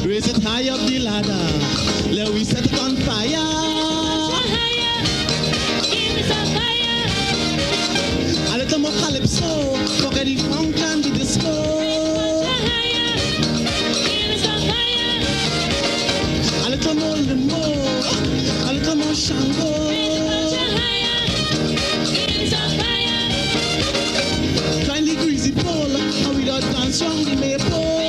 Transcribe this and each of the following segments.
Raise it high up the ladder. Let we set it on fire. A little more calypso. Forget the funk and the disco. A little more limbo. A little more shango. Find the greasy pole. And we don't dance round the maple.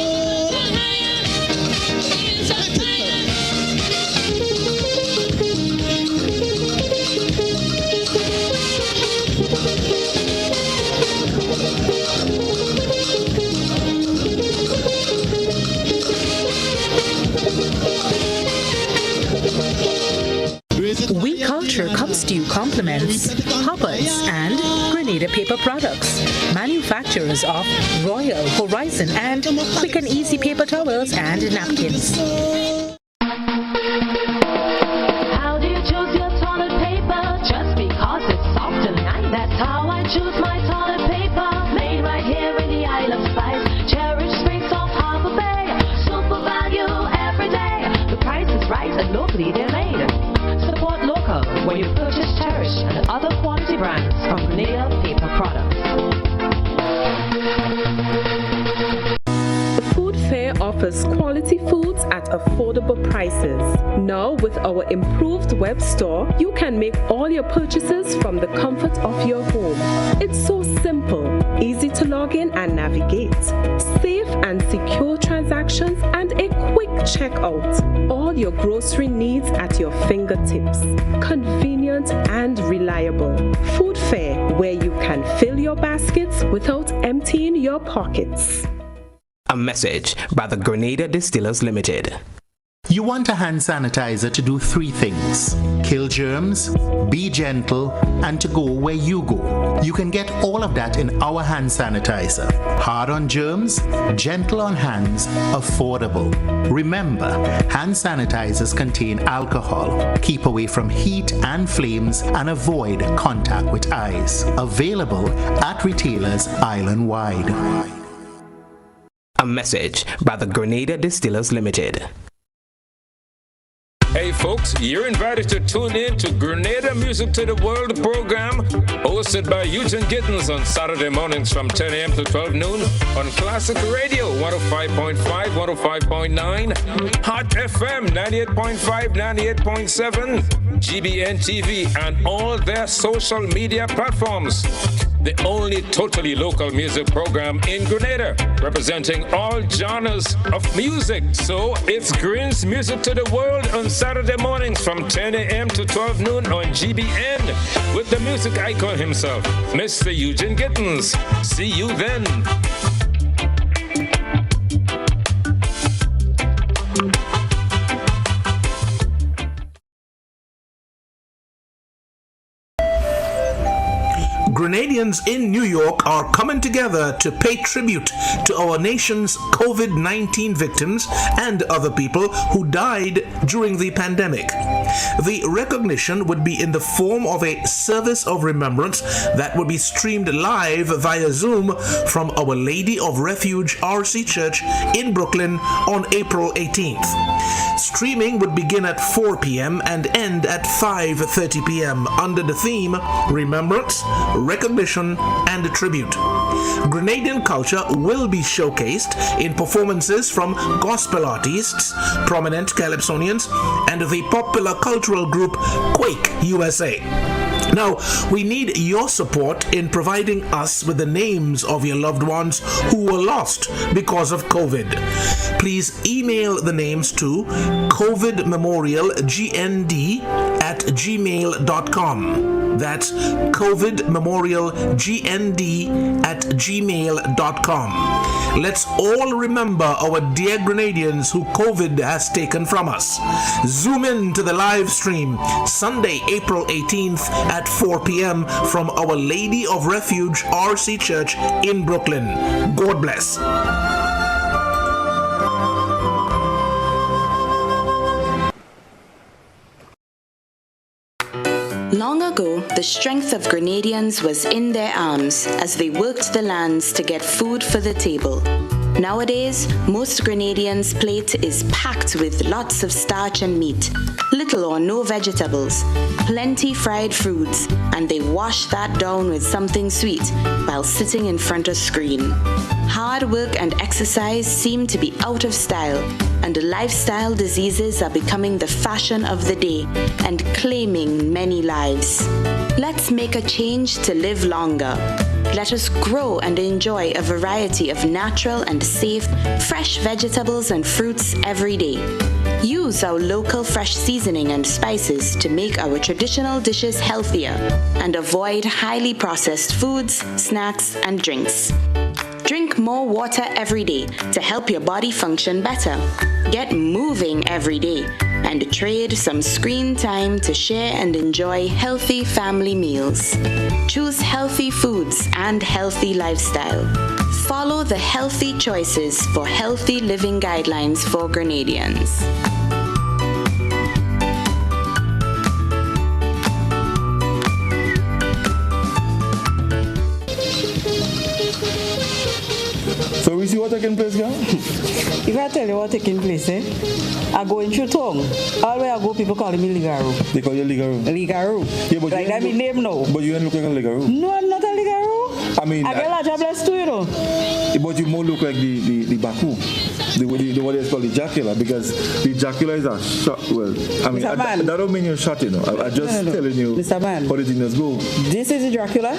OUI Culture comes to you compliments Hoppers and Grenada Paper Products, manufacturers of Royal, Horizon, and Quick and Easy paper towels and napkins. How do you choose your toilet paper? Just because it's soft and light. That's how I choose my toilet paper. Made right here in the Isle of Spice. Cherish Springs off Harbor Bay. Super value every day. The price is right and locally they're made. Support local when you purchase Cherish and other quality brands from Grenada Paper Products. The Food Fair offers quality foods at affordable prices. Now, with our improved web store, you can make all your purchases from the comfort of your home. It's so simple, easy to log in and navigate, safe and secure transactions, and a quick checkout. All your grocery needs at your fingertips. Convenient and reliable. Food Fair, where you can fill your baskets without emptying your pockets. A message by the Grenada Distillers Limited. You want a hand sanitizer to do 3 things: kill germs, be gentle, and to go where you go. You can get all of that in our hand sanitizer. Hard on germs, gentle on hands, affordable. Remember, hand sanitizers contain alcohol. Keep away from heat and flames and avoid contact with eyes. Available at retailers island-wide. A message by the Grenada Distillers Limited. Hey folks, you're invited to tune in to Grenada Music to the World program, hosted by Eugene Gittens on Saturday mornings from 10 a.m. to 12 noon on Classic Radio 105.5, 105.9, Hot FM 98.5, 98.7, GBN TV, and all their social media platforms. The only totally local music program in Grenada, representing all genres of music. So it's Green's Music to the World on Saturday mornings from 10 a.m. to 12 noon on GBN with the music icon himself, Mr. Eugene Gittens. See you then. Grenadians in New York are coming together to pay tribute to our nation's COVID-19 victims and other people who died during the pandemic. The recognition would be in the form of a service of remembrance that would be streamed live via Zoom from Our Lady of Refuge RC Church in Brooklyn on April 18th. Streaming would begin at 4 p.m. and end at 5:30 p.m. under the theme Remembrance, Recognition, and Tribute. Grenadian culture will be showcased in performances from gospel artists, prominent calypsonians, and the popular cultural group Quake USA. Now, we need your support in providing us with the names of your loved ones who were lost because of COVID. Please email the names to covidmemorialgnd@gmail.com. That's covidmemorialgnd@gmail.com. Let's all remember our dear Grenadians who COVID has taken from us. Zoom in to the live stream Sunday, April 18th at 4 p.m. from Our Lady of Refuge RC Church in Brooklyn. God bless. Long ago, the strength of Grenadians was in their arms as they worked the lands to get food for the table. Nowadays, most Grenadians' plate is packed with lots of starch and meat, little or no vegetables, plenty fried foods, and they wash that down with something sweet while sitting in front of screen. Hard work and exercise seem to be out of style, and lifestyle diseases are becoming the fashion of the day and claiming many lives. Let's make a change to live longer. Let us grow and enjoy a variety of natural and safe, fresh vegetables and fruits every day. Use our local fresh seasoning and spices to make our traditional dishes healthier and avoid highly processed foods, snacks, and drinks. Drink more water every day to help your body function better. Get moving every day and trade some screen time to share and enjoy healthy family meals. Choose healthy foods and healthy lifestyle. Follow the healthy choices for healthy living guidelines for Grenadians. So we see what taking place, girl? If I tell you what taking place, I go in Chutong. All where I go, people call me Ligaro. They call you Ligaro? Ligaro. Yeah, but like that me name now. But you don't look like a Ligaro. No, I'm not a Ligaro. I mean, I get a job less too, you know. But you more look like the Baku. The what is called the Dracula, because the Dracula is a shot. Well, I mean, that don't mean you're shot, you know. I just telling you Mr. Man, how the thing does go. This is the Dracula.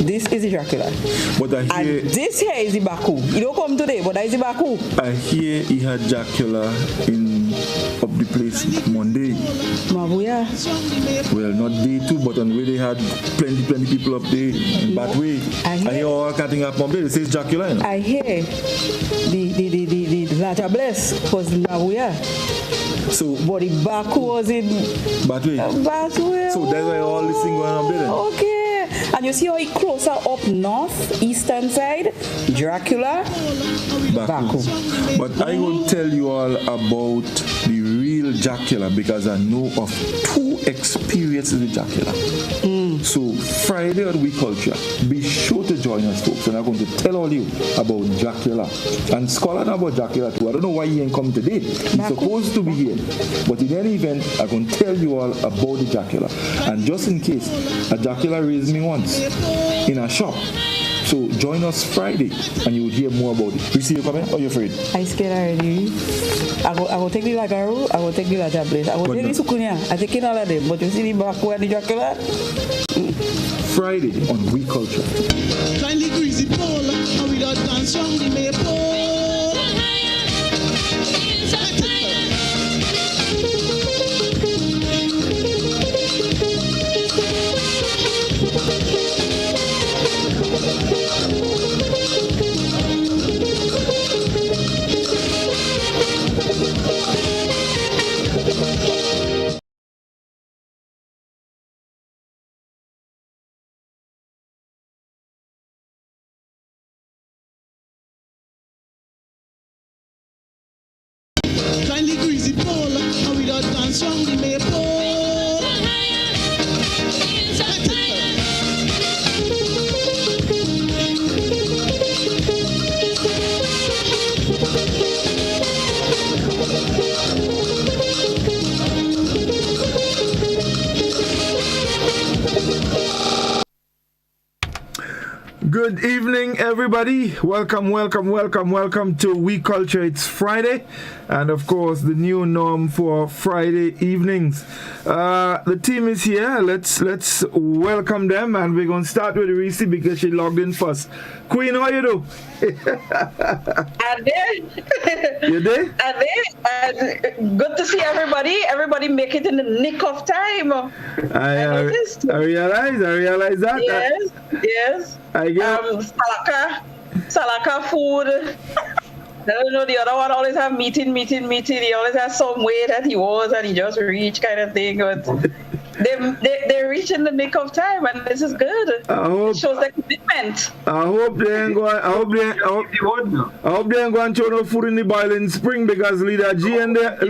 This is the Dracula. But I hear, and this here is the Baku. You don't come today, but that is the Baku. I hear he had Dracula in up the place Monday. Mabuya. Well, not day two, but on where they had plenty people up there in that way. I hear all cutting up Monday. It says Dracula. You know? I hear the Latter Bless was in Mabuya. So, but the Baku was in Batway. Batway. So that's why all this thing going on there. Okay. And you see how it closer up north, eastern side, Dracula, Baku. But I will tell you all about the real Dracula because I know of two experiences with Dracula. So Friday on We Culture, be sure to join us, folks, and I'm going to tell all you about Dracula. And scholar about Dracula too. I don't know why he ain't come today. He's supposed to be here. But in any event, I'm going to tell you all about the Dracula. And just in case, a Dracula raised me once in a shop. So join us Friday and you will hear more about it. We see you coming or you afraid? I scared already. I will take the Lagaru, I will take the Latter Place, I will take the Sukunya, I take in all of them. But you see the Baku and the Dracula? Friday on We Culture. Kindly greasy pole, and we don't dance round the maypole. Kindly greasy pole, and we don't dance round the maypole. Good evening, everybody. Welcome to We Culture. It's Friday, and of course, the new norm for Friday evenings. The team is here. Let's welcome them, and we're gonna start with Reece because she logged in first. Queen, how you do? I'm there. You there? I'm there. And good to see everybody. Everybody make it in the nick of time. I realize that. Yes. I get Salaka food. I don't know, the other one always have meeting. He always has some way that he was and he just reached kind of thing. But they reach in the nick of time, and this is good. It shows the commitment. I hope they ain't going to show no food in the boiling spring because Leader G and right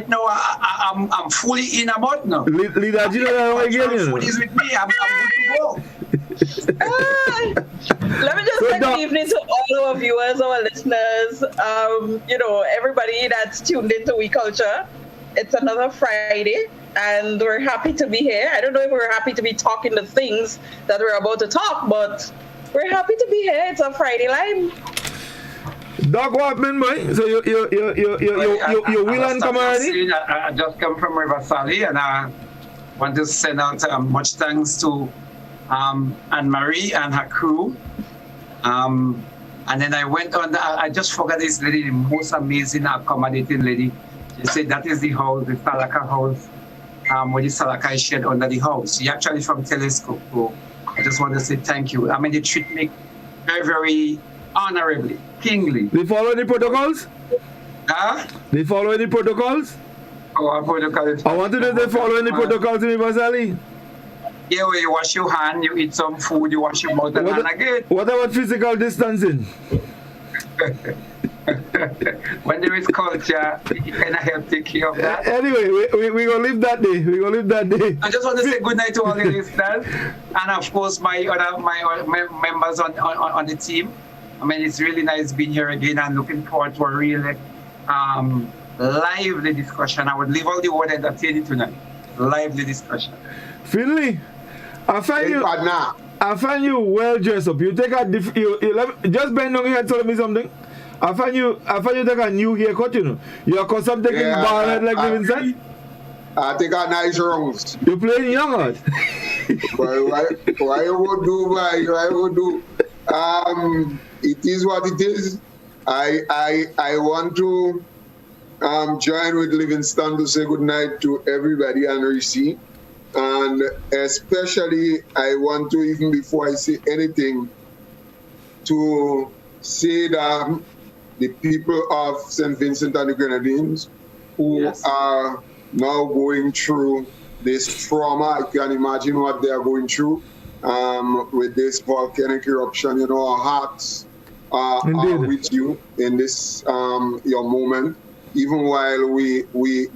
now I'm fully in about now. Leader G food is with me. I'm good to go. Let me just say good evening to all our viewers, our listeners, everybody that's tuned into We Culture. It's another Friday, and we're happy to be here. I don't know if we're happy to be talking the things that we're about to talk, but we're happy to be here. It's a Friday line. Doc, what happened, boy? So you will and come already? I just come from River Sally, and I want to send out much thanks to Anne-Marie and her crew. And then I went on, I just forgot this lady, the most amazing, accommodating lady. She said that is the house, the Salaka house, where the Salaka is shed under the house. She actually from Telescope. So I just want to say thank you. I mean, they treat me very, very honorably, kingly. They follow any protocols? Huh? They follow any protocols? Oh, protocols. I want to know if they follow any protocols in River Sally. Yeah, well, you wash your hand, you eat some food, you wash your mouth and hand again. What about physical distancing? When there is culture, you kind of help take care of that. Anyway, we're going to leave that day. I just want to say good night to all the listeners. And of course, my members on the team. I mean, it's really nice being here again and looking forward to a really lively discussion. I would leave all the word entertaining tonight. Lively discussion. Finley, I find you well dressed up. You take just bend down your head, tell me something. I find you take a new haircut, you know. You're accustomed taking bald head like Livingston. I take a nice rounds. You're playing young heart. Why would do? It is what it is. I want to join with Livingston to say good night to everybody and Reece. And especially, I want to, even before I say anything, to say that the people of St. Vincent and the Grenadines who are now going through this trauma, I can imagine what they are going through with this volcanic eruption. You know, our hearts are with you in this your moment, even while we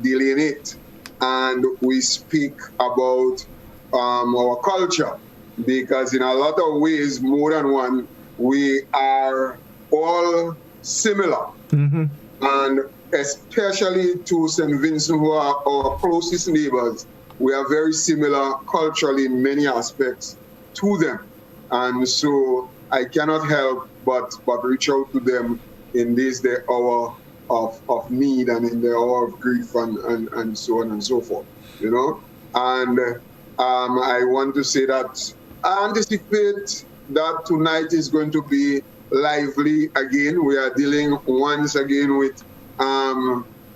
delineate and we speak about our culture, because in a lot of ways, more than one, we are all similar. Mm-hmm. And especially to St. Vincent, who are our closest neighbors, we are very similar culturally in many aspects to them. And so I cannot help but reach out to them in this hour of need and in the hour of grief and so on and so forth, you know. And I want to say that I anticipate that tonight is going to be lively again. We are dealing once again with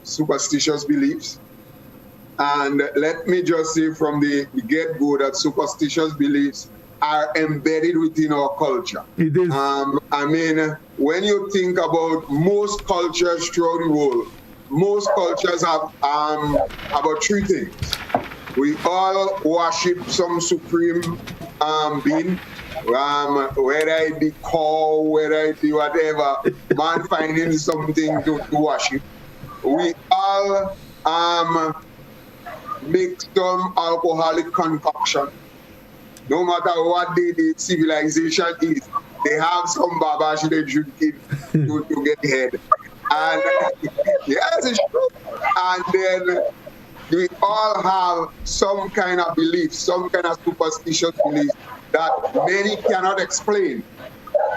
superstitious beliefs. And let me just say from the get-go that superstitious beliefs are embedded within our culture. It is. I mean, when you think about most cultures throughout the world, most cultures have about three things. We all worship some supreme being, whether it be cow, whether it be whatever, man finding something to worship. We all make some alcoholic concoction. No matter what the civilization is, they have some babash they drink it to get ahead. And yes, it's true. And then we all have some kind of belief, some kind of superstitious belief that many cannot explain,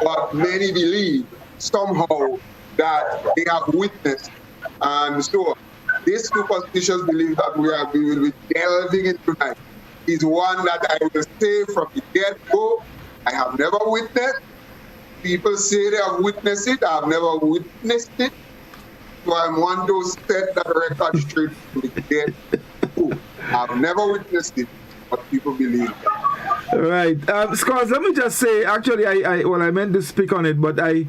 but many believe somehow that they have witnessed. And so this superstitious belief that we will be delving into tonight is one that I will say from the get-go, I have never witnessed. People say they have witnessed it. I have never witnessed it. So I want to set that record straight from the get-go. I have never witnessed it, but people believe it. Right. Scott, let me just say, actually, I meant to speak on it, but I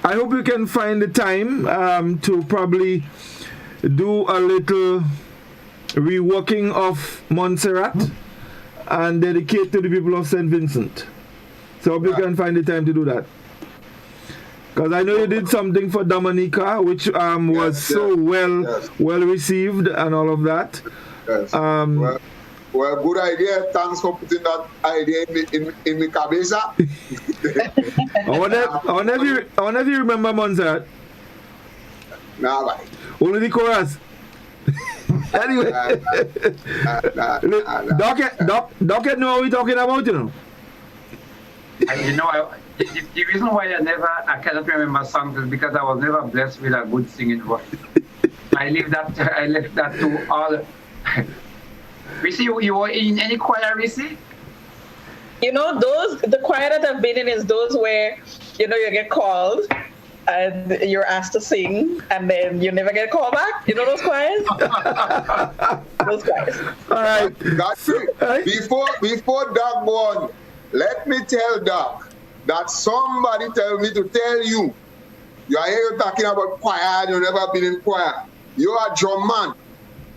hope you can find the time to probably do a little reworking of Montserrat and dedicate to the people of St. Vincent. So I hope you can find the time to do that. Because I know you did something for Dominica, which was so well received and all of that. Yes. Well, good idea. Thanks for putting that idea in my cabeza. I wonder if you remember Monzart. Nah, bye. Only the chorus. Anyway. Doc, know what we're talking about, you know? The reason why I cannot remember songs is because I was never blessed with a good singing voice. I left that to all. Reece, you were in any choir, Reece? You know, the choir that I've been in is those where, you know, you get called and you're asked to sing and then you never get called back. You know those choirs? Those choirs. All right. Godfrey, before Doc go on, let me tell Doc that somebody tell me to tell you. You are here talking about choir, you've never been in choir. You are a drum man.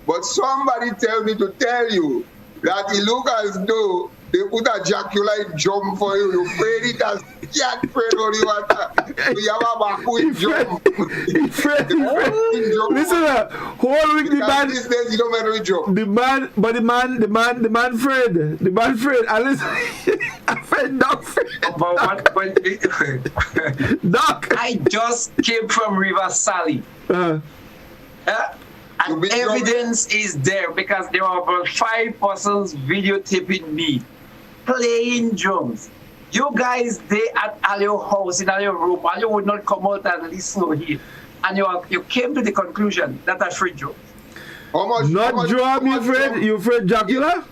But somebody tell me to tell you that it look as though they put a jaculite drum for you. You played it as cat played on you at you have a baku drum. Listen, whole week the man. These days you don't matter with drum. The man Fred. And listen, Fred Doc. Doc. I just came from River Sally. And evidence is there because there were about 5 persons videotaping me playing drums. You guys, they at your house, in your room, and you would not come out and listen to it. And you came to the conclusion that I free drums. Not drum, you afraid? You afraid Dracula?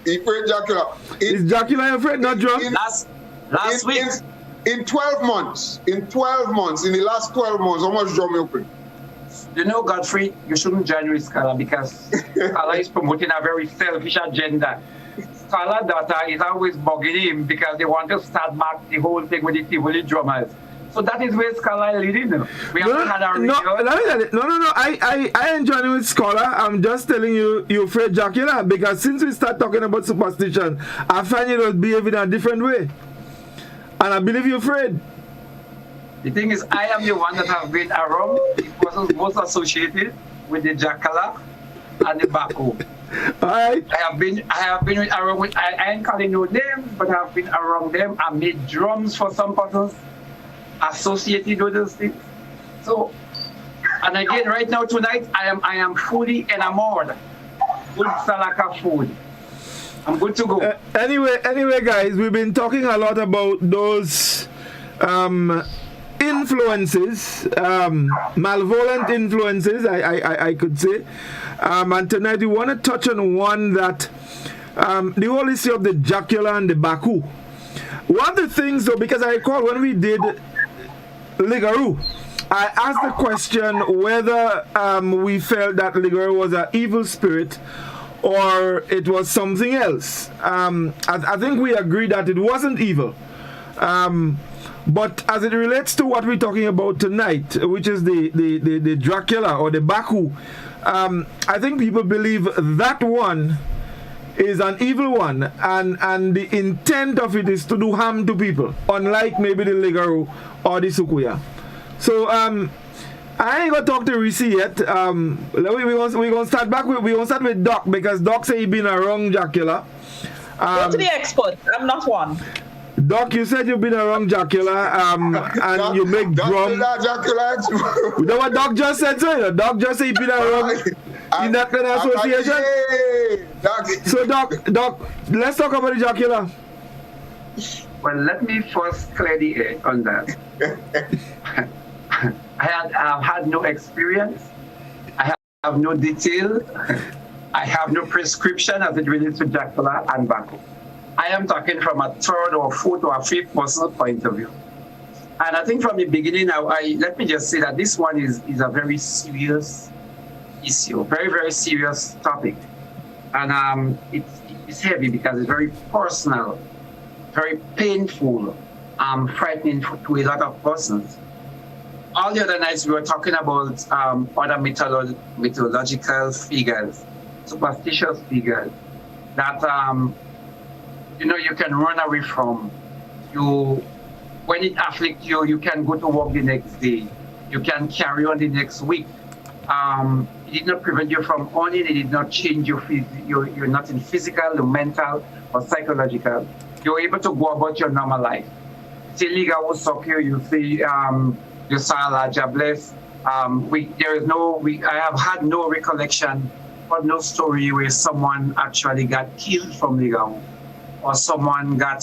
He afraid Dracula. Is Dracula your friend, not drum? Last week. In 12 months, in the last 12 months, how much drum you play? You know, Godfrey, you shouldn't join with Scala because Scala is promoting a very selfish agenda. Scala data is always bugging him because they want to start back the whole thing with the Tivoli drummers. So that is where Scala is leading them. We haven't had our No. I ain't joining with Scholar. I'm just telling you, you're afraid Dracula because since we start talking about superstition, I find you behaving in a different way. And I believe you're afraid. The thing is, I am the one that have been around the persons most associated with the Jackala and the Baku. Alright. I have been around with, I ain't calling no names, but I have been around them. I made drums for some persons associated with those things. So, and again, right now tonight, I am fully enamored with Salaka food. I'm good to go. Anyway, guys, we've been talking a lot about those influences, malevolent influences, I could say. And tonight we want to touch on one that the whole issue of the Dracula and the Baku. One of the things, though, because I recall when we did Ligaroo, I asked the question whether we felt that Ligaroo was an evil spirit or it was something else. I think we agreed that it wasn't evil. But as it relates to what we're talking about tonight, which is the Dracula or the Baku, I think people believe that one is an evil one, and the intent of it is to do harm to people, unlike maybe the Ligaroo or the Sukuya. So I ain't gonna talk to Reece yet. We're gonna start with Doc because Doc say he been around Dracula. Go to the expert. I'm not one. Doc, you said you've been around Dracula, and you make drum. You know what Doc just said, sir? Doc just said he's been around in that kind of association. So, Doc, let's talk about the Dracula. Well, let me first clear the air on that. I've had no experience. I have no detail. I have no prescription as it relates to Dracula and Baku. I am talking from a third or fourth or fifth personal point of view. And I think from the beginning, let me just say that this one is a very serious issue, very, very serious topic. And it's heavy because it's very personal, very painful, frightening to a lot of persons. All the other nights we were talking about other mythological figures, superstitious figures that you can run away from. When it afflicts you, you can go to work the next day. You can carry on the next week. It did not prevent you from owning. It did not change your you're not in physical, or mental, or psychological. You're able to go about your normal life. See Liga will suck you see you saw larger bless. I have had no recollection or no story where someone actually got killed from Liga or someone got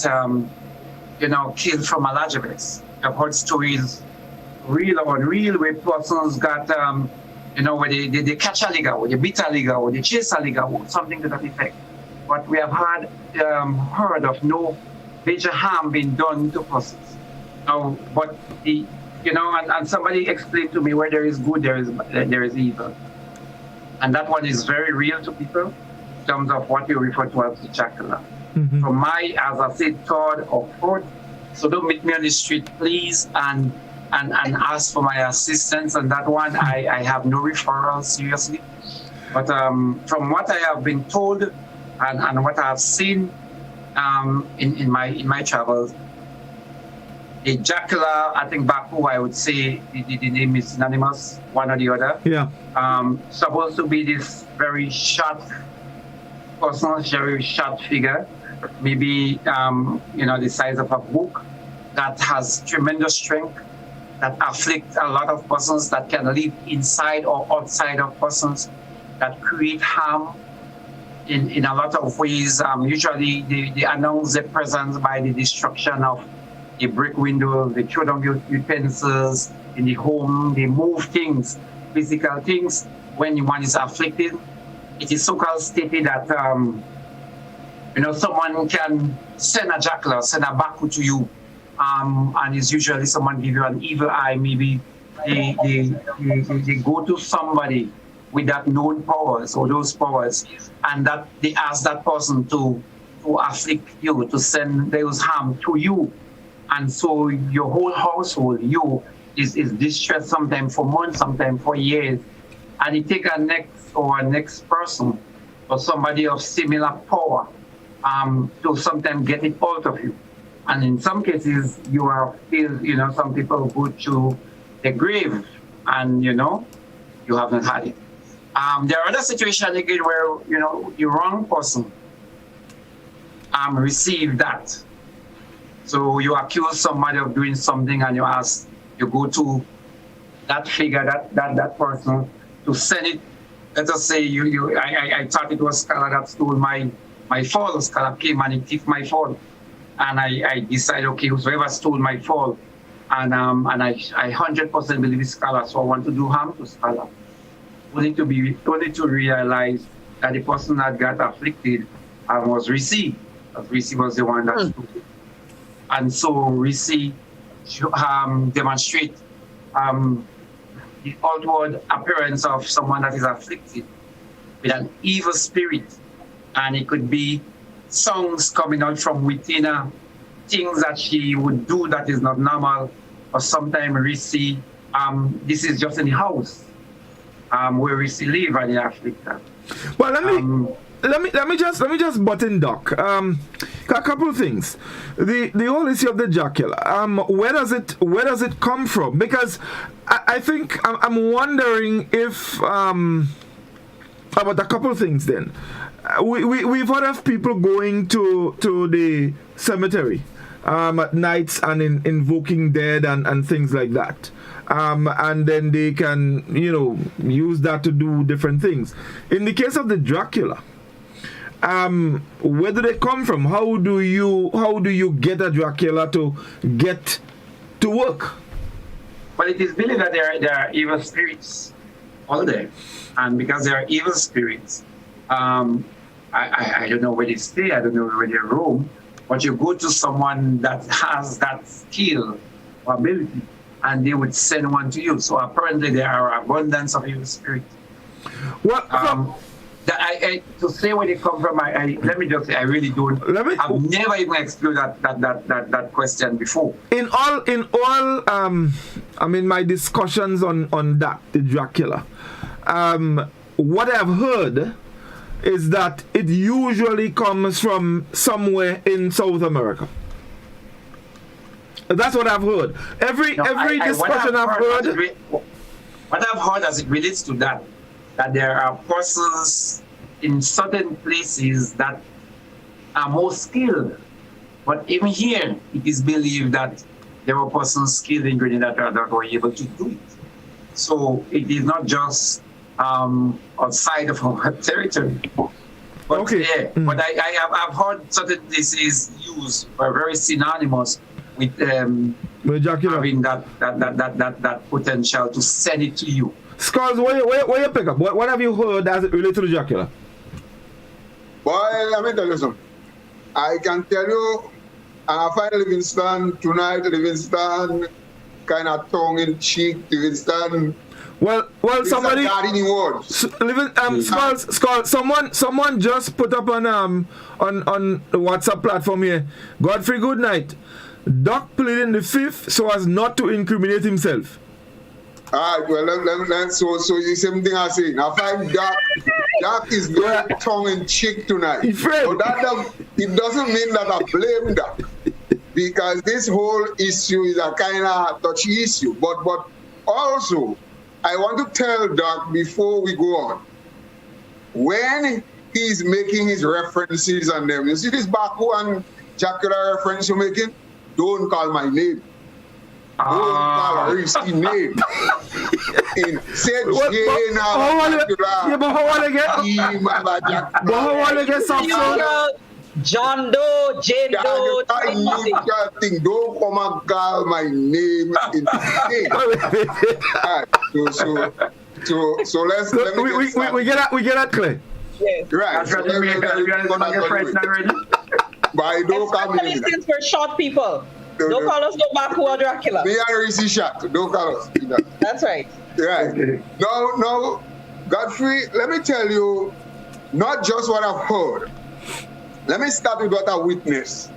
killed from a larger bless. I've heard stories, real or unreal, where persons got where they catch a Liga or they beat a Liga or they chase a Liga or something to that effect. But we have heard of no major harm being done to persons. Now, but and somebody explained to me where there is good, there is evil, and that one is very real to people in terms of what you refer to as the jackal. Mm-hmm. From my, as I said, third or fourth. So don't meet me on the street, please, and ask for my assistance. And that one, I have no referral, seriously. But from what I have been told and what I have seen in my travels, the jackala, I think Baku, I would say the name is synonymous, one or the other. Yeah. Supposed to be this very short person, very short figure, maybe the size of a book, that has tremendous strength, that afflicts a lot of persons, that can live inside or outside of persons, that create harm in a lot of ways. Usually they announce their presence by the destruction of the brick windows, they throw down utensils in the home, they move things, physical things. When one is afflicted, it is so-called stated that someone can send a jackal, send a baku to you, and it's usually someone give you an evil eye. Maybe they go to somebody with that known powers or those powers, and that they ask that person to afflict you, to send those harm to you. And so your whole household, is distressed sometimes for months, sometimes for years. And it take a next person or somebody of similar power to sometimes get it out of you. And in some cases, you are still, some people go to the grave and, you haven't had it. There are other situations again where, the wrong person received that. So you accuse somebody of doing something and you go to that figure, that person, to send it. Let us say I thought it was Scala that stole my fall. Scala came and he took my fall. And I decided, okay, whoever stole my fall. And I 100% believe it's Scala, so I want to do harm to Scala. Only to realize that the person that got afflicted was Reece. Reece was the one that stole it. And so Reece demonstrate the outward appearance of someone that is afflicted with an evil spirit. And it could be songs coming out from within her, things that she would do that is not normal. Or sometimes Reece, this is just in the house where Reece live and they afflict her. Well, let me just button dock. A couple of things. The whole issue of the jackal. Where does it come from? Because I think I'm wondering if about a couple of things. Then we've heard of people going to the cemetery at nights and invoking dead and things like that. And then they can use that to do different things. In the case of the Dracula, where do they come from? How do you get a Dracula to get to work? Well, it is believed that there are evil spirits all there, and because there are evil spirits, I don't know where they stay, I don't know where they roam, but you go to someone that has that skill or ability, and they would send one to you. So apparently there are abundance of evil spirits. What? To say where they come from, let me just say I really don't. I've never even explored that question before. In all, my discussions on that, the Dracula, what I've heard is that it usually comes from somewhere in South America. That's what I've heard. Every discussion I've heard. What I've heard as it relates to that that there are persons in certain places that are more skilled. But even here, it is believed that there were persons skilled in Grenada that were able to do it. So it is not just outside of our territory. But, okay. Yeah, but I've heard certain places used are very synonymous with having that potential to send it to you. Skulls, where you pick up? What have you heard as it relates to the jocular? Boy, let me tell you something. I can tell you, I find Livingston tonight, Livingston kind of tongue in cheek, Livingston. Well, somebody. Skulls, someone just put up on the WhatsApp platform here. Godfrey, good night. Doc played in the fifth so as not to incriminate himself. All right, well, so the same thing I say. I find Doc is very tongue in cheek tonight. But it doesn't mean that I blame Doc, because this whole issue is a kind of touchy issue. But also, I want to tell Doc before we go on, when he's making his references on them, you see this Baku and Jocular reference you're making? Don't call my name. Don't call Reece name. Say Jane how want to get some John Doe, Jane Doe. Don't come and call my name in So let's we get that clear. Yes. Right. But don't call me. Since we're short people. Don't call us no Baku or Dracula. Me and Reece shot. Don't call us. That's right. Right. No, Godfrey, let me tell you, not just what I've heard. Let me start with what I witnessed,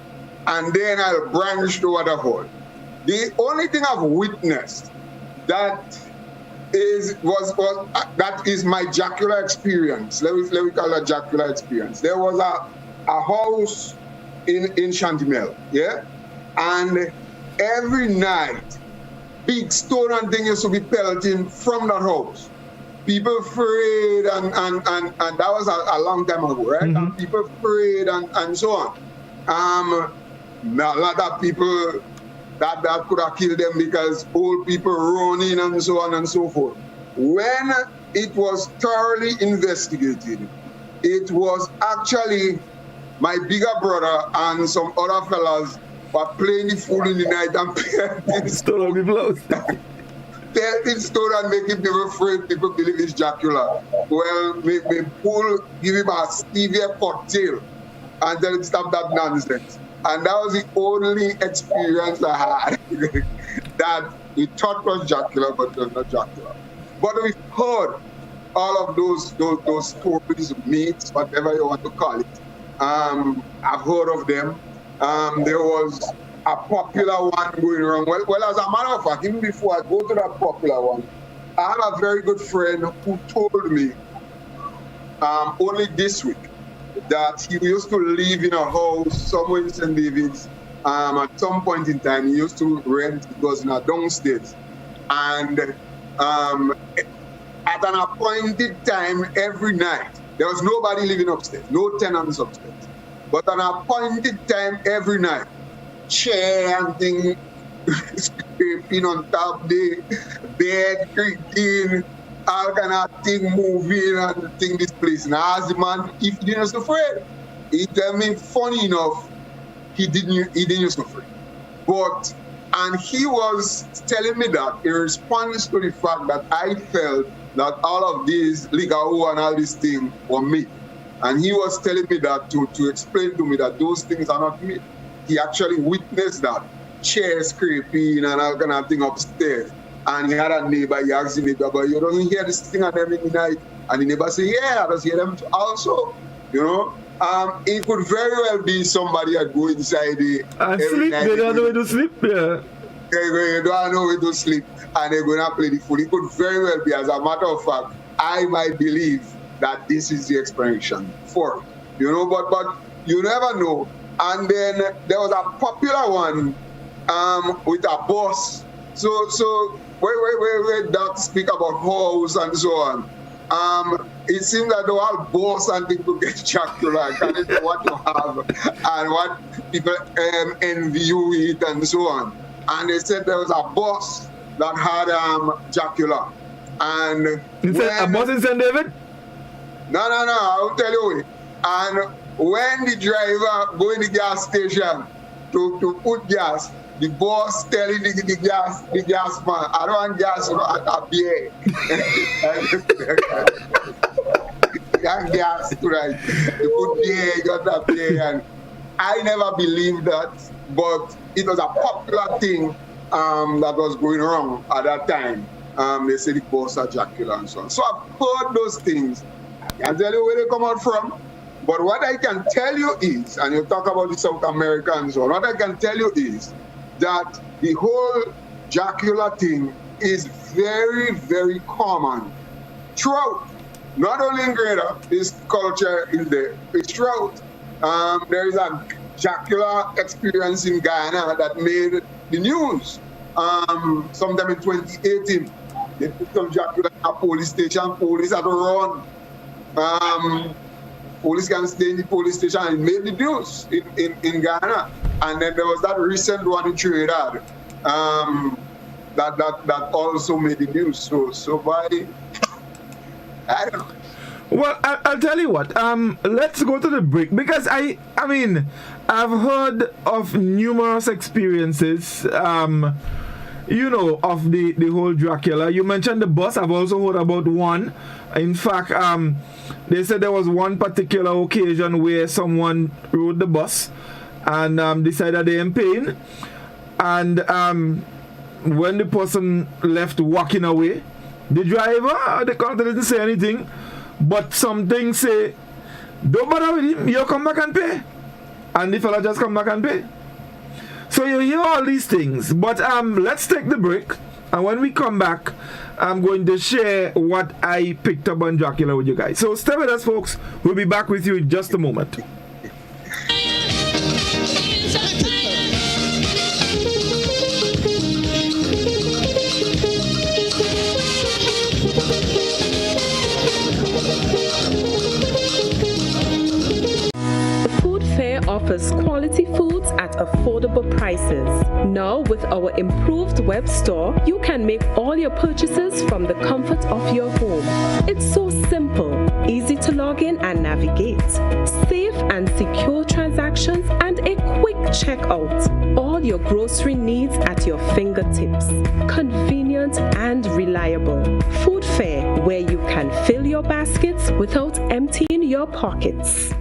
and then I'll branch to what I've heard. The only thing I've witnessed that is my jocular experience. Let me call it jocular experience. There was a house in Chantimel, yeah? And every night, big stone and thing used to be pelting from that house. People afraid, and that was a long time ago, right? Mm-hmm. And people afraid and so on. A lot of people that could have killed them because old people running and so on and so forth. When it was thoroughly investigated, it was actually my bigger brother and some other fellas were playing the fool in the night and pelting stone and making people afraid. People believe it's Jocular. Well, we give him a stevia cocktail and tell him stop that nonsense. And that was the only experience I had that we thought was Jocular, but it was not Jocular. But we've heard all of those stories, myths, whatever you want to call it. I've heard of them. There was a popular one going around. Well, as a matter of fact, even before I go to that popular one, I have a very good friend who told me only this week that he used to live in a house somewhere in St. David's. At some point in time, he used to rent, it was in a downstairs. And at an appointed time every night, there was nobody living upstairs, no tenants upstairs. But at an appointed time every night, chair and thing scraping on top the bed, creaking, all kind of thing moving and thing this place. Now as the man, if he didn't afraid, he tell me funny enough, he didn't used to afraid. But and he was telling me that in response to the fact that I felt that all of these legal and all these things were me. And he was telling me that to explain to me that those things are not me. He actually witnessed that chair scraping and all kind of thing upstairs. And he had a neighbor, he asked the neighbor, but you don't hear this thing at them in the night? And the neighbor said, yeah, I just hear them also. You know? It could very well be somebody that go inside the sleep, they don't know where to sleep, yeah. They don't know where to sleep and they're gonna play the fool. It could very well be, as a matter of fact, I might believe that this is the explanation for it. You know, but you never know. And then there was a popular one with a boss. So where Doc speak about house and so on. it seems that the whole boss and people get Dracula, according to what you have and what people envy you it and so on. And they said there was a boss that had Dracula. And a boss in St. David? No, I will tell you. And when the driver go in the gas station to put gas, the boss telling the gas man, I don't want gas, a beer. Gas, right? You put beer, you got that beer. And I never believed that, but it was a popular thing that was going wrong at that time. They say the boss are Dracula and so on. So I've heard those things. I can't tell you where they come out from. But what I can tell you is, and you talk about the South America and so on, what I can tell you is that the whole Dracula thing is very, very common throughout. Not only in Grenada, this culture is there. It's throughout. There is a Dracula experience in Guyana that made the news. Sometime in 2018, they put some Dracula in a police station. Police had to run. Police can stay in the police station, and it made the news in Ghana. And then there was that recent one in Trinidad that also made the news. So by I don't know. Well, I'll tell you what. Let's go to the break, because I mean, I've heard of numerous experiences. You know, of the whole Dracula. You mentioned the bus. I've also heard about one. In fact, they said there was one particular occasion where someone rode the bus and decided they're in pain. And when the person left walking away, the driver, the conductor didn't say anything, but something say, don't bother with him, you come back and pay. And the fella just come back and pay. So you hear all these things, but let's take the break, and when we come back, I'm going to share what I picked up on Dracula with you guys. So stay with us, folks. We'll be back with you in just a moment. Offers quality foods at affordable prices. Now, with our improved web store, you can make all your purchases from the comfort of your home. It's so simple, easy to log in and navigate, safe and secure transactions, and a quick checkout. All your grocery needs at your fingertips. Convenient and reliable. Food Fair, where you can fill your baskets without emptying your pockets.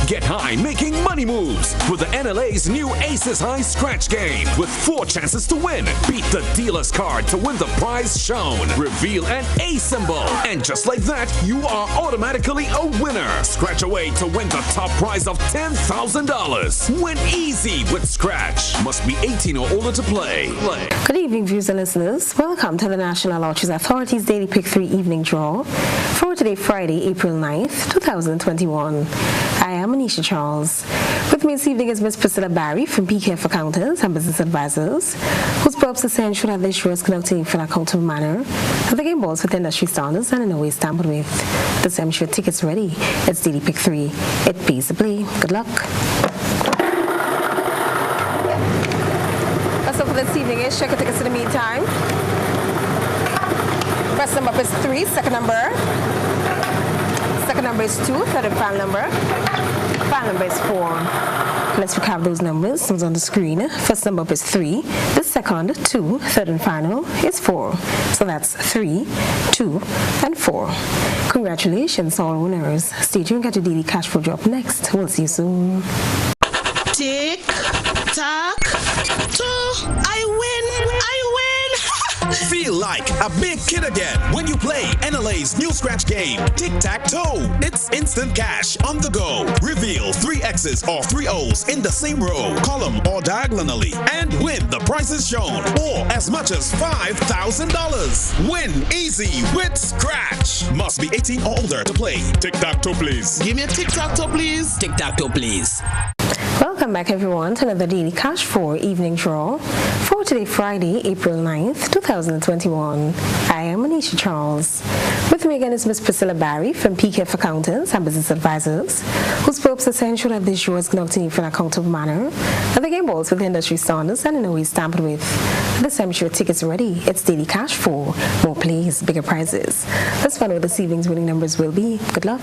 Get high making money moves with the NLA's new Aces High Scratch game with 4 chances to win. Beat the dealer's card to win the prize shown. Reveal an A symbol. And just like that, you are automatically a winner. Scratch away to win the top prize of $10,000. Win easy with Scratch. Must be 18 or older to play. Good evening, viewers and listeners. Welcome to the National Lotteries Authority's Daily Pick 3 evening draw for today, Friday, April 9th, 2021. I am Anisha Charles. With me this evening is Ms. Priscilla Barry from PKF Accountants and Business Advisors, whose purpose is to ensure that the insurers conducting in an accountable manner, and the game balls with industry standards and in a way tampered with. This time, ensure tickets ready. It's Daily Pick 3. It pays to play. Good luck. That's all for this evening. Is check your tickets in the meantime. First number is 3, second number. Second number is 2, third and final number. Final number is 4. Let's recap those numbers. It's on the screen. First number is 3. The second, 2, third and final is 4. So that's 3, 2, and 4. Congratulations, all winners. Stay tuned. Get your daily cash flow drop next. We'll see you soon. Tick, tock, toe. I win. Feel like a big kid again when you play NLA's new scratch game, Tic-Tac-Toe. It's instant cash on the go. Reveal 3 X's or 3 O's in the same row, column, or diagonally, and win the prizes shown, or as much as $5,000. Win easy with Scratch. Must be 18 or older to play. Tic-Tac-Toe, please. Give me a Tic-Tac-Toe, please. Tic-Tac-Toe, please. Welcome back, everyone, to another Daily Cash 4 evening draw for today, Friday, April 9th, 2021. I am Anisha Charles. With me again is Ms. Priscilla Barry from PKF Accountants and Business Advisors, whose purpose is to ensure that this draw is conducted in an accountable manner, and the game balls with industry standards and in a way stamped with. This time, your tickets ready. It's Daily Cash 4. More plays, bigger prizes. Let's find out what this evening's winning numbers will be. Good luck.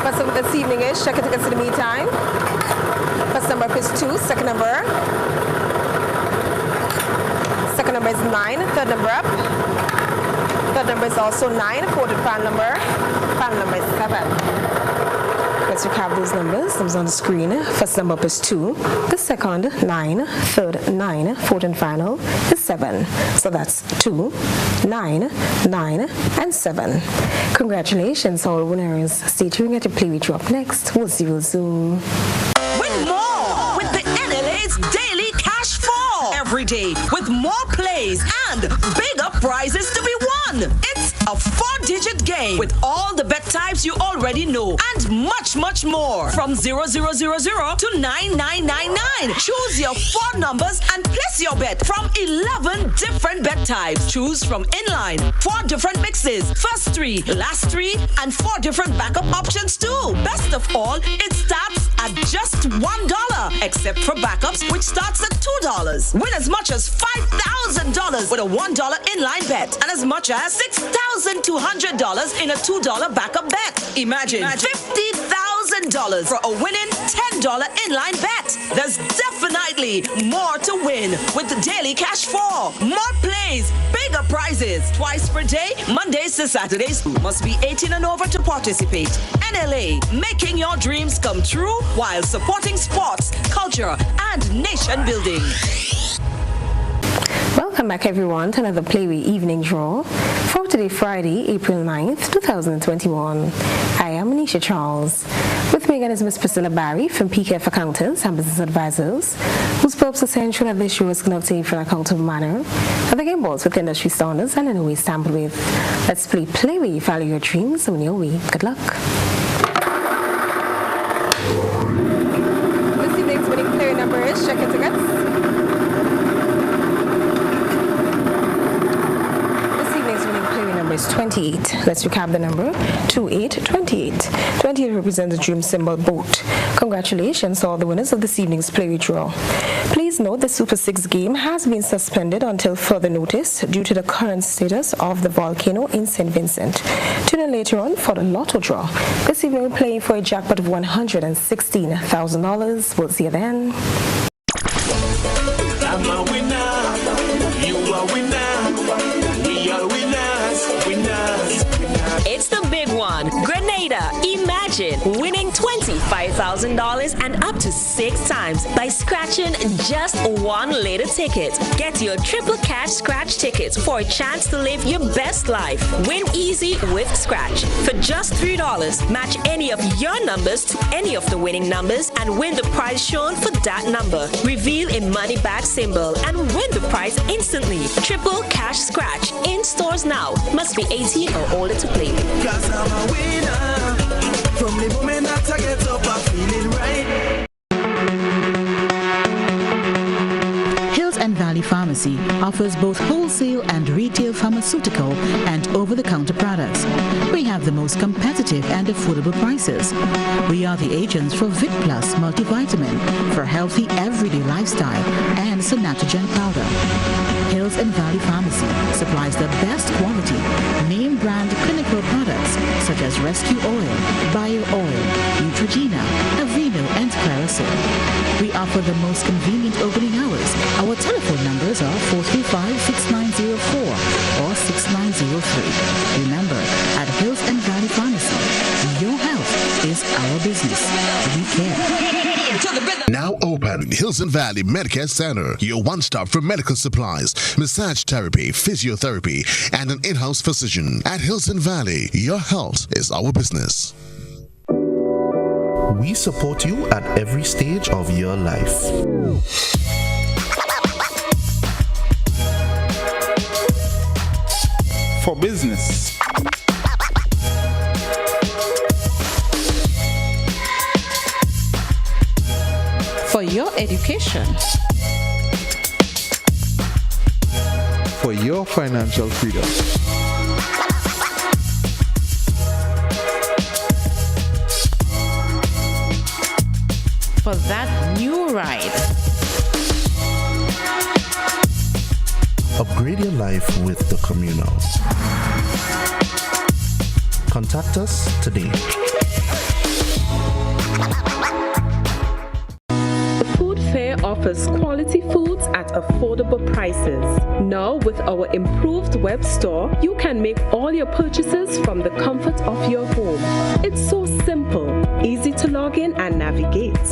First number this evening is check your tickets in the meantime. First number is 2, second number. Second number is 9, third number up. Third number is also 9, fourth final number. Final number is 7. Let's recap those numbers. Numbers on the screen. First number up is 2. The second, 9. Third, 9. Fourth and final is 7. So that's 2, 9, 9, and 7. Congratulations, all winners. Stay tuned at your play. We drop next. We'll see you soon. Win more with the NLA's Daily Cash 4 every day with more plays and bigger prizes to be won. It's a 4-digit game with all the bet types you already know and much, much more. From 0000 to 9999. Choose your 4 numbers and place your bet from 11 different bet types. Choose from inline, 4 different mixes, first 3, last 3, and 4 different backup options too. Best of all, it starts at just $1, except for backups, which starts at $2. Win as much as $5,000 with a $1 inline bet and as much as $6,200 in a $2 backup bet. Imagine $50,000 for a winning $10 inline bet. There's definitely more to win with the Daily Cash 4. More plays, bigger prizes. Twice per day, Mondays to Saturdays. Must be 18 and over to participate. NLA, making your dreams come true while supporting sports, culture, and nation building. Welcome back, everyone, to another Playway Evening Draw for today, Friday, April 9th, 2021. I am Anisha Charles. With me again is Ms. Priscilla Barry from PKF Accountants and Business Advisors, whose purpose is to ensure that this show is conducted in an accountable manner, and the game balls with industry standards and in a way stamped with. Let's play Playway, follow your dreams, win your way. Good luck. This evening's winning player number is, check your tickets. Is 28. Let's recap the number. 2828. 28 represents the dream symbol boat. Congratulations to all the winners of this evening's Playway draw. Please note the Super 6 game has been suspended until further notice due to the current status of the volcano in St. Vincent. Tune in later on for the lotto draw. This evening we're playing for a jackpot of $116,000. We'll see you then. I'm a winner. You are winner. We are winners. It's the big one. Grenada. Imagine winning $25,000 and up to 6 times by scratching just one later ticket. Get your triple cash scratch tickets for a chance to live your best life. Win easy with Scratch. For just $3, match any of your numbers to any of the winning numbers and win the prize shown for that number. Reveal a money back symbol and win the prize instantly. Triple cash scratch in stores now. Must be 18 or older to play. Cause I'm a winner. From the moment that I get up, I feel it right. Hills and Valley Pharmacy offers both wholesale and retail pharmaceutical and over-the-counter products. We have the most competitive and affordable prices. We are the agents for Vit Plus multivitamin for healthy everyday lifestyle and Sonatogen powder. Hills and Valley Pharmacy supplies the best quality, name brand clinical products such as Rescue Oil, Bio Oil, Neutrogena, Aveeno, and Clarisil. We offer the most convenient opening hours. Our telephone numbers are 435-6904 or 6903. Remember, at Hills and Valley Pharmacy, your health is our business. We care. Now open, Hilton Valley Medicare Center, your one-stop for medical supplies, massage therapy, physiotherapy, and an in-house physician. At Hilton Valley, your health is our business. We support you at every stage of your life. For business. your education, for your financial freedom. for that new ride. Upgrade your life with the Communal. Contact us today. The Food Fair offers quality foods at affordable prices. Now, with our improved web store, you can make all your purchases from the comfort of your home. It's so simple, easy to log in and navigate,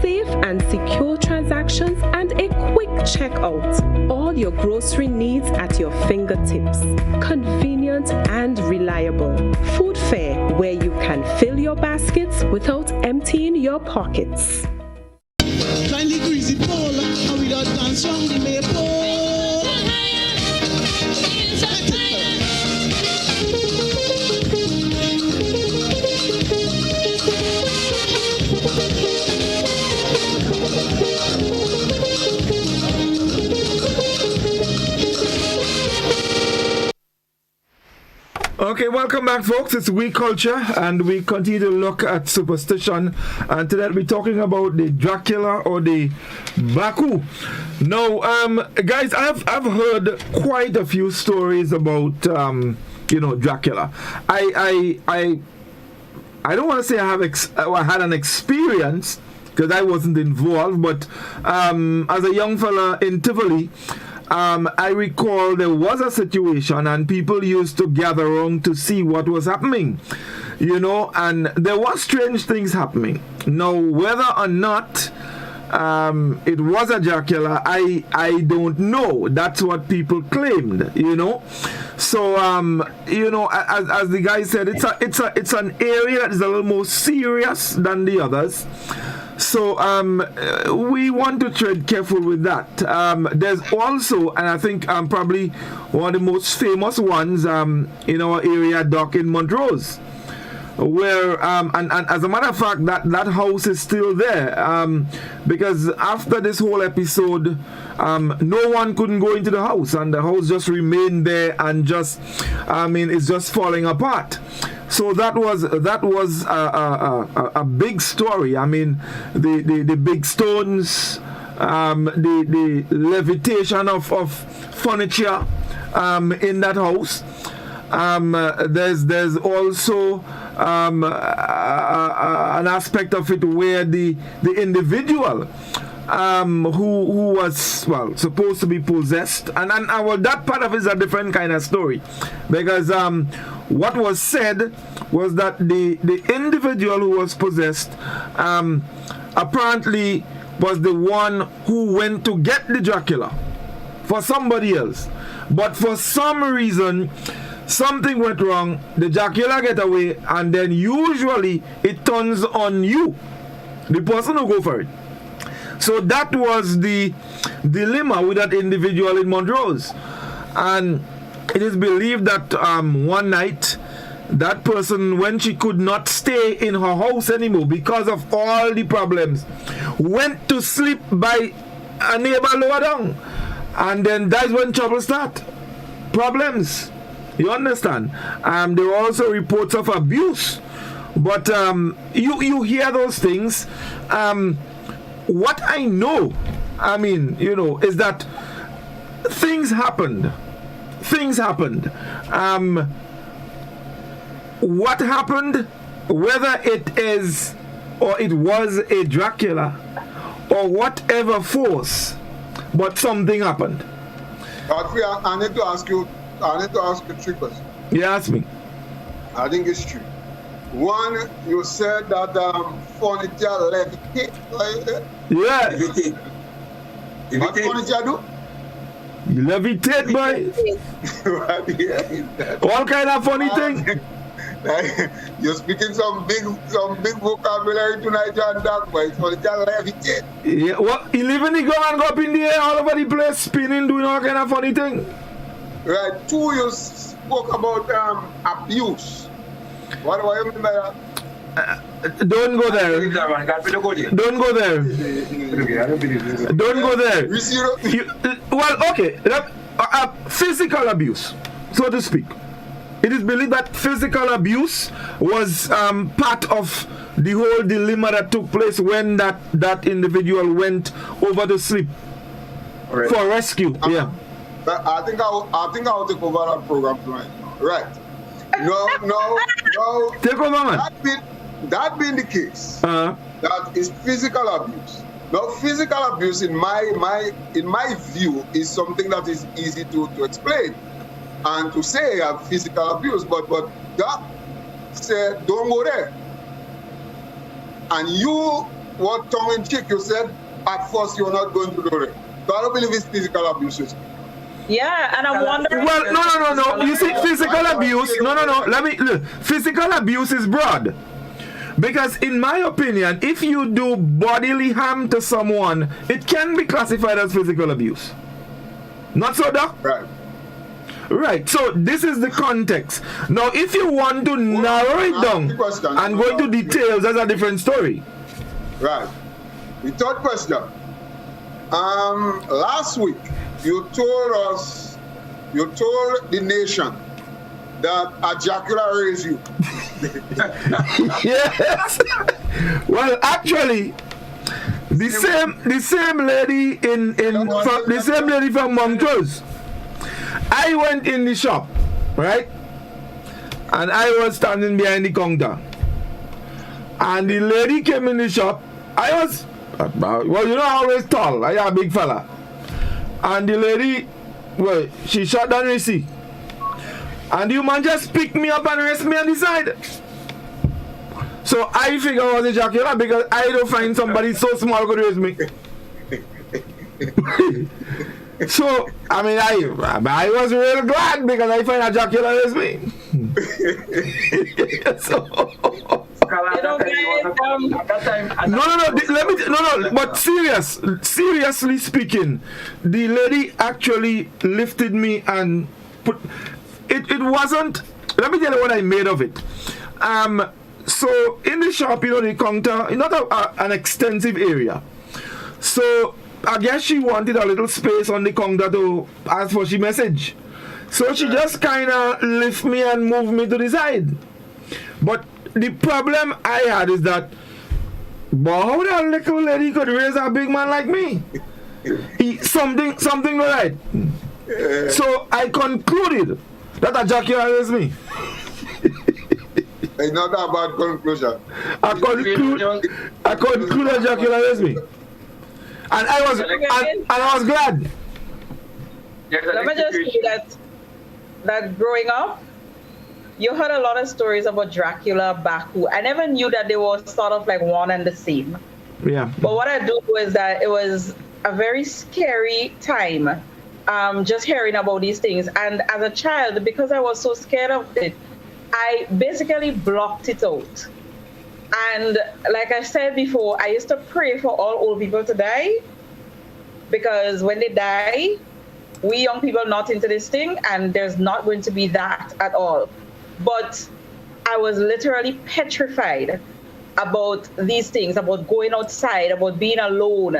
safe and secure transactions, and a quick checkout. All your grocery needs at your fingertips. Convenient and reliable. Food Fair, where you can fill your baskets without emptying your pockets. Kindly greasy pole, and we don't dance round the maypole. Okay, welcome back, folks. It's OUI Culture, and we continue to look at superstition. And today we're talking about the Dracula or the Baku. Now, guys, I've heard quite a few stories about Dracula. I don't want to say I had an experience because I wasn't involved, but as a young fella in Tivoli, I recall there was a situation and people used to gather around to see what was happening, and there were strange things happening. Now, whether or not it was a Dracula, I don't know. That's what people claimed, So, as the guy said, it's an area that is a little more serious than the others. So we want to tread careful with that. There's also, and I think probably one of the most famous ones in our area, Dock in Montrose, where and as a matter of fact, that house is still there because after this whole episode, no one couldn't go into the house, and the house just remained there, and it's just falling apart. So that was a big story. I mean, the big stones, the levitation of furniture in that house. There's also an aspect of it where the individual who was supposed to be possessed, and that part of it is a different kind of story, because what was said was that the individual who was possessed apparently was the one who went to get the Dracula for somebody else, but for some reason something went wrong, the Dracula get away, and then usually it turns on you, the person who go for it. So that was the dilemma with that individual in Montrose. And it is believed that one night, that person, when she could not stay in her house anymore because of all the problems, went to sleep by a neighbor lower down. And then that's when trouble start. Problems. You understand? There were also reports of abuse. But you hear those things. What I know, is that things happened. What happened, whether it is or it was a Dracula or whatever force, but something happened. Godfrey, I need to ask you three questions. Yeah, ask me. I think it's true. One, you said that furniture levitate. Yeah. What furniture do? You levitate, boy. All kind of funny thing. You're speaking some big vocabulary tonight, John Duck, boy. Furniture levitate. Yeah, what? You live in the ground and go up in the air all over the place, spinning, doing all kind of funny thing. Right. Two, you spoke about abuse. What do I mean by that? Don't go there. Don't go there. Don't go there. Well, okay. Physical abuse, so to speak. It is believed that physical abuse was part of the whole dilemma that took place when that individual went over to sleep for rescue. Yeah. I think I'll take over that program tonight. Right. No. Take over, man. That being the case, that is physical abuse. Now, physical abuse, in my view, is something that is easy to explain and to say physical abuse. But that said, don't go there. And you were tongue in cheek. You said at first you're not going to do it. So I don't believe it's physical abuse. Yeah, and I'm wondering. Well, no. You see, physical abuse. No. Look. Physical abuse is broad. Because in my opinion, if you do bodily harm to someone, it can be classified as physical abuse. Not so, Doc? Right. So this is the context. Now, if you want to narrow it down and go into details, that's a different story. Right. The third question. Last week, you told the nation that a Dracula raised you. Yes. Well, actually, the same lady the same lady from Montrose. I went in the shop, right? And I was standing behind the counter. And the lady came in the shop. I was, well, you know, I always tall. I am a big fella. And the lady, well, she shot down Reece. And the woman just picked me up and rest me on the side. So I figured I was a Dracula because I don't find somebody so small could raise me. So, I mean, I was real glad because I find a Dracula raise me. But seriously speaking, the lady actually lifted me and put it wasn't, let me tell you what I made of it. So in the shop, you know, the counter is not an extensive area. So I guess she wanted a little space on the counter to ask for she message. So she just kind of lift me and move me to the side. But the problem I had is that, but how that little lady could raise a big man like me? Something not right. So I concluded that a Dracula raised me. It's not a bad conclusion. I conclude a Dracula raised me. And I was glad. Let me just say that growing up, you heard a lot of stories about Dracula, Baku. I never knew that they were sort of like one and the same. Yeah. But what I do is that it was a very scary time, just hearing about these things. And as a child, because I was so scared of it, I basically blocked it out. And like I said before, I used to pray for all old people to die, because when they die, we young people are not into this thing, and there's not going to be that at all. But I was literally petrified about these things, about going outside, about being alone,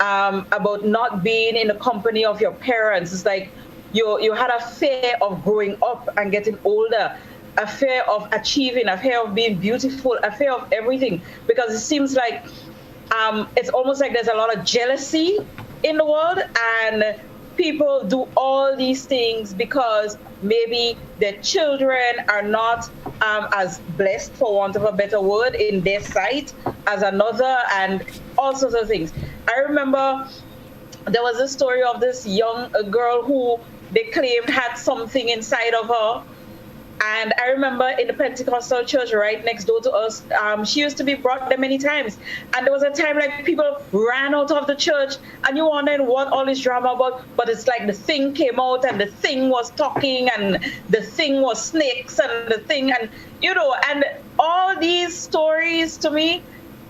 about not being in the company of your parents. It's like you had a fear of growing up and getting older, a fear of achieving, a fear of being beautiful, a fear of everything, because it seems like it's almost like there's a lot of jealousy in the world, and people do all these things because maybe their children are not as blessed, for want of a better word, in their sight as another, and all sorts of things. I remember there was a story of this young girl who they claimed had something inside of her. And I remember in the Pentecostal church right next door to us, she used to be brought there many times. And there was a time like people ran out of the church, and you wondered what all this drama about. But it's like the thing came out, and the thing was talking, and the thing was snakes, and the thing, and you know, and all these stories to me,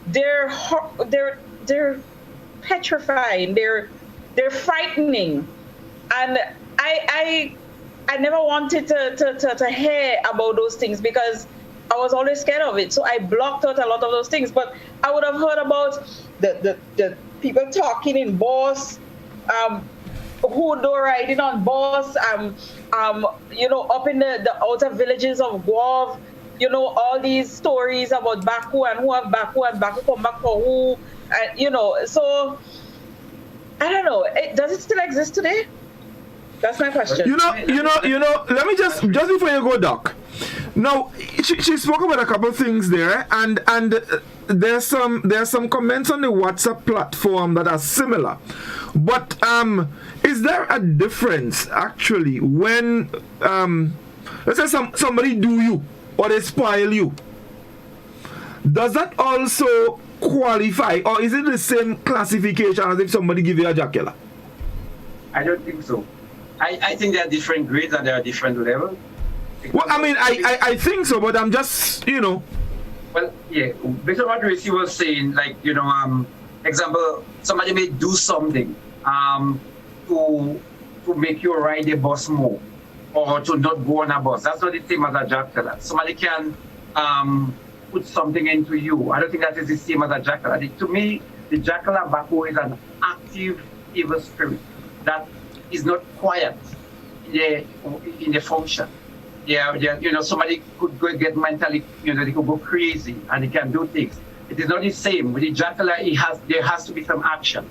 they're petrifying, they're frightening, and I never wanted to hear about those things, because I was always scared of it. So I blocked out a lot of those things. But I would have heard about the people talking in bus, hoodoo riding on bus, you know, up in the outer villages of Guav, you know, all these stories about Baku and who have Baku and Baku come back for who, and, you know, so I don't know. Does it still exist today? That's my question. You know. Let me just before you go, Doc. Now, she spoke about a couple of things there, and there's some comments on the WhatsApp platform that are similar. But is there a difference actually when let's say somebody do you or they spoil you? Does that also qualify, or is it the same classification as if somebody give you a jocular? I don't think so. I think there are different grades and there are different levels. Well, I mean, I think so, but I'm just, you know. Well, yeah, based on what Reece was saying, like, you know, example, somebody may do something to make you ride a bus more or to not go on a bus. That's not the same as a jocular. Somebody can put something into you. I don't think that is the same as a jocular. To me, the jocular Baku is an active evil spirit that is not quiet in the function. Yeah, you know, somebody could go get mentally, you know, they could go crazy and they can do things. It is not the same. With the jocular, there has to be some action.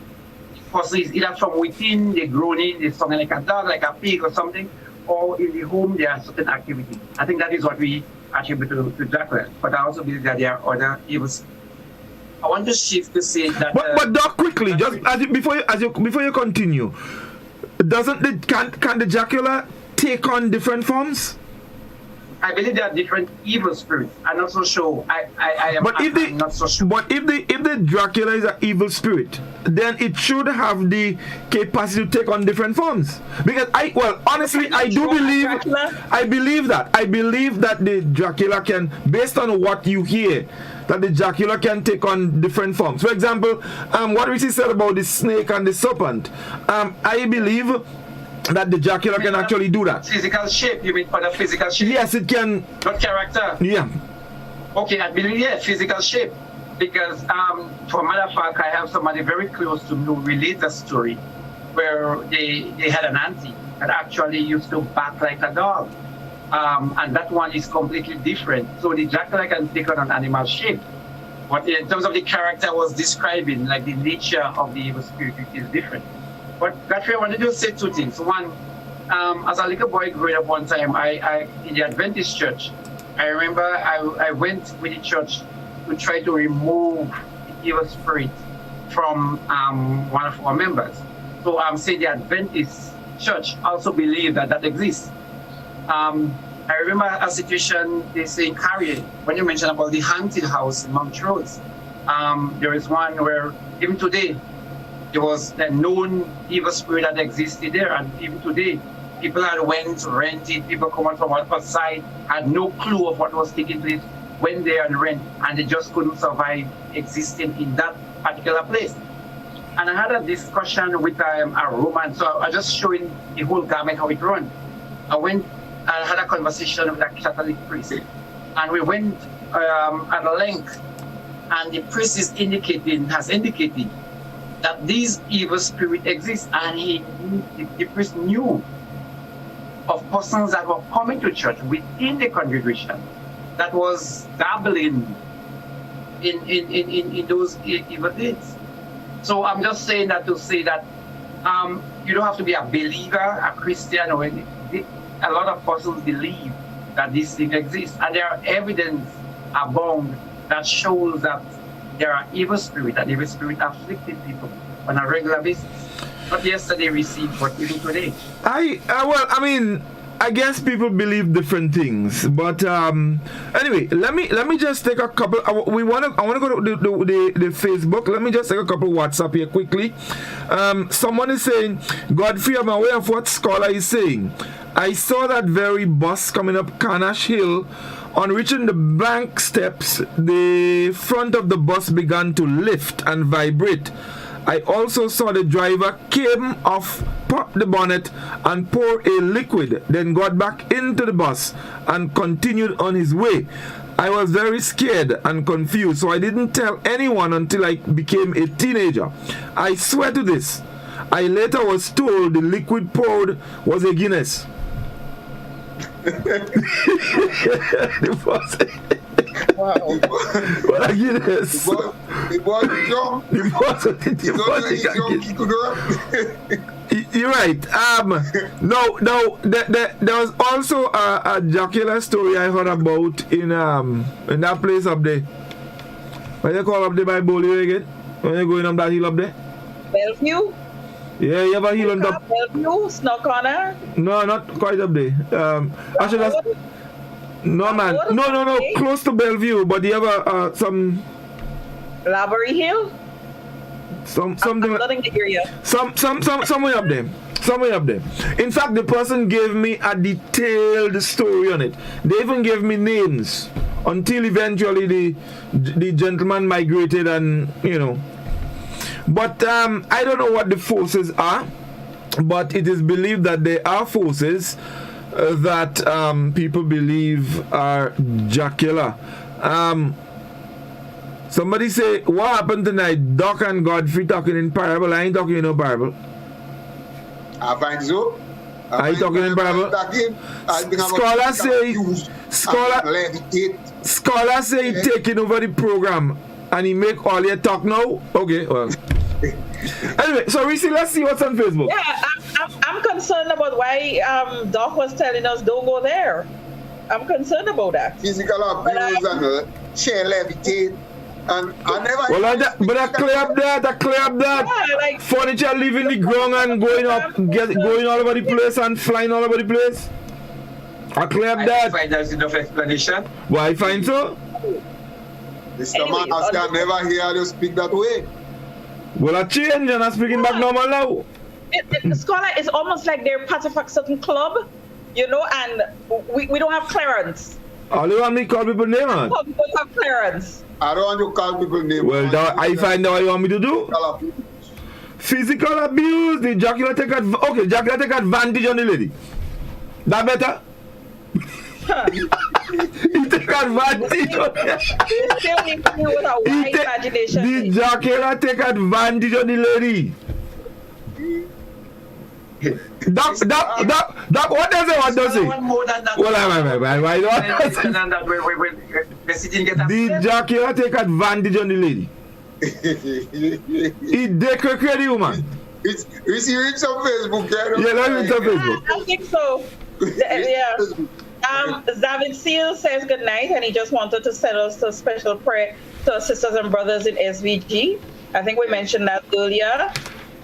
Because it's either from within, they're groaning, they're something like a dog, like a pig or something, or in the home, there are certain activities. I think that is what we attribute to jocular. But I also believe that there are other evils. I want to shift to say that. But Doc, quickly, just before you continue, can the jocular take on different forms? I believe there are different evil spirits. I'm not so sure. I'm not so sure. But if the Dracula is an evil spirit, then it should have the capacity to take on different forms. Because honestly, I believe that the Dracula can, based on what you hear, that the Dracula can take on different forms. For example, what Reece said about the snake and the serpent, I believe that the jocular can actually do that. Physical shape, you mean for the physical shape? Yes, it can. Not character? Yeah. Okay, I believe, yeah, physical shape. Because for a matter of fact, I have somebody very close to me who relates a story where they had an auntie that actually used to bark like a dog. And that one is completely different. So the jocular can take on an animal shape. But in terms of the character I was describing, like the nature of the evil spirit, it is different. But Godfrey, I wanted to say two things. One, as a little boy growing up one time, I in the Adventist church, I remember I went with the church to try to remove the evil spirit from one of our members. So I'm saying the Adventist church also believe that exists. I remember a situation they say in Carrier, when you mentioned about the haunted house in Mount Rose. There is one where even today, there was a known evil spirit that existed there, and even today, people had went, rented, people coming from outside, had no clue of what was taking place, went there and rent, and they just couldn't survive existing in that particular place. And I had a discussion with a Roman, so I was just showing the whole gamut how it runs. I had a conversation with a Catholic priest, and we went at length, and the priest has indicated that these evil spirits exist, and the priest knew of persons that were coming to church within the congregation that was dabbling in those evil deeds. So I'm just saying that to say that you don't have to be a believer, a Christian, or anything. A lot of persons believe that these things exist, and there are evidence abound that shows that there are evil spirits, and evil spirits afflicting people on a regular basis. Not yesterday received, but even today. I guess people believe different things, but anyway, let me just take a couple. I want to go to the Facebook. Let me just take a couple WhatsApp here quickly. Someone is saying, Godfrey, I'm aware of what Scholar is saying. I saw that very bus coming up Canash Hill. On reaching the bank steps, the front of the bus began to lift and vibrate. I also saw the driver came off, popped the bonnet, and poured a liquid, then got back into the bus and continued on his way. I was very scared and confused, so I didn't tell anyone until I became a teenager. I swear to this. I later was told the liquid poured was a Guinness. Wow. What a Guinness. You're right. No, there was also a jocular story I heard about in that place up there. What you call up there by Bolio again? When you're going up that hill up there? Bellevue? Yeah, you have a hill on top. Bellevue, Snow Corner? No, not quite up there. Actually, that's... No, man. No. Close to Bellevue, but you have some... Lavery Hill? Something I'm not in the area. Somewhere up there. Somewhere up there. In fact, the person gave me a detailed story on it. They even gave me names until eventually the gentleman migrated and, you know. But I don't know what the forces are, but it is believed that there are forces that people believe are jocular. Somebody say, what happened tonight? Doc and Godfrey talking in parable. I ain't talking in no parable. I find so. Are you talking in parable? Scholars say he taking over the program and he make all your talk now. Okay, well. Anyway, so Reece, let's see what's on Facebook. Yeah, I'm concerned about why Doc was telling us don't go there. I'm concerned about that. Physical abuse and share levitate. And I never. Well, but I clear up that. Yeah, like, furniture leaving the ground and going up, going all over the place and flying all over the place. I clear up that. I find there's enough explanation. Why I find so? Mr. Man, I can never hear you speak that way. Well, I change and I'm speaking back normal now. The scholar is almost like they're part of a certain club, you know, and we don't have clearance. All you want me to call people names? We don't have clearance. I don't want to call people names. Well, I find out what you want me to do. Physical abuse. The jocular take advantage on the lady. That better? He take advantage on the The jocular take advantage on the lady. Doc, what does it want to say? Well, why don't the jocular take advantage on the lady? He decorated the woman. Is he reach on Facebook? Yeah, let me reach on Facebook. I think so. Yeah. David Seal says good night, and he just wanted to send us a special prayer to our sisters and brothers in SVG. I think we mentioned that earlier.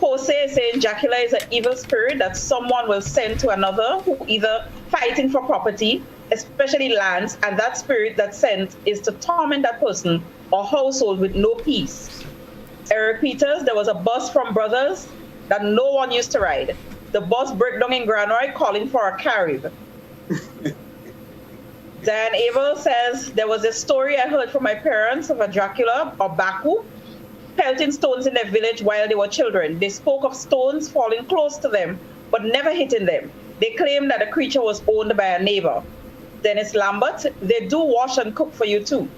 Jose is saying Dracula is an evil spirit that someone will send to another who either fighting for property, especially lands, and that spirit that sent is to torment that person or household with no peace. Eric Peters, there was a bus from Brothers that no one used to ride. The bus broke down in Granoy calling for a carib. Dan Abel says, there was a story I heard from my parents of a Dracula or Baku pelting stones in their village while they were children. They spoke of stones falling close to them, but never hitting them. They claimed that the creature was owned by a neighbor. Dennis Lambert, they do wash and cook for you too.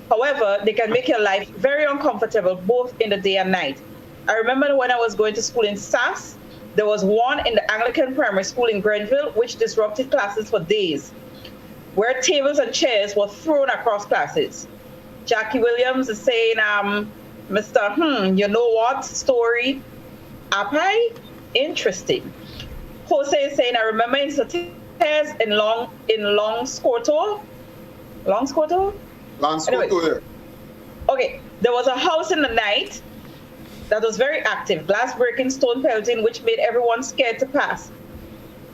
However, they can make your life very uncomfortable both in the day and night. I remember when I was going to school in Sass, there was one in the Anglican primary school in Grenville which disrupted classes for days, where tables and chairs were thrown across classes. Jackie Williams is saying, Mr. You know what story? Apai? Interesting. Jose is saying, I remember in Sotiers in Long Scorto. Anyway. Okay, there was a house in the night that was very active, glass breaking, stone pelting, which made everyone scared to pass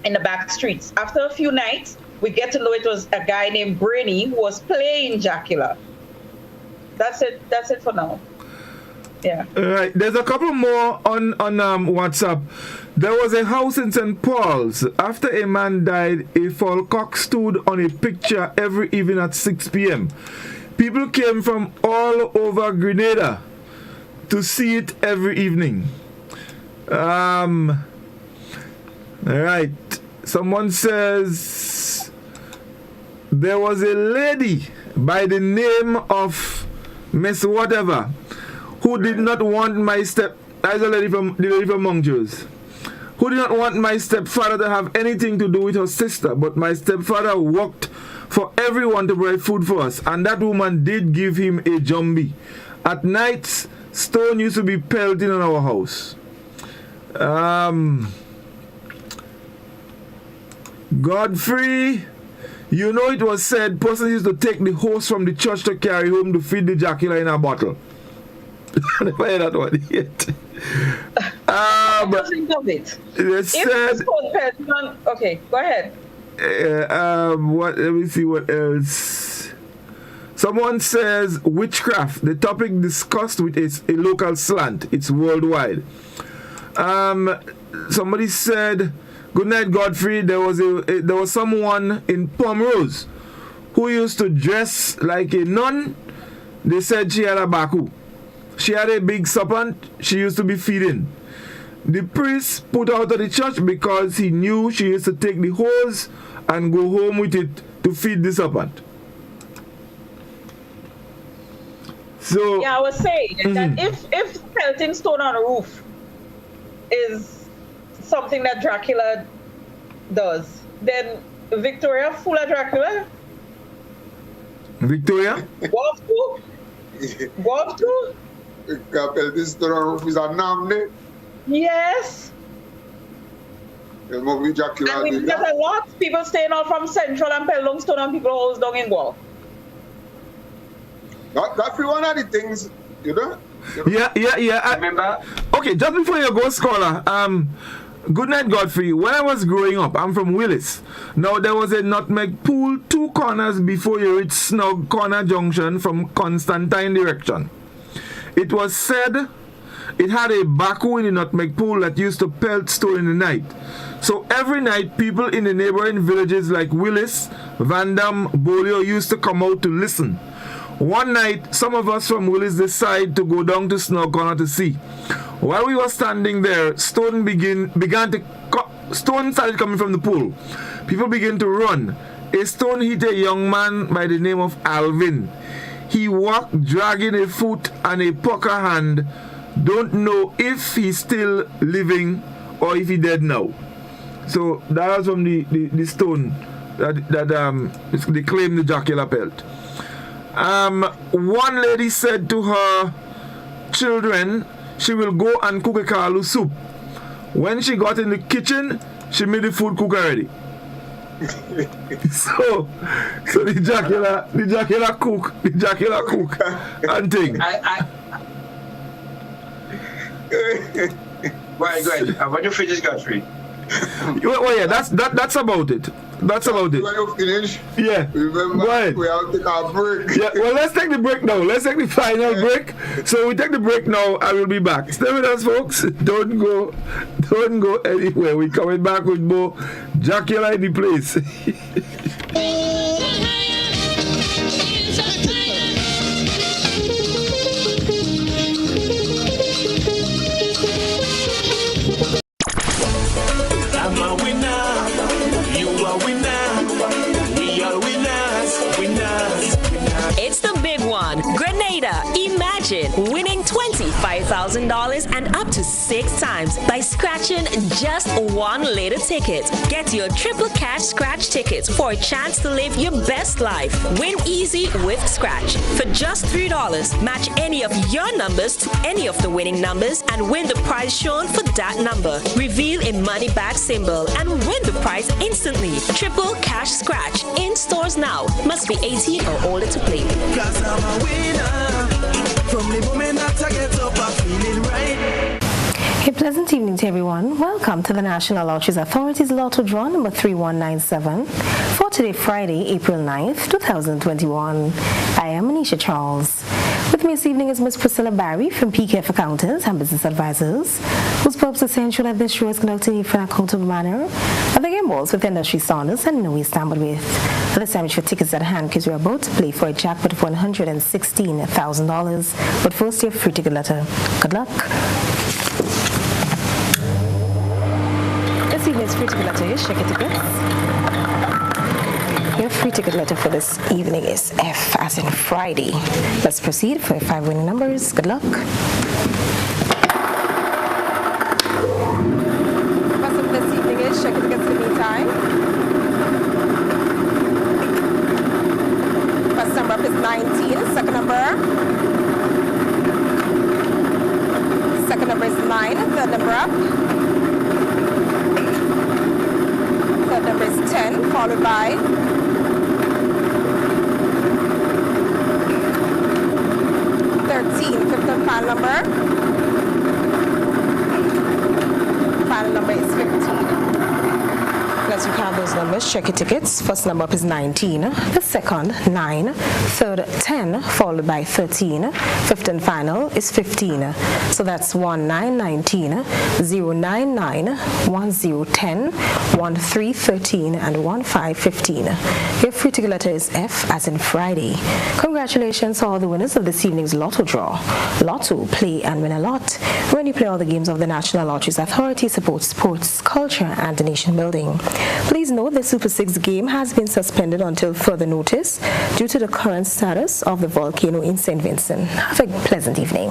in the back streets. After a few nights, we get to know it was a guy named Brainy who was playing Dracula. That's it for now. Yeah. All right. There's a couple more on WhatsApp. There was a house in St. Paul's. After a man died, a falcock stood on a picture every evening at 6 p.m. People came from all over Grenada to see it every evening. All right. Someone says there was a lady by the name of Miss Whatever, who did not want my as a lady from Montrose, who did not want my stepfather to have anything to do with her sister, but my stepfather worked for everyone to provide food for us, and that woman did give him a jumbie. At nights, stone used to be pelting in our house. Godfrey, you know it was said persons used to take the horse from the church to carry home to feed the jackal in a bottle. I never heard that one yet. Think of it. It said, okay, go ahead. What? Let me see what else. Someone says witchcraft. The topic discussed with is a local slant. It's worldwide. Somebody said, "Good night, Godfrey." There was someone in Pomrose who used to dress like a nun. They said she had a baku. She had a big serpent she used to be feeding. The priest put her out of the church because he knew she used to take the hose and go home with it to feed the serpent. So yeah, I was saying that if pelting stone on a roof is something that Dracula does, then Victoria full of Dracula? Victoria? Go off to? Pelting stone on a roof is a name. Yes. There must be Dracula. And we get a lot of people staying out from Central and pelting stone on people holes down in Guelph. That's one of the things, you know? Yeah. Remember? Okay, just before you go, scholar, good night, Godfrey. When I was growing up, I'm from Willis. Now, there was a nutmeg pool 2 corners before you reach Snug Corner Junction from Constantine direction. It was said it had a baku in the nutmeg pool that used to pelt stone in the night. So every night, people in the neighboring villages like Willis, Vandam, Bolio used to come out to listen. One night, some of us from Willis decided to go down to Snug Corner to see. While we were standing there, stone started coming from the pool. People began to run. A stone hit a young man by the name of Alvin. He walked dragging a foot and a poker hand. Don't know if he's still living or if he's dead now. So that was from the stone that they claim the Dracula pelt. One lady said to her children she will go and cook a kalu soup. When she got in the kitchen, she made the food cook already. so the Dracula cook and thing. Well, go ahead. I want to finish, Godfrey. Well, yeah, that's about it. That's about it. When you finish, yeah. Remember, go ahead. We have to take our break. Yeah, well, let's take the break now. Let's take the final break. So we take the break now. I will be back. Stay with us, folks. Don't go anywhere. We're coming back with more Dracula in the place. It's the big one. Grenada. Imagine winning $25,000 and up to 6 times by scratching just one little ticket. Get your triple cash scratch tickets for a chance to live your best life. Win easy with Scratch. For just $3, match any of your numbers to any of the winning numbers and win the prize shown for that number. Reveal a money back symbol and win the prize instantly. Triple cash scratch in stores now. Must be 18 or older to play. Cause I'm a winner. From the moment that I get up, I'm feeling right. A pleasant evening to everyone. Welcome to the National Lotteries Authority's Lotto Draw number 3197 for today, Friday, April 9th, 2021. I am Anisha Charles. With me this evening is Ms. Priscilla Barry from PKF Accountants and Business Advisors, whose purpose is to ensure that this show is conducted in an accountable manner and the game balls with industry standards and no way stammered with. For this time, for tickets at hand because we are about to play for a jackpot of $116,000. But first, your free ticket letter. Good luck. This evening's free ticket letter is check your tickets. Your free ticket letter for this evening is F as in Friday. Let's proceed for 5 winning numbers. Good luck. First of this evening is check tickets in the meantime. First number up is 19. Second number is 9. Third number up. Third number is 10, followed by 13. Fifth and final number. Final number is 15. Let's recount those numbers. Check your tickets. First number up is 19. The second, 9. Third, 10, followed by 13. Fifth and final is 15. So that's 1919, 099, 1010, 1313, and 1515. Your free ticket letter is F as in Friday. Congratulations to all the winners of this evening's Lotto draw. Lotto, play and win a lot. When you play all the games of the National Lotteries Authority, supports sports, culture, and nation building. Please note the Super 6 game has been suspended until further notice due to the current status of the volcano in St. Vincent. Have a pleasant evening.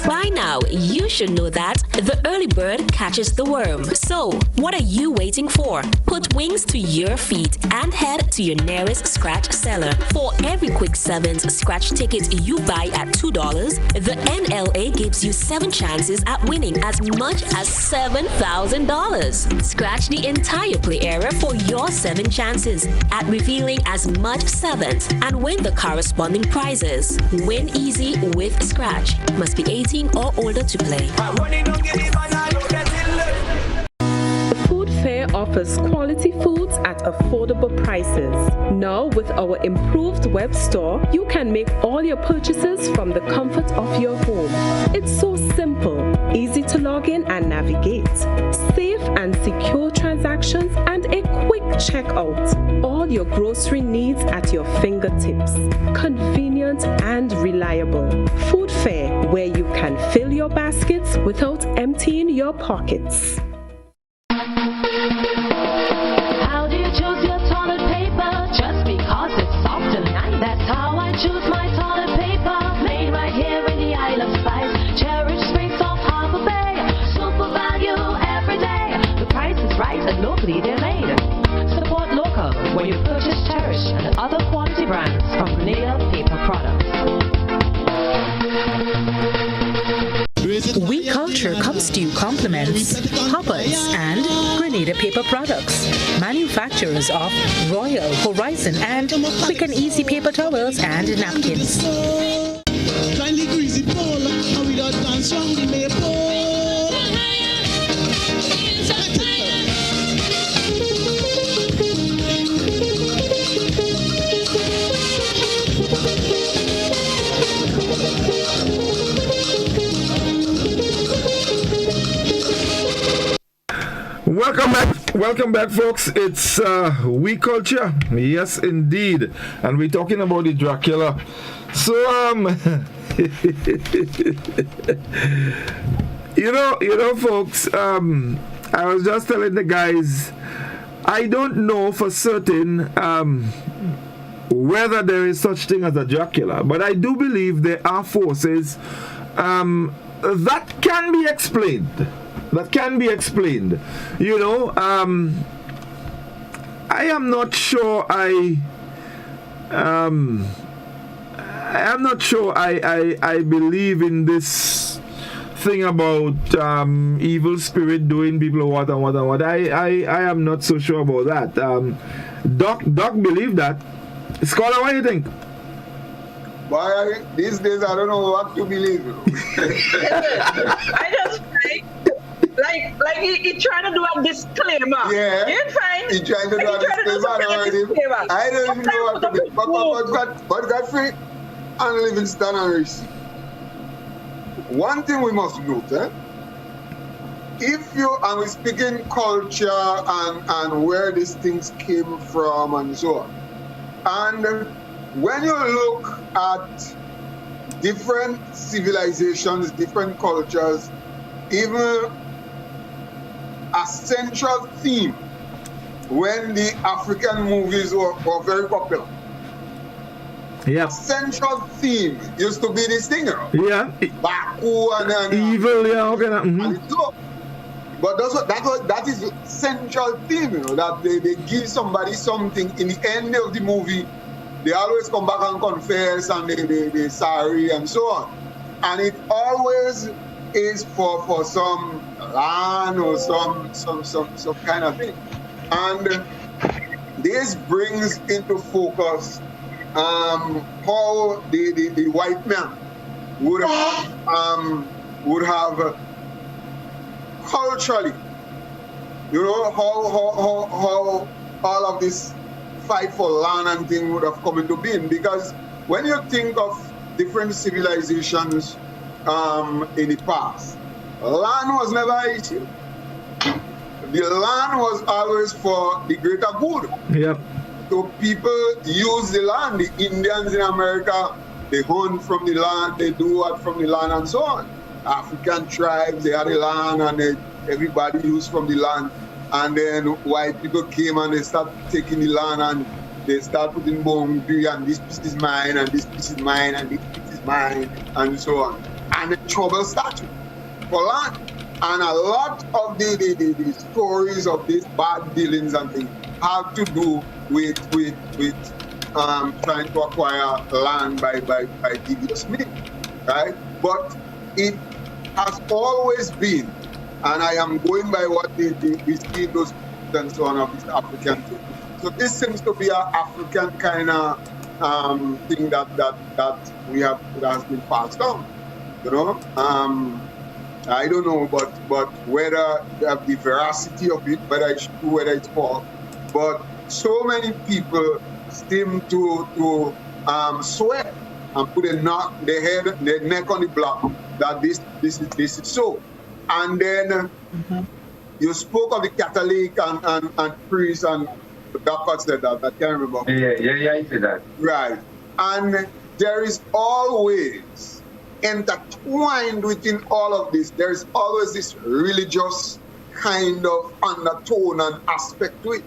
By now, you should know that the early bird catches the worm. So, what are you waiting for? Put wings to your feet and head to your nearest scratch seller. For every quick 7s scratch ticket you buy at $2, the NLA gives you 7 chances at winning as much as $7,000. Scratch the entire play area for your 7 chances at revealing as much 7s and win the corresponding prizes. Win easy with Scratch. Must be 18 or older to play. The food fair offers quality foods at affordable prices. Now, with our improved web store, you can make all your purchases from the comfort of your home. It's so simple, easy to log in and navigate. Safe and secure transactions and a quick checkout. All your grocery needs at your fingertips. Convenient and reliable. Food fair where you can fill your baskets without emptying your pockets. How do you choose your toilet paper? Just because it's soft and light. That's how I choose my toilet paper. Made right here in the Isle of Spice. Cherished streets of Harbor Bay. Super value every day. The price is right and locally they're made. Support local when you purchase Cherish and other quality brands from Grenada Paper Products. We Culture comes to you compliments Hoppers and Grenada Paper Products, manufacturers of Royal, Horizon, and Quick and Easy paper towels and napkins. Kindly greasy pole, and we don't dance wrong, we may pole. Welcome back, folks. It's We Culture, yes, indeed, and we're talking about the Dracula. So, you know, folks. I was just telling the guys, I don't know for certain whether there is such thing as a Dracula, but I do believe there are forces that can be explained. You know, I am not sure I believe in this thing about evil spirit doing people what and what and what. I am not so sure about that. Doc believe that. Scholar, what do you think? Why these days I don't know what to believe. I just like he trying to do a disclaimer. Yeah. You're fine. He trying to do a disclaimer. I don't even know what to believe. But Godfrey and Livingston and Reece. One thing we must note, if you and we speaking culture and where these things came from and so on. And when you look at different civilizations, different cultures, even a central theme when the African movies were very popular. Yeah. Central theme used to be this thing, you know? Yeah. Baku and Evil, yeah, okay. And but that is central theme, you know, that they give somebody something in the end of the movie. They always come back and confess and they sorry and so on. And it always is for some land or some kind of thing. And this brings into focus how the white man would have culturally, you know, how all of this fight for land and thing would have come into being. Because when you think of different civilizations in the past, land was never an issue. The land was always for the greater good. Yep. So people use the land. The Indians in America, they hunt from the land, they do what from the land and so on. African tribes, they had the land and everybody used from the land. And then white people came and they start taking the land and they start putting boundary and this piece is mine and this piece is mine and this piece is mine and so on. And the trouble started for land. And a lot of the stories of these bad dealings and things have to do with trying to acquire land by devious means, right? But it has always been, and I am going by what we see in those and so on of this African thing. So this seems to be an African kind of thing that we have that has been passed down, you know. I don't know, but whether the veracity of it, whether it's true, whether it's false, but so many people seem to swear and put their neck on the block that this is so. And then you spoke of the Catholic and priests and the doctor said that. I can't remember. Yeah, I said that. Right. And there is always intertwined within all of this, there is always this religious kind of undertone and aspect to it.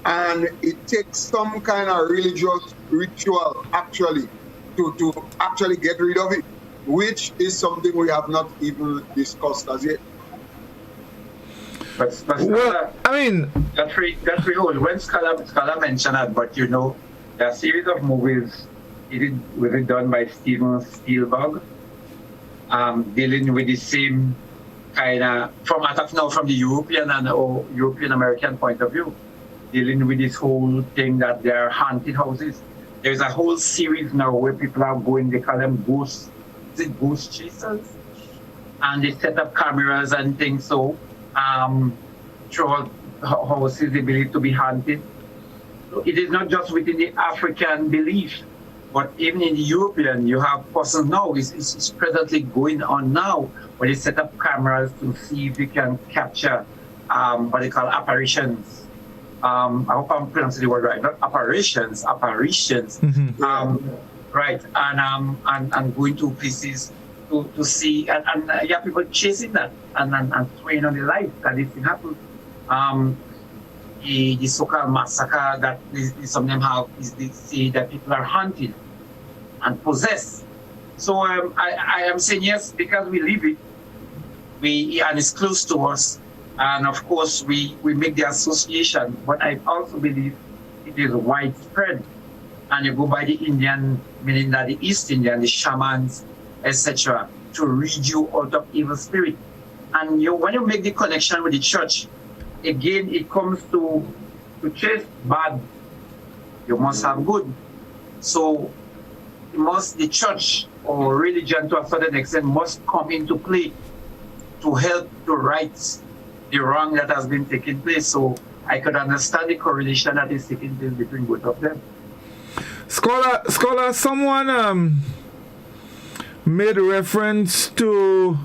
And it takes some kind of religious ritual actually to actually get rid of it, which is something we have not even discussed as yet. But well, I mean, Godfrey, when Scholar mentioned that, but you know, there are a series of movies was it done by Steven Spielberg, dealing with the same kind of, from the European and European American point of view, dealing with this whole thing that there are haunted houses. There's a whole series now where people are going, they call them ghost chasers, and they set up cameras and things so throughout houses they believe to be haunted. So it is not just within the African belief, but even in the European, you have persons now, it's presently going on now, where they set up cameras to see if you can capture what they call apparitions. I hope I'm pronouncing the word right, not apparitions. Mm-hmm. Right, and going to places to see, and you have people chasing that and swaying on the light that this thing happens. The so-called massacre that some of them have is they say that people are hunted and possessed. So I am saying yes, because we live it, and it's close to us, and of course we make the association, but I also believe it is widespread. And you go by the Indian, meaning that the East Indian, the shamans, etc., to rid you out of evil spirit. And when you make the connection with the church, again, it comes to chase bad, you must have good. So the church or religion to a certain extent must come into play to help to right the wrong that has been taking place. So I could understand the correlation that is taking place between both of them. Scholar, someone made reference to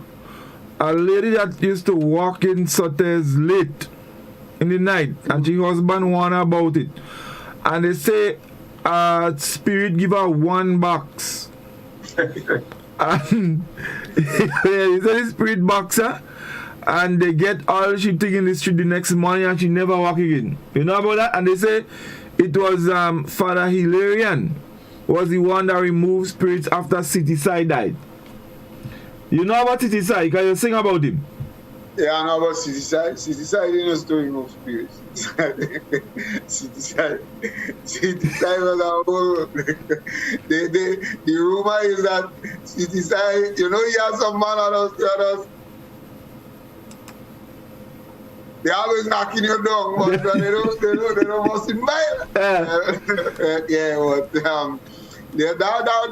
a lady that used to walk in Sotes late in the night, and she husband warned her about it. And they say spirit give her $1. And he said the spirit boxer. and they get all she take in the street the next morning and she never walk again. You know about that? And they say it was Father Hilarion was the one that removed spirits after City Side died. You know about City Side? Can you sing about him? Yeah, I know about City Side. City Side is to remove spirits. City Side was a whole. The rumor is that City Side, you know, he has some man on us. They always knocking you down, but they don't must invite. Yeah, but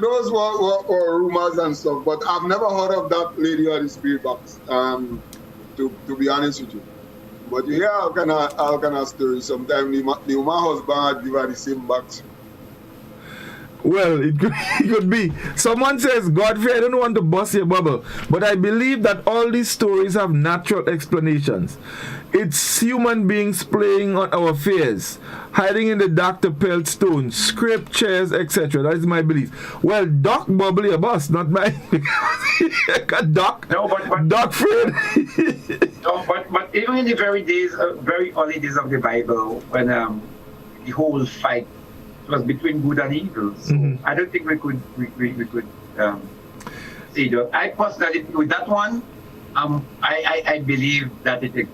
those were rumors and stuff. But I've never heard of that lady or the spirit box. To be honest with you, but you hear all kind of stories. Sometimes the woman husband give her the same box. Well, it could be. Someone says, Godfrey, I don't want to bust your bubble, but I believe that all these stories have natural explanations. It's human beings playing on our fears, hiding in the dark to pelt stones, scrape chairs, etc. That is my belief. Well, Doc bubbly a bus, not mine. Doc. No, but Doc friend. No, but even in the very early days of the Bible, when the whole fight was between good and evil, so I don't think we could say that. I personally, with that one, I believe that it exists.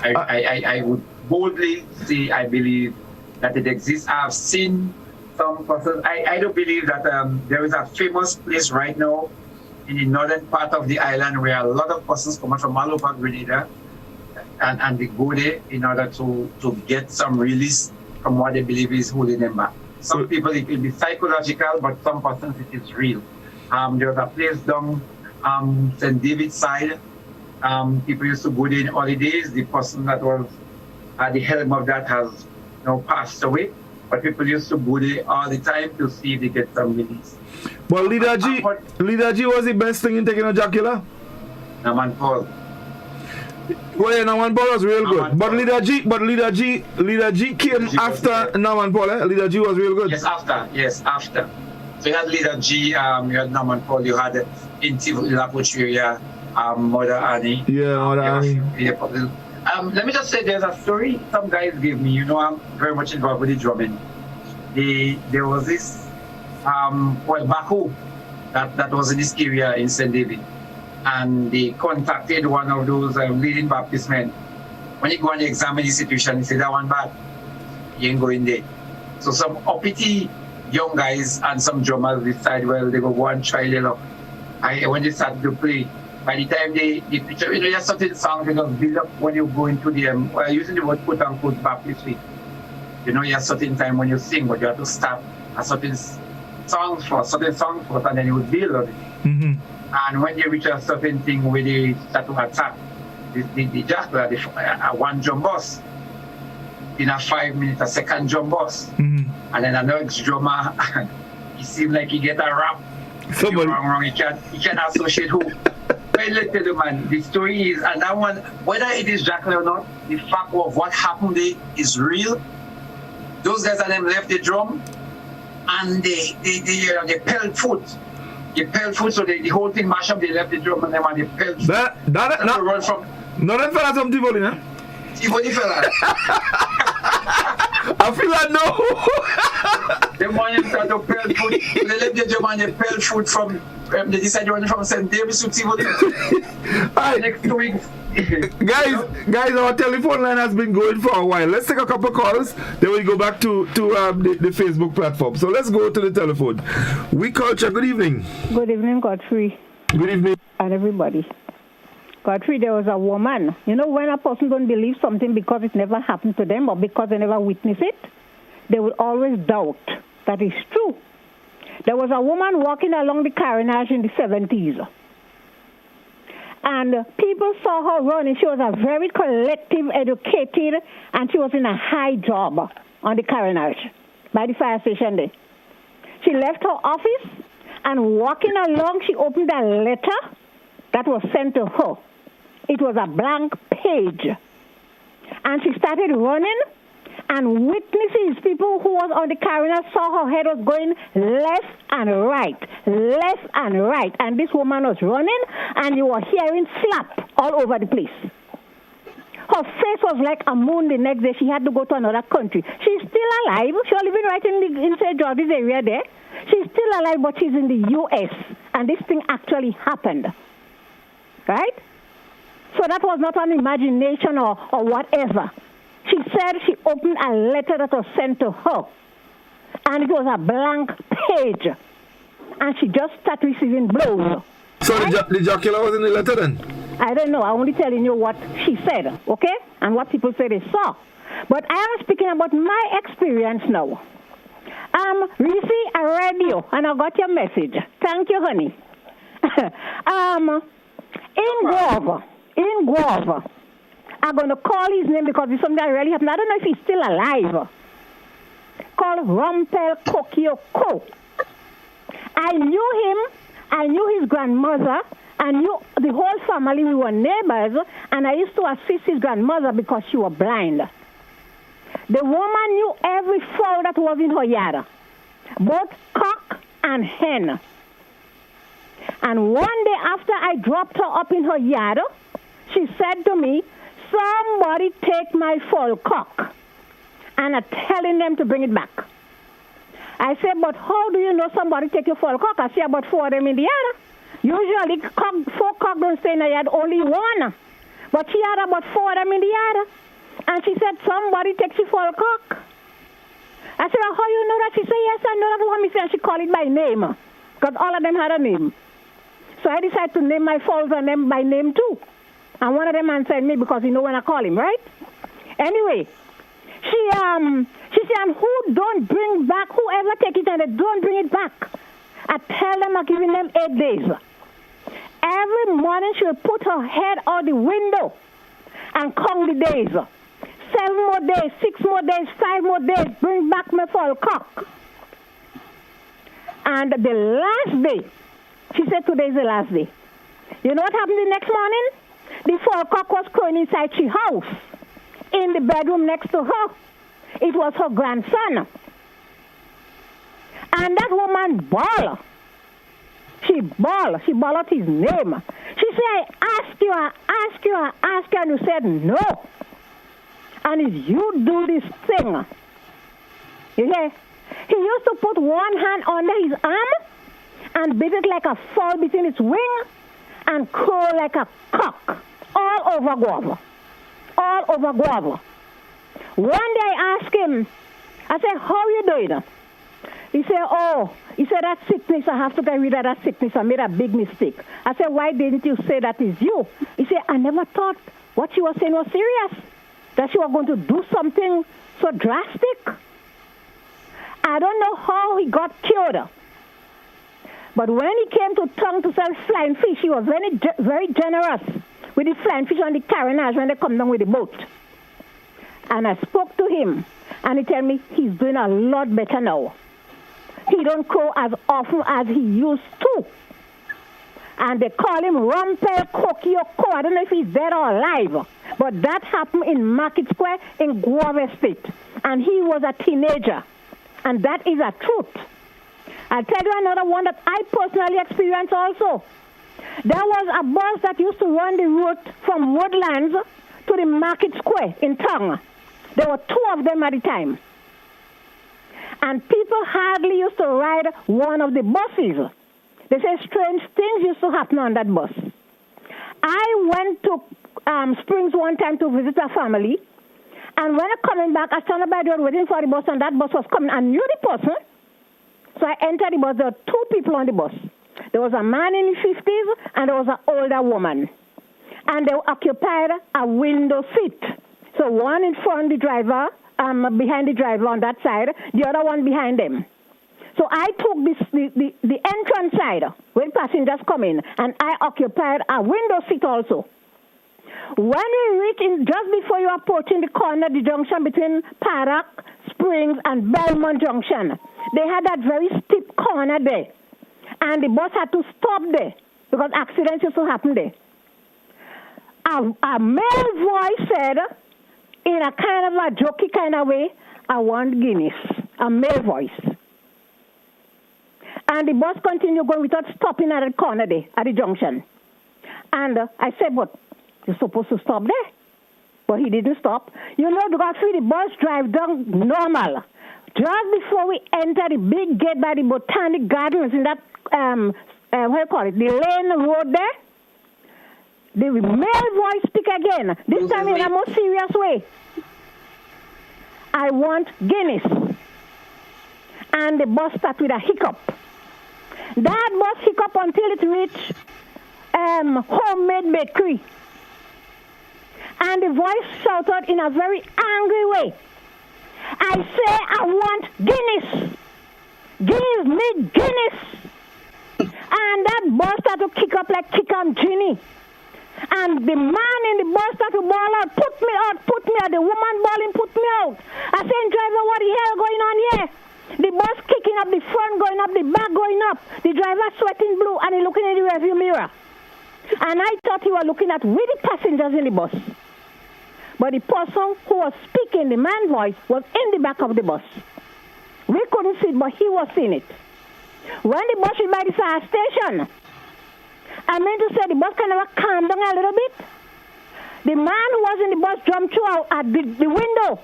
I would boldly say I believe that it exists. I've seen some persons. I don't believe that there is a famous place right now in the northern part of the island where a lot of persons come from all over Grenada and they go there in order to get some release from what they believe is holding them back. Some people, it will be psychological, but some persons it is real. There's a place down St. David's side. People used to go there in holidays. The person that was at the helm of that has passed away. But people used to go there all the time to see if they get some release. But Leader G was the best thing in taking a Dracula? Naman Paul. Well, yeah, Naman Paul was real good. But Leader G came after Naman Paul. Leader G was real good. Yes, after. So you had Leader G, you had Naman Paul, you had Inti La Pucheria, Mother Annie. Yeah, Mother Annie. Let me just say, there's a story some guys gave me. You know, I'm very much involved with the drumming. There was this, Baku that was in this area in St. David. And they contacted one of those leading Baptist men. When you go and examine the situation, he said, that one bad. You ain't going there. So some uppity young guys and some drummers decide, well, they go and try their luck. When they start to play, by the time they picture, you know, there's certain songs that just build up when you go into the, using the word quote unquote Baptist faith. You know, you have certain time when you sing, but you have to start a certain songs first, and then you would build on it. Mm-hmm. And when they reach a certain thing where they start to attack, the Jackal, one drum boss, in a 5 minutes, a second drum boss, and then another drummer, he seemed like he get a rap. Somebody wrong, he can't associate who. Well, let tell you, man, the story is, and that one, whether it is Jackal or not, the fact of what happened there is real. Those guys and them left the drum, and they pelt foot. They pelt foot, so the whole thing mash up. They left the drum and them and they pelt foot. Run from. No, that fella some Tivoli, huh? Tivoli fella. I feel like no. The man start to pelt foot. They left the drum and they pelt foot from. They decided to run from St. David's to Tivoli. Next 2 weeks. Guys, our telephone line has been going for a while. Let's take a couple calls, then we go back to the Facebook platform. So let's go to the telephone. We Culture, good evening. Good evening, Godfrey. Good evening. And everybody. Godfrey, there was a woman. You know, when a person don't believe something because it never happened to them or because they never witnessed it, they will always doubt that it's true. There was a woman walking along the Carnage in the 70s. And people saw her running. She was a very collective, educated, and she was in a high job on the Carnage by the fire station there. She left her office, and walking along, she opened a letter that was sent to her. It was a blank page. And she started running, And witnesses, people who was on the coroner, saw her head was going left and right. And this woman was running, and you were hearing slap all over the place. Her face was like a moon the next day. She had to go to another country. She's still alive. She was living right in St. George's area there. She's still alive, but she's in the U.S. And this thing actually happened. Right? So that was not an imagination or whatever. She said she opened a letter that was sent to her. And it was a blank page. And she just started receiving blows. So the jocular was in the letter then? I don't know. I'm only telling you what she said, okay? And what people say they saw. But I am speaking about my experience now. Reece, I read you, and I got your message. Thank you, honey. In Guava, I'm going to call his name because it's something that really happened. I don't know if he's still alive. Called Rumpel Kokioko. I knew him. I knew his grandmother. I knew the whole family. We were neighbors. And I used to assist his grandmother because she was blind. The woman knew every fowl that was in her yard, both cock and hen. And one day after I dropped her up in her yard, she said to me, "Somebody take my fowl cock," and I'm telling them to bring it back. I said, "But how do you know somebody take your fowl cock?" I see about 4 of them in the yard. Usually 4 cock don't stay in the yard, only one. But she had about 4 of them in the yard. And she said, "Somebody takes your fowl cock." I said, "Well, how you know that?" She said, "Yes, I know that woman." And she called it by name, because all of them had a name. So I decided to name my fowls and them by name too. And one of them answered me because he know when I call him, right? Anyway, she said, "And who don't bring back, whoever take it and they don't bring it back, I tell them I'm giving them 8 days." Every morning she would put her head out the window and count the days. 7 more days, 6 more days, 5 more days, bring back my fowl cock. And the last day, she said today's the last day. You know what happened the next morning? The fowl cock was crowing inside her house, in the bedroom next to her. It was her grandson. And that woman bawled. She bawled out his name. She said, "I asked you, and you said no. And if you do this thing," you hear? He used to put one hand under his arm and beat it like a fowl between its wing and crow like a cock all over Guava. All over Guava. One day I asked him, I said, "How you doing?" He said, "That sickness, I have to get rid of that sickness. I made a big mistake." I said, "Why didn't you say that is you?" He said, "I never thought what she was saying was serious, that she was going to do something so drastic." I don't know how he got cured. But when he came to town to sell flying fish, he was very generous with the flying fish on the carronage when they come down with the boat. And I spoke to him, and he told me he's doing a lot better now. He don't crow as often as he used to. And they call him Rumpel Kokioko. I don't know if he's dead or alive. But that happened in Market Square in Guava State. And he was a teenager. And that is a truth. I'll tell you another one that I personally experienced also. There was a bus that used to run the route from Woodlands to the Market Square in town. There were 2 of them at the time. And people hardly used to ride one of the buses. They say strange things used to happen on that bus. I went to Springs one time to visit a family. And when I'm coming back, I stand by the road waiting for the bus, and that bus was coming. I knew the person. So I entered the bus. There were 2 people on the bus. There was a man in his 50s, and there was an older woman. And they occupied a window seat. So one in front of the driver, behind the driver on that side, the other one behind them. So I took the entrance side when passengers come in, and I occupied a window seat also. When we reached just before you approaching the corner, the junction between Park, Springs, and Belmont Junction, they had that very steep corner there. And the bus had to stop there because accidents used to happen there. A male voice said, in a kind of a jokey kind of way, I want Guinness, a male voice. And the bus continued going without stopping at the corner there, at the junction. And I said, but you're supposed to stop there. But he didn't stop. You know, Godfrey, the bus drive down normal. Just before we enter the big gate by the Botanic Gardens in that, what do you call it, the lane road there, the male voice speak again. This time in a more serious way. I want Guinness. And the bus started with a hiccup. That bus hiccup until it reached homemade bakery. And the voice shouted in a very angry way, I say I want Guinness. Give me Guinness. And that bus started to kick up like kick on Ginny. And the man in the bus started to bawl out, put me out. The woman bawling, put me out. I said, driver, what the hell going on here? The bus kicking up, the front going up, the back going up. The driver sweating blue and he looking in the rearview mirror. And I thought he was looking at with the passengers in the bus. But the person who was speaking, the man voice, was in the back of the bus. We couldn't see it, but he was seeing it. When the bus was by the fire station, I meant to say the bus kind of calmed down a little bit. The man who was in the bus jumped out at the window.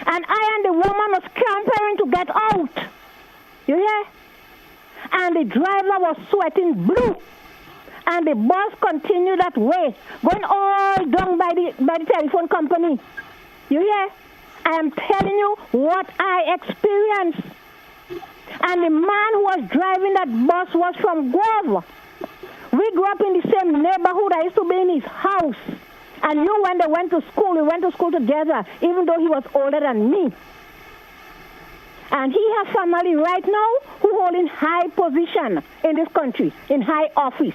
And I and the woman was scampering to get out. You hear? And the driver was sweating blue. And the bus continued that way, going all down by the telephone company. You hear? I am telling you what I experienced. And the man who was driving that bus was from Guava. We grew up in the same neighborhood. I used to be in his house. And you, when they went to school, we went to school together, even though he was older than me. And he has family right now who hold in high position in this country, in high office.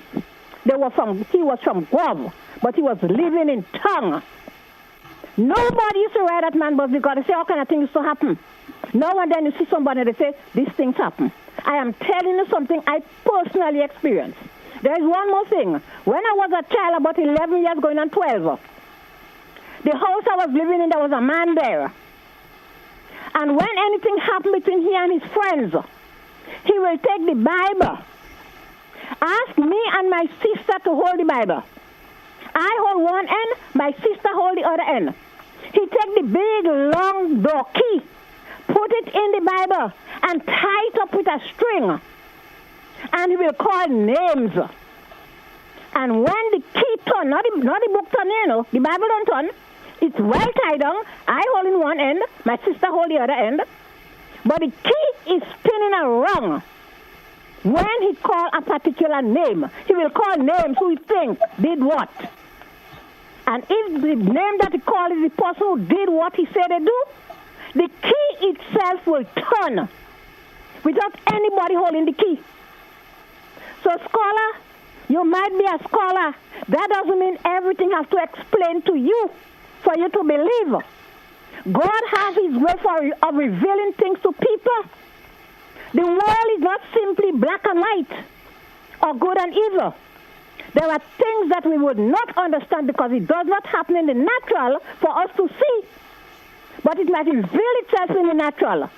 He was from Guava, but he was living in town. Nobody used to ride that man bus because they say all kind of things used to happen. Now and then you see somebody and they say, these things happen. I am telling you something I personally experienced. There is one more thing. When I was a child, about 11 years going on 12, the house I was living in, there was a man there. And when anything happened between he and his friends, he will take the Bible, ask me and my sister to hold the Bible. I hold one end, my sister hold the other end. He take the big, long door key, put it in the Bible, and tie it up with a string. And he will call names. And when the key turn, not the book turn, the Bible don't turn, it's well tied down. I hold in one end, my sister hold the other end. But the key is spinning around. When he call a particular name, he will call names who he thinks did what. And if the name that he called is the person who did what he said they do, the key itself will turn without anybody holding the key. So, scholar, you might be a scholar. That doesn't mean everything has to explain to you for you to believe. God has his way of revealing things to people. The world is not simply black and white or good and evil. There are things that we would not understand because it does not happen in the natural for us to see. But it might reveal itself in the natural.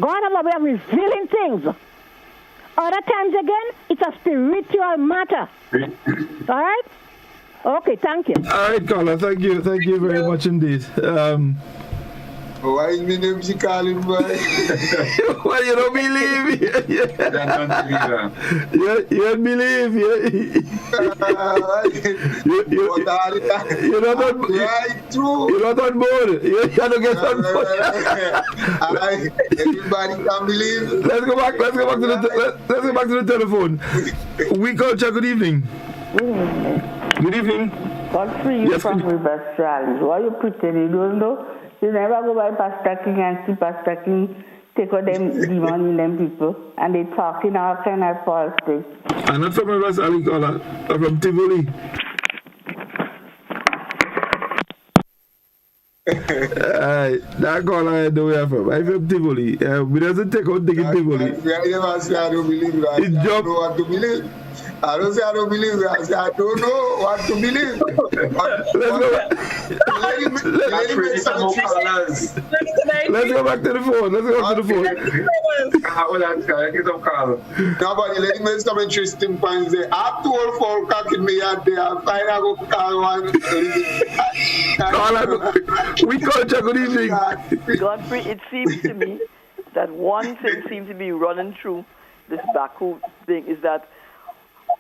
God has a way of revealing things. Other times again, it's a spiritual matter. All right? Okay, thank you. All right, caller. Thank you very much indeed. Why is my name she calling, boy? Well, you don't believe. You don't believe. You're not on board. You don't get on board. Everybody can believe. Let's go back to the telephone. We culture. Good evening. Good evening. Godfrey, you from River Strand. Why you pretending? You don't know? You never go by Pastor King and see Pastor King take out them demon in them people and they talking all kind of false things. I'm not from River Strand, caller. I'm from Tivoli. That caller I know where I'm from. I'm from Tivoli. We doesn't take out digging Tivoli. I never say I don't believe that. I don't know what to believe. I don't say I don't believe. I say I don't know what to believe. Let's go back to the phone. Nobody let me make some interesting points there. I told for cocking me out there. I find I go call one. We call you. Good evening. Godfrey, it seems to me that one thing seems to be running through this Baku thing is that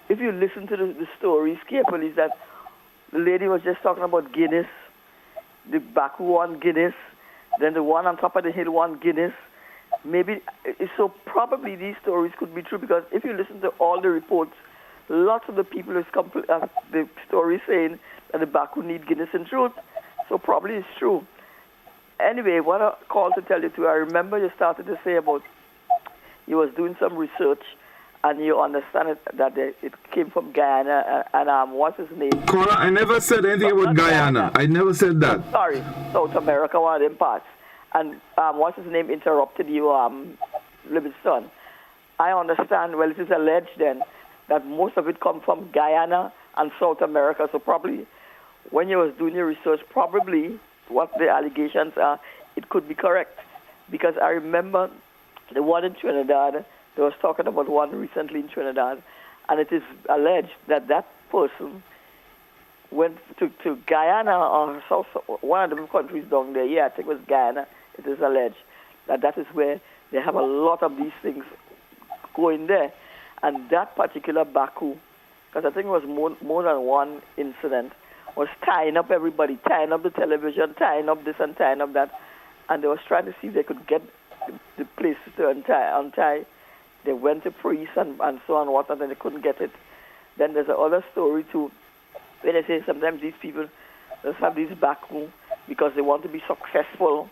if you listen to the stories carefully, is that the lady was just talking about Guinness, the Baku won Guinness, then the one on top of the hill won Guinness. Maybe, so probably these stories could be true because if you listen to all the reports, lots of the people the story saying that the Baku need Guinness in truth. So probably it's true. Anyway, what I called to tell you too, I remember you started to say about you was doing some research and you understand that it came from Guyana and what's his name? Cora, I never said anything about Guyana. I never said that. Sorry, South America, one of them parts. And what's his name interrupted you, Livingston. I understand, well, it is alleged then that most of it comes from Guyana and South America. So probably when you was doing your research, probably what the allegations are, it could be correct. Because I remember the one in Trinidad, they was talking about one recently in Trinidad, and it is alleged that that person went to Guyana or South, one of the countries down there. Yeah, I think it was Guyana. It is alleged that is where they have a lot of these things going there. And that particular Baku, because I think it was more than one incident, was tying up everybody, tying up the television, tying up this and tying up that. And they was trying to see if they could get the place to untie. They went to priests and so on and whatnot, and they couldn't get it. Then there's another story too, where they say sometimes these people just have these Baku because they want to be successful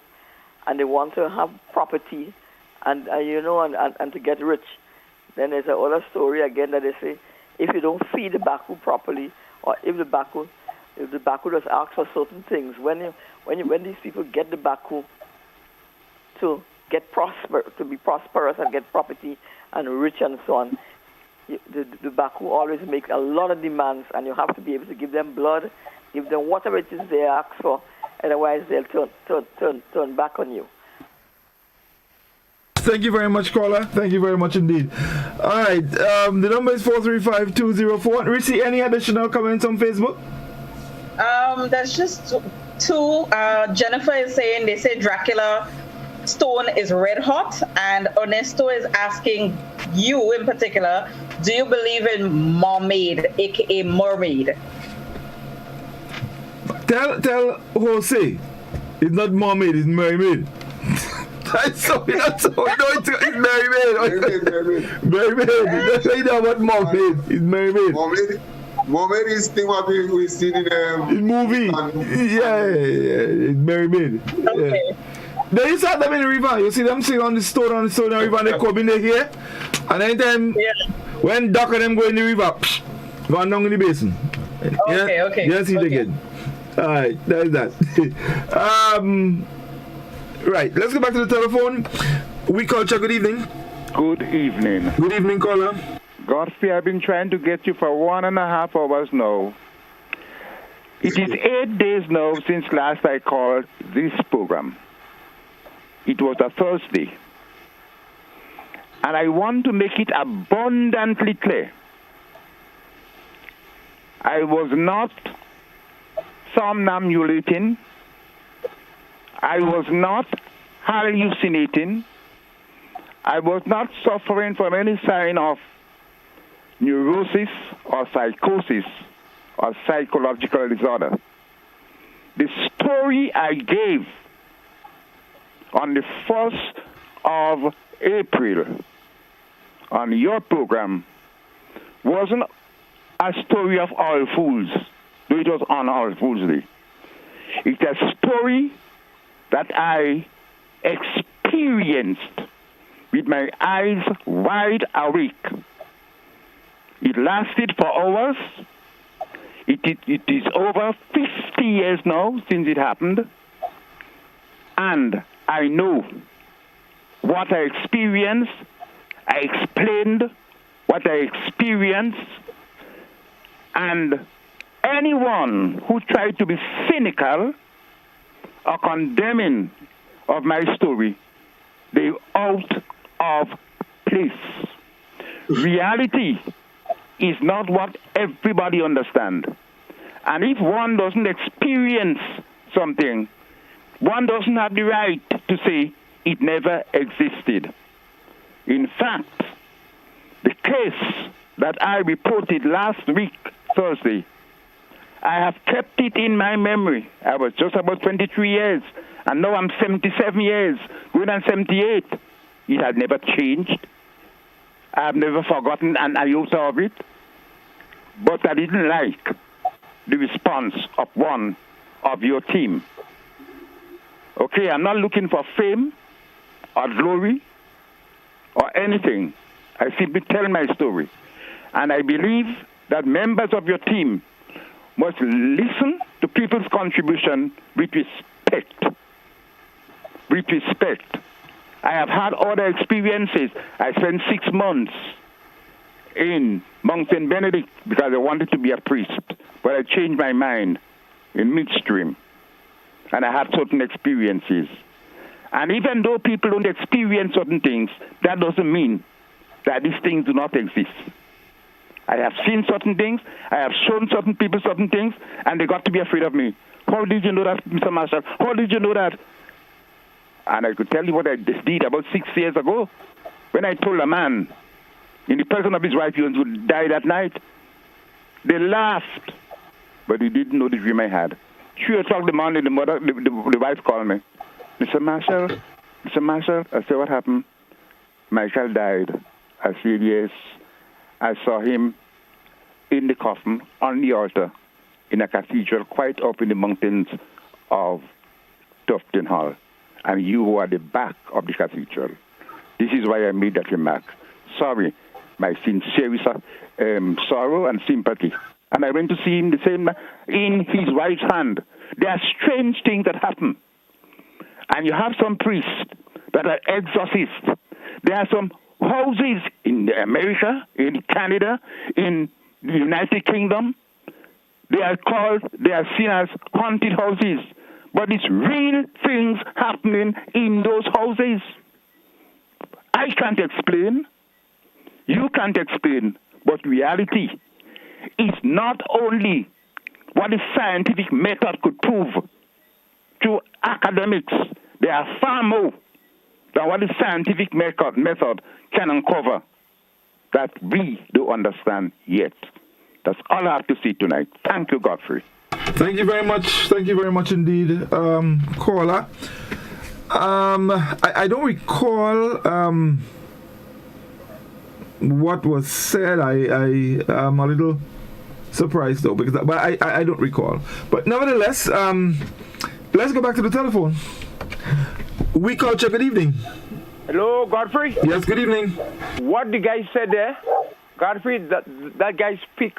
and they want to have property and to get rich. Then there's another story again that they say if you don't feed the Baku properly, or if the Baku just asks for certain things, when these people get the Baku to be prosperous and get property and rich and so on, the Baku always make a lot of demands, and you have to be able to give them blood, give them whatever it is they ask for, otherwise they'll turn back on you. Thank you very much, caller. Thank you very much indeed. All right, the number is 435-204. Reece, any additional comments on Facebook? There's just two. Jennifer is saying, they say Dracula stone is red hot, and Ernesto is asking you in particular, do you believe in mermaid, aka mermaid? Tell Jose, it's not mermaid, it's mermaid. It's mermaid. Mermaid. That's why you know what mermaid. It's mermaid. Mermaid is thing what we see in movie. Yeah, it's mermaid. Okay. Yeah. They used to have them in the river. You see them sitting on the stone in the river, and they come in here. And anytime when duck and them go in the river, run down in the basin. Okay. You see it again. Alright, that is that. Right, let's go back to the telephone. OUI Culture, good evening. Good evening. Good evening, caller. Godfrey, I've been trying to get you for 1.5 hours now. It is 8 days now since last I called this program. It was a Thursday. And I want to make it abundantly clear. I was not somnambulating. I was not hallucinating. I was not suffering from any sign of neurosis or psychosis or psychological disorder. The story I gave on the 1st of April on your program wasn't a story of All Fools, though it was on All Fools Day. It's a story that I experienced with my eyes wide awake. It lasted for hours. It is over 50 years now since it happened. And I know what I experienced. I explained what I experienced. And anyone who tried to be cynical or condemning of my story, they're out of place. Reality is not what everybody understands. And if one doesn't experience something, one doesn't have the right to say it never existed. In fact, the case that I reported last week, Thursday, I have kept it in my memory. I was just about 23 years, and now I'm 77 years, going on 78. It had never changed. I have never forgotten an iota of it. But I didn't like the response of one of your team. Okay, I'm not looking for fame or glory or anything. I simply tell my story. And I believe that members of your team must listen to people's contribution with respect. With respect. I have had other experiences. I spent 6 months in Mount St. Benedict because I wanted to be a priest, but I changed my mind in midstream. And I had certain experiences. And even though people don't experience certain things, that doesn't mean that these things do not exist. I have seen certain things, I have shown certain people certain things, and they got to be afraid of me. How did you know that, Mr. Marshall? How did you know that? And I could tell you what I did about 6 years ago when I told a man in the person of his wife who died that night. They laughed, but he didn't know the dream I had. 3 o'clock in the morning, the wife called me. Mr. Marshall, I said, what happened? Michael died. I said, yes. I saw him in the coffin on the altar in a cathedral quite up in the mountains of Tufton Hall. And you were at the back of the cathedral. This is why I made that remark. Sorry, my sincere sorrow and sympathy. And I went to see him the same in his right hand. There are strange things that happen. And you have some priests that are exorcists. There are some houses in America, in Canada, in the United Kingdom. They are seen as haunted houses. But it's real things happening in those houses. I can't explain. You can't explain. But reality is not only what the scientific method could prove to academics. There are far more than what the scientific method can uncover that we don't understand yet. That's all I have to say tonight. Thank you, Godfrey. Thank you very much. Thank you very much indeed, caller. I don't recall what was said. I am a little surprised though, but I don't recall. But nevertheless, let's go back to the telephone. OUI Culture, good evening. Hello, Godfrey? Yes, good evening. What the guy said there, Godfrey, that guy speak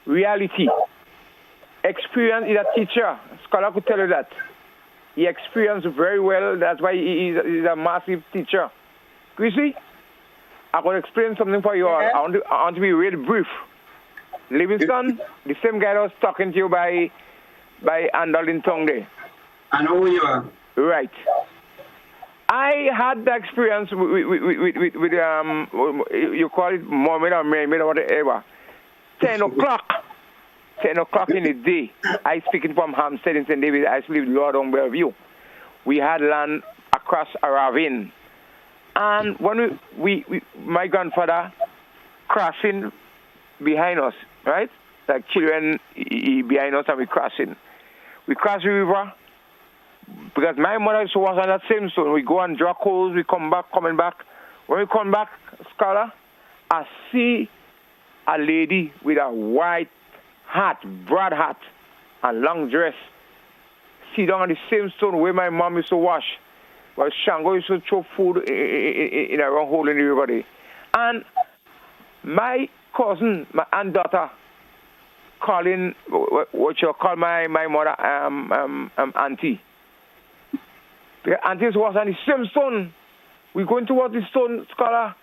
reality. Experience is a teacher. Scholar could tell you that. He experienced very well. That's why he's a massive teacher. Chrissy, I'm going to explain something for you all. I want to be really brief. Livingston, the same guy that was talking to you by Andalin Tongue there. I know who you are. Right. I had the experience with you call it Mohammed or Mehmed or whatever. 10 o'clock in the day. I speaking from Hampstead in St. David. I live in Lord on Bellevue. We had land across a ravine. And when my grandfather crossing behind us, right? Like children behind us and we crossing. We cross the river. Because my mother was on that same stone. We go and draw coals, we coming back. When we come back, scholar, I see a lady with a white hat, broad hat, and long dress. Sit down on the same stone where my mom used to wash. Well, Shango used to throw food in a round hole in the river there. And my cousin, my aunt daughter, calling what you call my mother auntie. The aunties was on the same stone. We going towards the stone, scholar.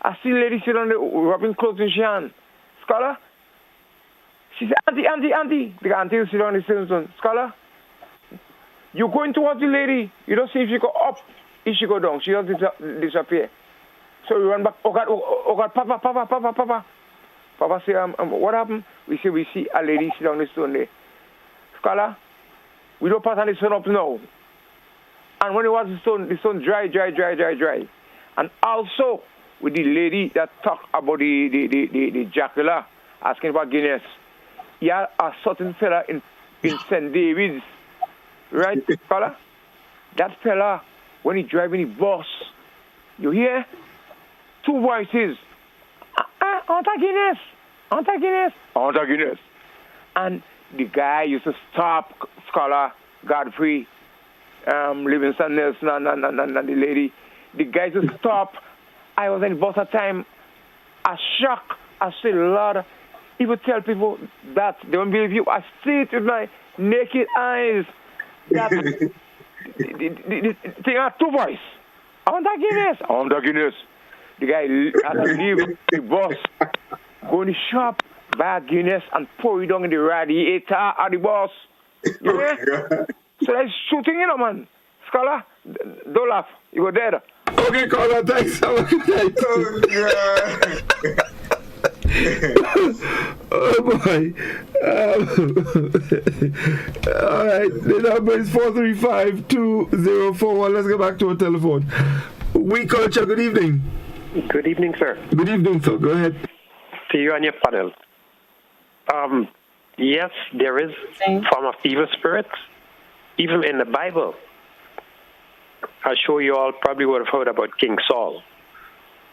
I see lady sitting on the rubbing clothes in she hand. Scholar. She said, auntie. The auntie is sitting on the same stone. Scholar. You going towards the lady, you don't see if she go up, if she go down. She just disappear. So we run back. Oh God, Papa. Papa say, what happened? We see a lady sit on the stone there. Scholar, we don't pass on the stone up now. And when it was the stone dry. And also, with the lady that talked about the Jackula, asking for Guinness. Yeah, a certain fella in St. David's, right, fella? That fella, when he driving the bus, you hear? 2 voices. I want a Guinness. And the guy used to stop, Scholar, Godfrey, Livingston Nelson, and the lady. The guy used to stop. I was in the bus at the time. I shocked. I said, Lord, he would tell people that they won't believe you. I see it with my naked eyes. That the thing had 2 voices. I want a Guinness. The guy had to leave the bus, go in the shop, buy a Guinness, and pour it down in the radiator of the bus. You hear? So that's shooting, man. Scholar, don't laugh. You go dead. Okay, caller, thanks. Have a good night. Oh boy. All right, the number is 435-2041. Let's go back to our telephone. We Culture, good evening. Good evening, sir. Good evening, sir. Go ahead. To you and your panel. Yes, there is a form of evil spirits, even in the Bible. I'm sure you all probably would have heard about King Saul,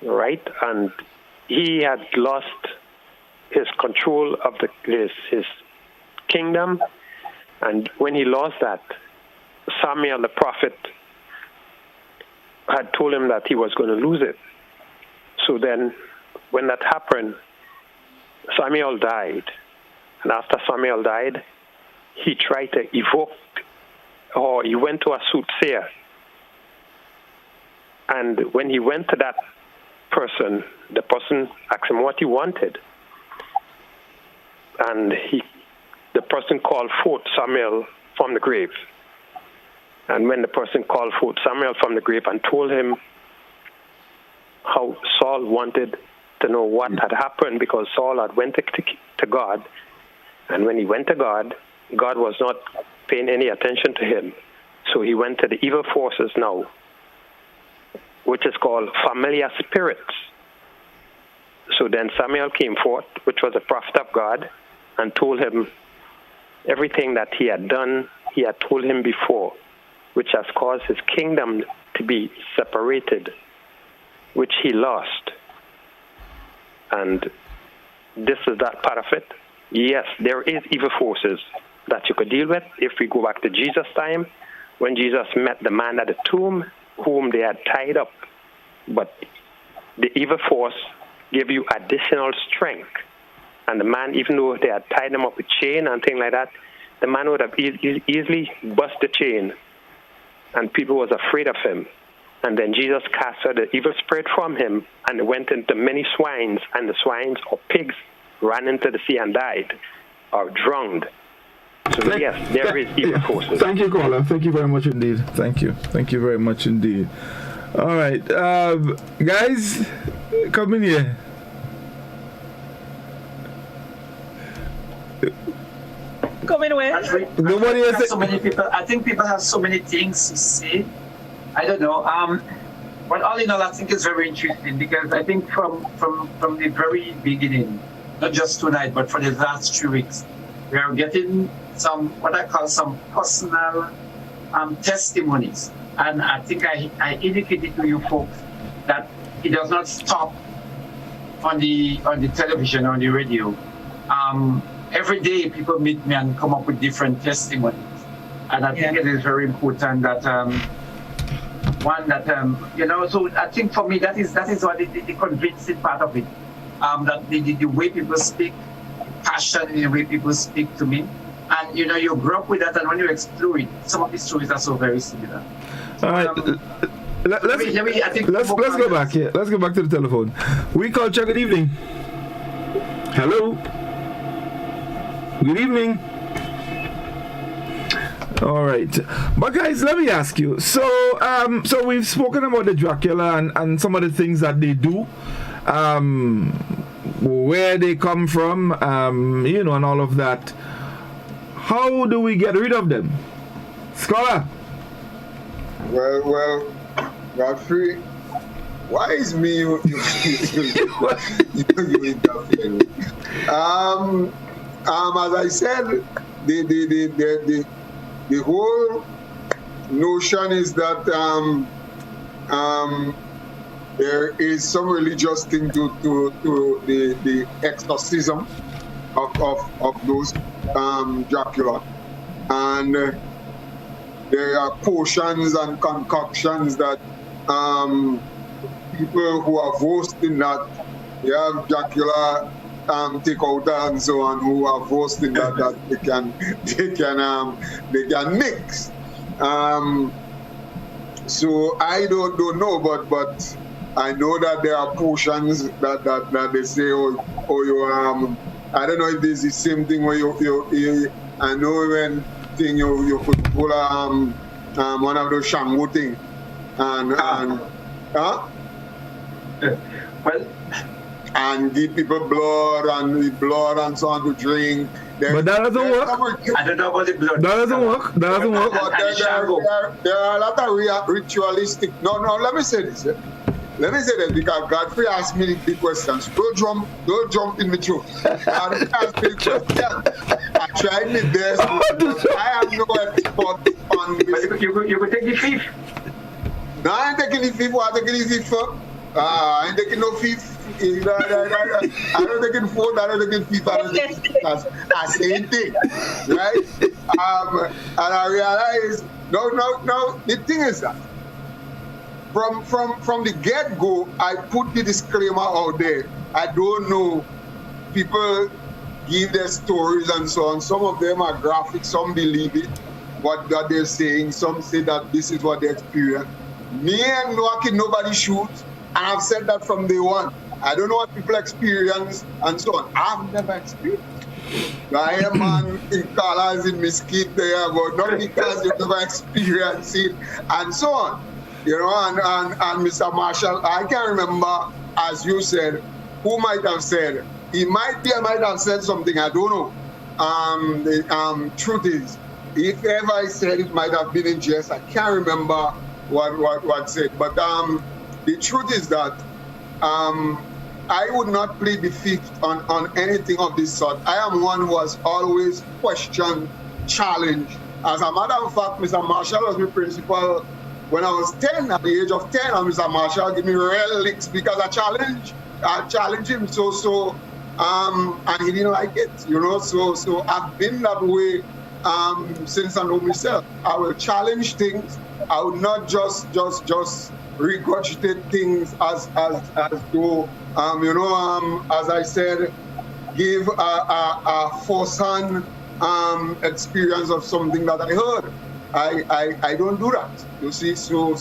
right? And he had lost his control of his kingdom, and when he lost that, Samuel the prophet had told him that he was going to lose it. So then, when that happened, Samuel died. And after Samuel died, he tried to evoke, or he went to a soothsayer. And when he went to that person, the person asked him what he wanted. And the person called forth Samuel from the grave. And when the person called forth Samuel from the grave and told him how Saul wanted to know what had happened, because Saul had went to God, and when he went to God, God was not paying any attention to him. So he went to the evil forces now, which is called familiar spirits. So then Samuel came forth, which was a prophet of God, and told him everything that he had done, he had told him before, which has caused his kingdom to be separated, which he lost. And this is that part of it. Yes, there is evil forces that you could deal with. If we go back to Jesus' time, when Jesus met the man at the tomb, whom they had tied up, but the evil force gave you additional strength. And the man, even though they had tied him up with chain and things like that, the man would have easily bust the chain, and people was afraid of him. And then Jesus cast out the evil spirit from him, and it went into many swines, and the swines or pigs ran into the sea and died or drowned. So yes, there is evil forces. Thank you, caller. Thank you very much indeed. Thank you very much indeed. All right, guys, come in here. Come in where? Nobody has so many people. I think people have so many things to say. I don't know. But all in all, I think it's very interesting, because I think from the very beginning, not just tonight, but for the last 3 weeks, we are getting some, what I call some personal testimonies. And I think I indicated to you folks that it does not stop on the television, on the radio. Every day people meet me and come up with different testimonies. And I think it is very important that so I think for me that is what the convincing part of it. That the way people speak, passion in the way people speak to me. And you grew up with that, and when you explore it, some of the stories are so very similar. All right. Let's go back here. Let's go back to the telephone. We Culture, good evening. Hello. Good evening. All right, but guys, let me ask you. So, so we've spoken about the Dracula and some of the things that they do, where they come from, and all of that. How do we get rid of them, Scholar? Well, Godfrey, why is me you interfering? As I said, the whole notion is that there is some religious thing to the exorcism of those Dracula, and there are potions and concoctions that people who are versed in that, they have Dracula take out and so on, who are versed in that they can mix. So I don't know, but I know that there are potions that they say, you I don't know if this is the same thing where you I know when thing you could pull one of those shampoo thing and give people blood and so on to drink. But that doesn't work. I don't know about the blood. That doesn't work. That doesn't work. But there are a lot of ritualistic. No, let me say this. Let me say that because Godfrey asked me the questions. Don't jump in the truth. Godfrey asked me the question. I tried my best, but I am no expert on this. You could take the fifth. No, I ain't taking the fifth. What I taking the fifth for? I ain't taking no fifth. I don't take it fourth. I don't take it fifth. I don't take it as same thing, right? And I realized no. The thing is that from the get-go, I put the disclaimer out there. I don't know. People give their stories and so on. Some of them are graphic. Some believe it, what they're saying. Some say that this is what they experience. Me and nobody shoots. And I've said that from day one. I don't know what people experience and so on. I've never experienced. I am man in colors in Mesquite there, but not because you've never experienced it and so on. And Mr. Marshall, I can't remember, as you said, who might have said. I might have said something, I don't know. The truth is, if ever I said it might have been in jest, I can't remember what said. But the truth is that I would not plead the fifth on anything of this sort. I am one who has always questioned, challenged. As a matter of fact, Mr. Marshall was my principal when I was 10, at the age of 10, and Mr. Marshall gave me real licks because I challenged him. So and he didn't like it, So I've been that way since I know myself. I will challenge things. I would not just regurgitate things as though as I said, give a first-hand experience of something that I heard. I don't do that, you see. So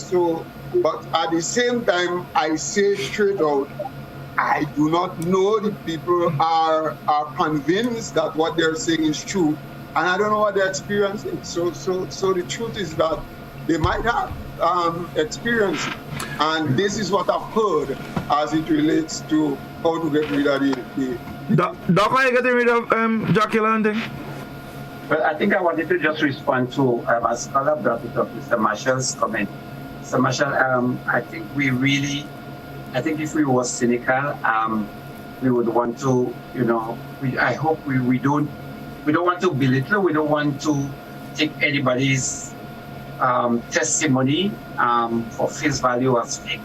but at the same time, I say straight out, I do not know the people are convinced that what they're saying is true, and I don't know what they're experiencing. So the truth is that they might have experience, and this is what I've heard as it relates to how to get rid of the Doc, how are you getting rid of Dracula and thing? Well, I think I wanted to just respond to a scholar brought it up, Mr. Marshall's comment. Mr. Marshall, I think if we were cynical, we would want to, I hope we don't want to belittle, we don't want to take anybody's testimony for face value as fake.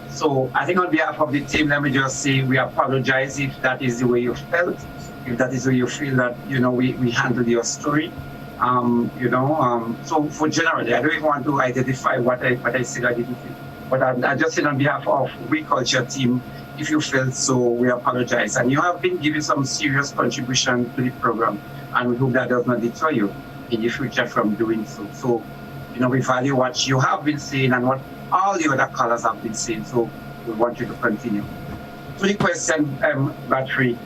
So I think on behalf of the team, let me just say we apologize if that is the way you felt, if that is the way you feel that, we handled your story. So for generally, I don't even want to identify what I said I didn't feel. But I just said on behalf of OUI Culture team, if you felt so, we apologize. And you have been giving some serious contribution to the program, and we hope that does not deter you in the future from doing so. So, we value what you have been saying and what all the other callers have been saying, so we want you to continue. To the question, Godfrey,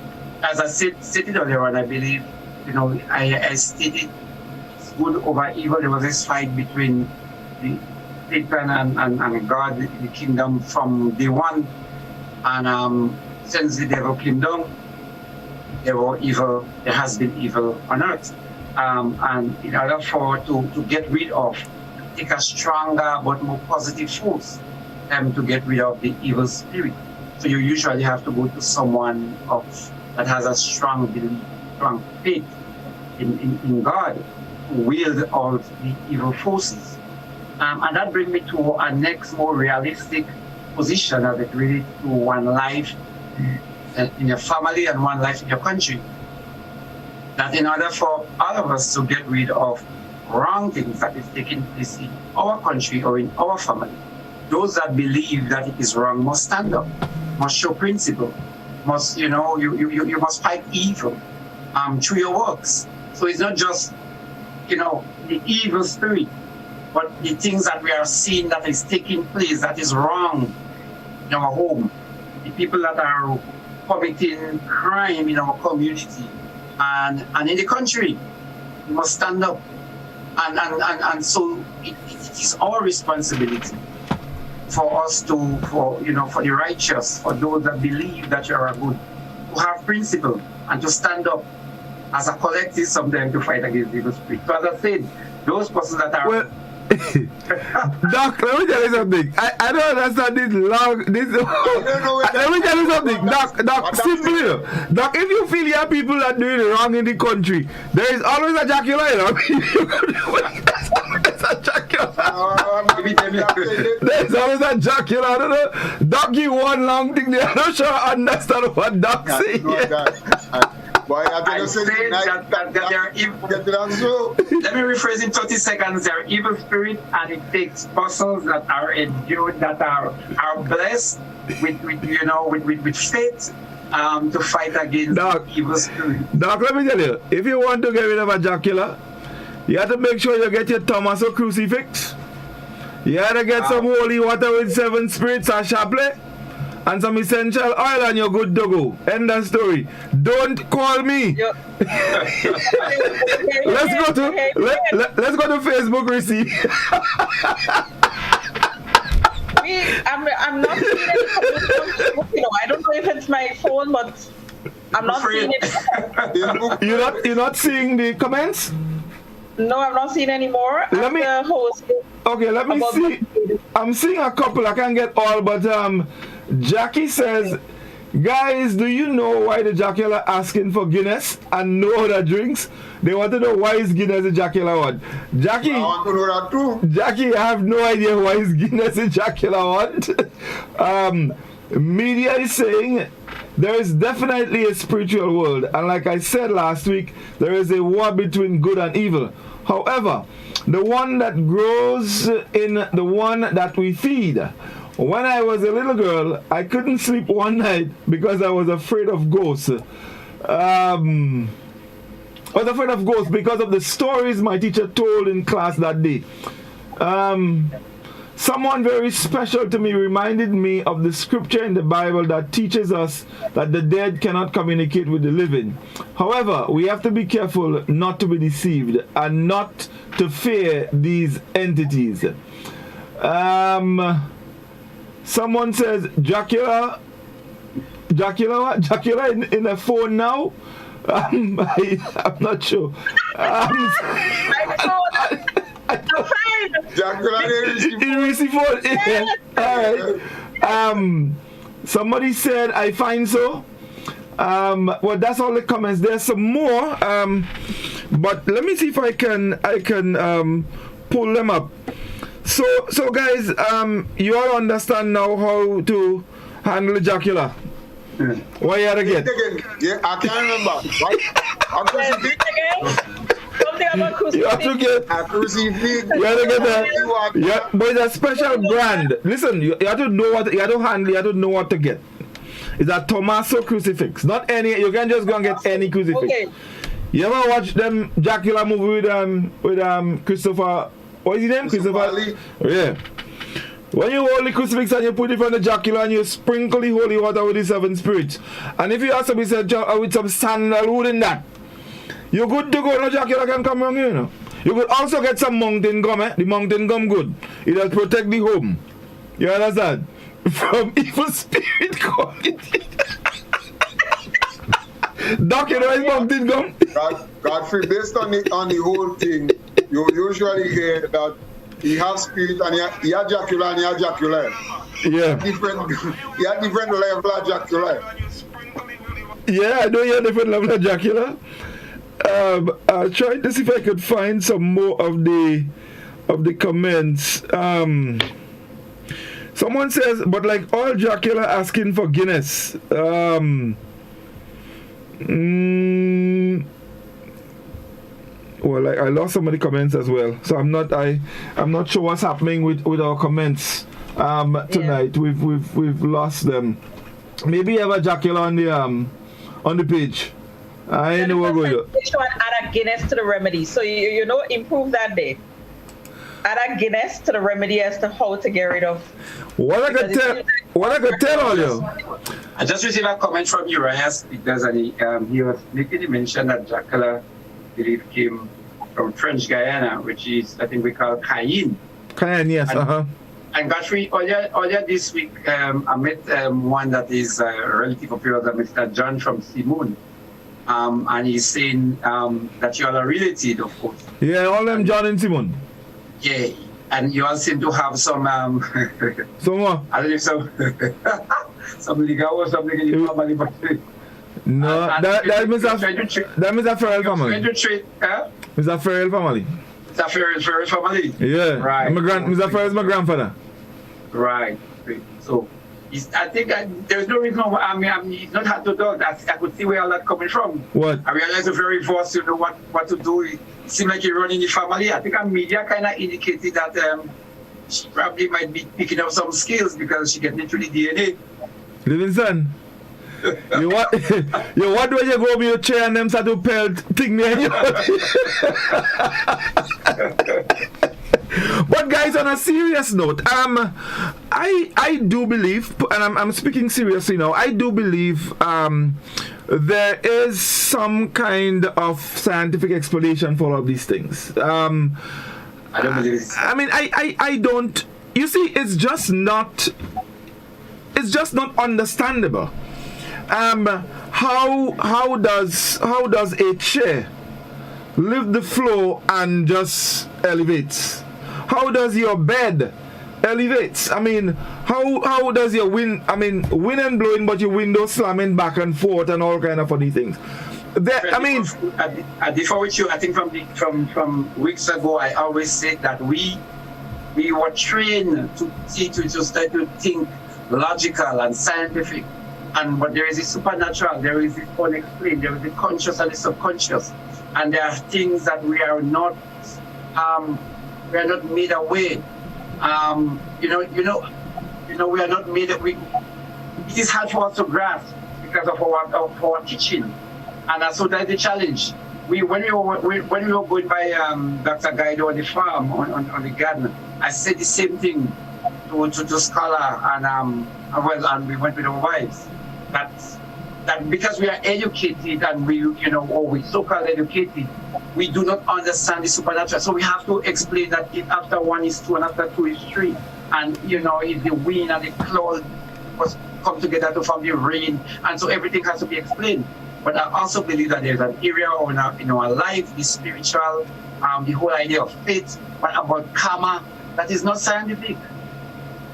as I stated earlier on, I believe, I stated good over evil. There was this fight between the Satan and God, the kingdom from day one. And since the devil came down, there has been evil on earth. And in order to get rid of, take a stronger but more positive force to get rid of the evil spirit. So you usually have to go to someone that has a strong belief, strong faith in God, to wield all the evil forces. And that brings me to a next more realistic position as it relates to one life in your family and one life in your country. That in order for all of us to get rid of wrong things that is taking place in our country or in our family, those that believe that it is wrong must stand up, must show principle, must, you must fight evil through your works. So it's not just, the evil spirit, but the things that we are seeing that is taking place that is wrong in our home, the people that are committing crime in our community and in the country, we must stand up. And so it is our responsibility for us for the righteous, for those that believe that you are good, to have principle and to stand up as a collective sometimes to fight against evil spirit. So as I said, those persons that are... Well, Doc, let me tell you something. I don't understand this long. Let me tell you something, Doc. Simply, Doc. If you feel your people are doing it wrong in the country, there is always a Dracula. There's a Dracula. There's always a Dracula. I don't know. Doc, you one long thing there. I'm not sure I understand what Doc says. Boy, I say that there are evil. Let me rephrase in 30 seconds. There are evil spirits, and it takes persons that are endured, that are blessed with faith to fight against evil spirits. Doc, let me tell you, if you want to get rid of a Dracula, you have to make sure you get your Thomas or crucifix. You have to get some holy water with 7 spirits or chaplet. And some essential oil and you're good to go. End of story. Don't call me. Let's go to Facebook, Reece. I'm not seeing any. I don't know if it's my phone, but I'm not seeing it. You're not seeing the comments? No, I'm not seeing any more. Let me see. I'm seeing a couple. I can't get all, but Jackie says, guys, do you know why the Dracula asking for Guinness and no other drinks? They want to know why is Guinness the Dracula one. Jackie, I want to know that too. Jackie, I have no idea why is Guinness the Dracula one. Media is saying there is definitely a spiritual world, and like I said last week, there is a war between good and evil. However, the one that grows in the one that we feed. When I was a little girl, I couldn't sleep one night because I was afraid of ghosts. I was afraid of ghosts because of the stories my teacher told in class that day. Someone very special to me reminded me of the scripture in the Bible that teaches us that the dead cannot communicate with the living. However, we have to be careful not to be deceived and not to fear these entities. Someone says Dracula in a phone now. I'm not sure. Somebody said I find so. Well, that's all the comments. There's some more, but let me see if I can pull them up. So guys, you all understand now how to handle Dracula. Yeah. What you had to get? Yeah, I can't remember. You have to get a crucifix. You have to get that. But it's a special brand. Listen, you have to know what you have to handle. You have to know what to get. It's a Tommaso crucifix, not any. You can just go and get any crucifix. Okay. You ever watch them Dracula movie with Christopher? What is his name? Christopher. Yeah. When you hold the crucifix and you put it on the Dracula and you sprinkle the holy water with the 7 spirits, and if you have some with some sandalwood in that, you're good to go. No Dracula can come around here, you know. You could also get some mountain gum, The mountain gum good. It'll protect the home. You understand? From evil spirit quality. Doc, you know his mountain gum? Godfrey, based on the whole thing, you usually hear that he has spirit and he has Dracula and he has Dracula. Yeah. He had different level of Dracula. Yeah, I know you have different level of Dracula. I'll try to see if I could find some more of the comments. Someone says, but like all Dracula asking for Guinness. Well, I lost some of the comments as well, so I'm not sure what's happening with our comments tonight. We've lost them. Maybe you have a Dracula on the page. I know what going on. Add a Guinness to the remedy, so you know, improve that day. Add a Guinness to the remedy as to how to get rid of. What I could tell all you. I just received a comment from Urias because he was making the mention that Dracula, I believe, came from French Guyana, which is, I think we call Cayenne. Cayenne, yes, And Godfrey, earlier this week, I met one that is a relative of yours, Mr. John from Simone. And he's saying that you are related, of course. Yeah, all them John and Simone. Yeah, and you all seem to have some some what? I don't know, some legal or something in your family, but no, that Mr. Farrell family. Mr. Farrell family. Mr. Farrell family. Yeah, right. Mr. Farrell is my grandfather. Right. So I think there's no reason why. I mean, it's not hard to do. I could see where all that coming from. What? I realized the very first, you know, what to do. It seemed like you're running the family. I think our media kind of indicated that she probably might be picking up some skills because she gets into the DNA. Livingston, you what when you go over your chair and them start to pelt thing near you? But guys, on a serious note, I do believe, and I'm speaking seriously now, I do believe there is some kind of scientific explanation for all of these things. I don't believe it. I mean, I don't. You see, it's just not understandable. How does a chair lift the floor and just elevates? How does your bed elevates? I mean, how does your wind and blowing, but your window slamming back and forth and all kind of funny things? Before with you, I think from weeks ago, I always said that we were trained to start to think logical and scientific, but there is a supernatural, there is the unexplained, there is the conscious and the subconscious, and there are things that we are not made aware. We are not made. It is hard for us to grasp because of our teaching, and so that's the challenge. When we were going by Dr. Guido on the farm on the garden, I said the same thing to scholar and we went with our wives. That because we are educated and we so-called educated, we do not understand the supernatural. So we have to explain that if after 1 is 2 and after 2 is 3, and if the wind and the cloud must come together to form the rain, and so everything has to be explained. But I also believe that there's an area in our life, the spiritual, the whole idea of faith, but about karma, that is not scientific,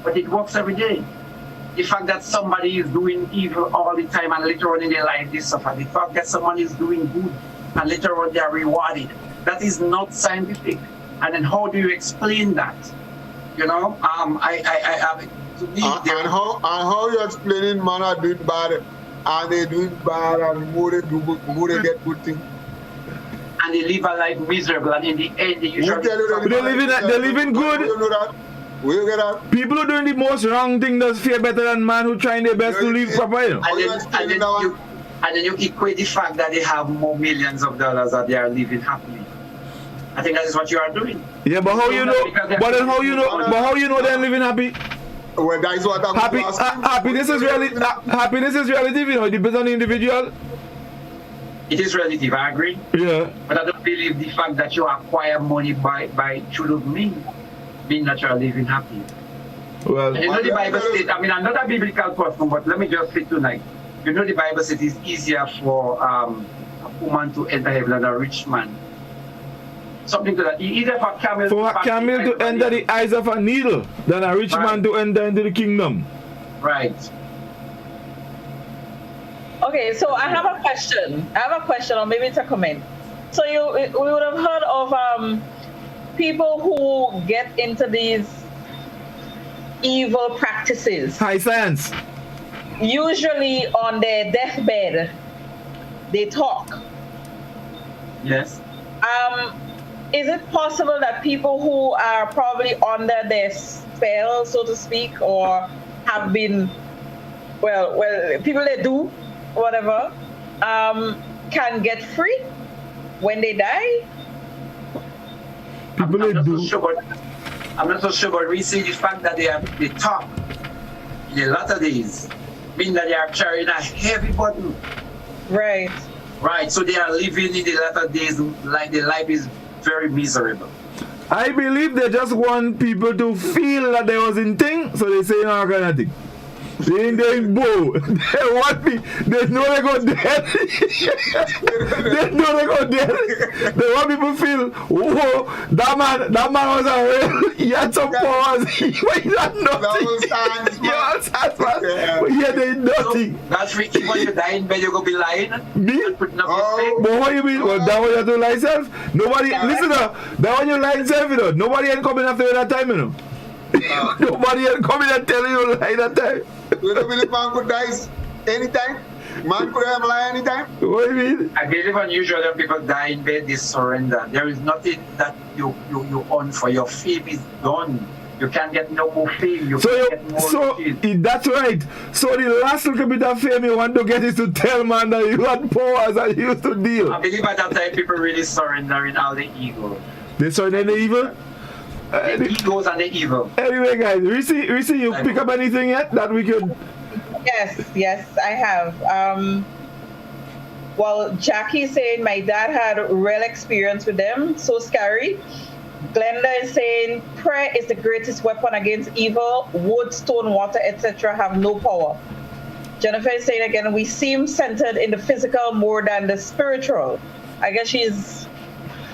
but it works every day. The fact that somebody is doing evil all the time and later on in their life they suffer. The fact that someone is doing good and later on they are rewarded. That is not scientific. And then how do you explain that? To me, and how you explaining man are doing bad and they doing bad and more they do good, more they get good things. And they live a life miserable, and in the end they usually they're living good. You know that? Where you get that? People who doing the most wrong thing does feel better than man who trying their best to live proper. And then you equate the fact that they have more millions of dollars that they are living happily. I think that is what you are doing. Yeah, but how you know? But then how you know? But how you know they're living happy? Well, that is what I'm happiness is relative. You know, it depends on the individual. it is relative, I agree. Yeah. But I don't believe the fact that you acquire money by through mean that you are living happy. Well, and you know the Bible says, I mean, I'm not a biblical person, but let me just say tonight, you know the Bible says it's easier for a woman to enter heaven than a rich man. Something to that. Either for a camel to enter the eyes of a needle than a rich man to enter into the kingdom. Right. Okay, so I have a question. Or maybe it's a comment. So we would have heard of people who get into these evil practices. High science. Usually on their deathbed, they talk. Yes. Is it possible that people who are probably under their spell, so to speak, or have been, well, people that do whatever, can get free when they die? I'm not so sure, but we see the fact that they talk in the latter days, mean that they are carrying a heavy burden. Right. Right, so they are living in the latter days like their life is very miserable. I believe they just want people to feel that they was in thing, so they say no kind of thing. They ain't bow. They want me. They know they go dead. They know they go dead. They want people to feel, whoa, that man was a real, he had some powers. He had nothing. But yeah, they ain't nothing. So, that's freaky. When you die in bed, you're going to be lying? Me? But what you mean? Well, that way you have to lie self? Nobody, listen up, that when you lie self, you know, nobody ain't coming after you that time, you know. Nobody ain't coming and telling you lie that time. You don't believe man could die anytime? Man could have lie anytime? What do you mean? I believe unusually when people die in bed, they surrender. There is nothing that you own for. Your fame is done. You can't get no more fame. That's right. So the last little bit of fame you want to get is to tell man that you had powers and you used to deal. I believe at that time people really surrender in all the ego. They surrender in the evil? The egos and the evil. Anyway, guys, Reece, you pick up anything yet that we could? Yes, I have. Well, Jackie saying my dad had real experience with them, so scary. Glenda is saying prayer is the greatest weapon against evil. Wood, stone, water, etc. have no power. Jennifer is saying again, we seem centered in the physical more than the spiritual. I guess she's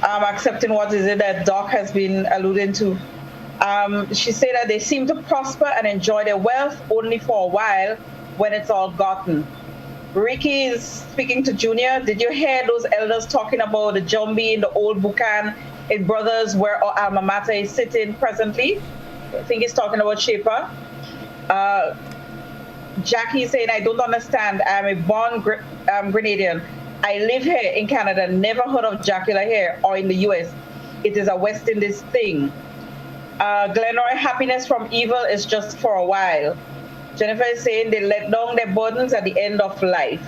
accepting what is it that Doc has been alluding to. She said that they seem to prosper and enjoy their wealth only for a while when it's all gotten. Ricky is speaking to Junior. Did you hear those elders talking about the Jumbie in the old Buchan in Brothers where our alma mater is sitting presently? I think he's talking about Shaper. Jackie is saying, I don't understand. I'm a born Grenadian. I live here in Canada, never heard of jocular hair, or in the US. It is a West Indies thing. Glenroy, happiness from evil is just for a while. Jennifer is saying they let down their burdens at the end of life.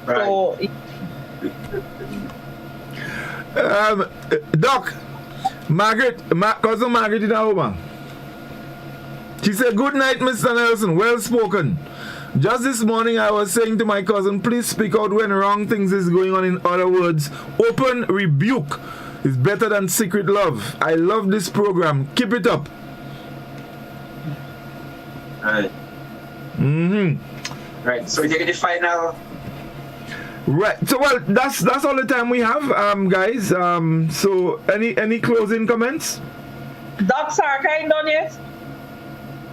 Right. So, Doc, cousin Margaret in home. She said, good night, Mr. Nelson, well spoken. Just this morning I was saying to my cousin, please speak out when wrong things is going on. In other words, open rebuke is better than secret love. I love this program. Keep it up. Right. Right. So we're taking the final. Right. So well, that's all the time we have, guys. So any closing comments? Doc Sarka ain't done yet?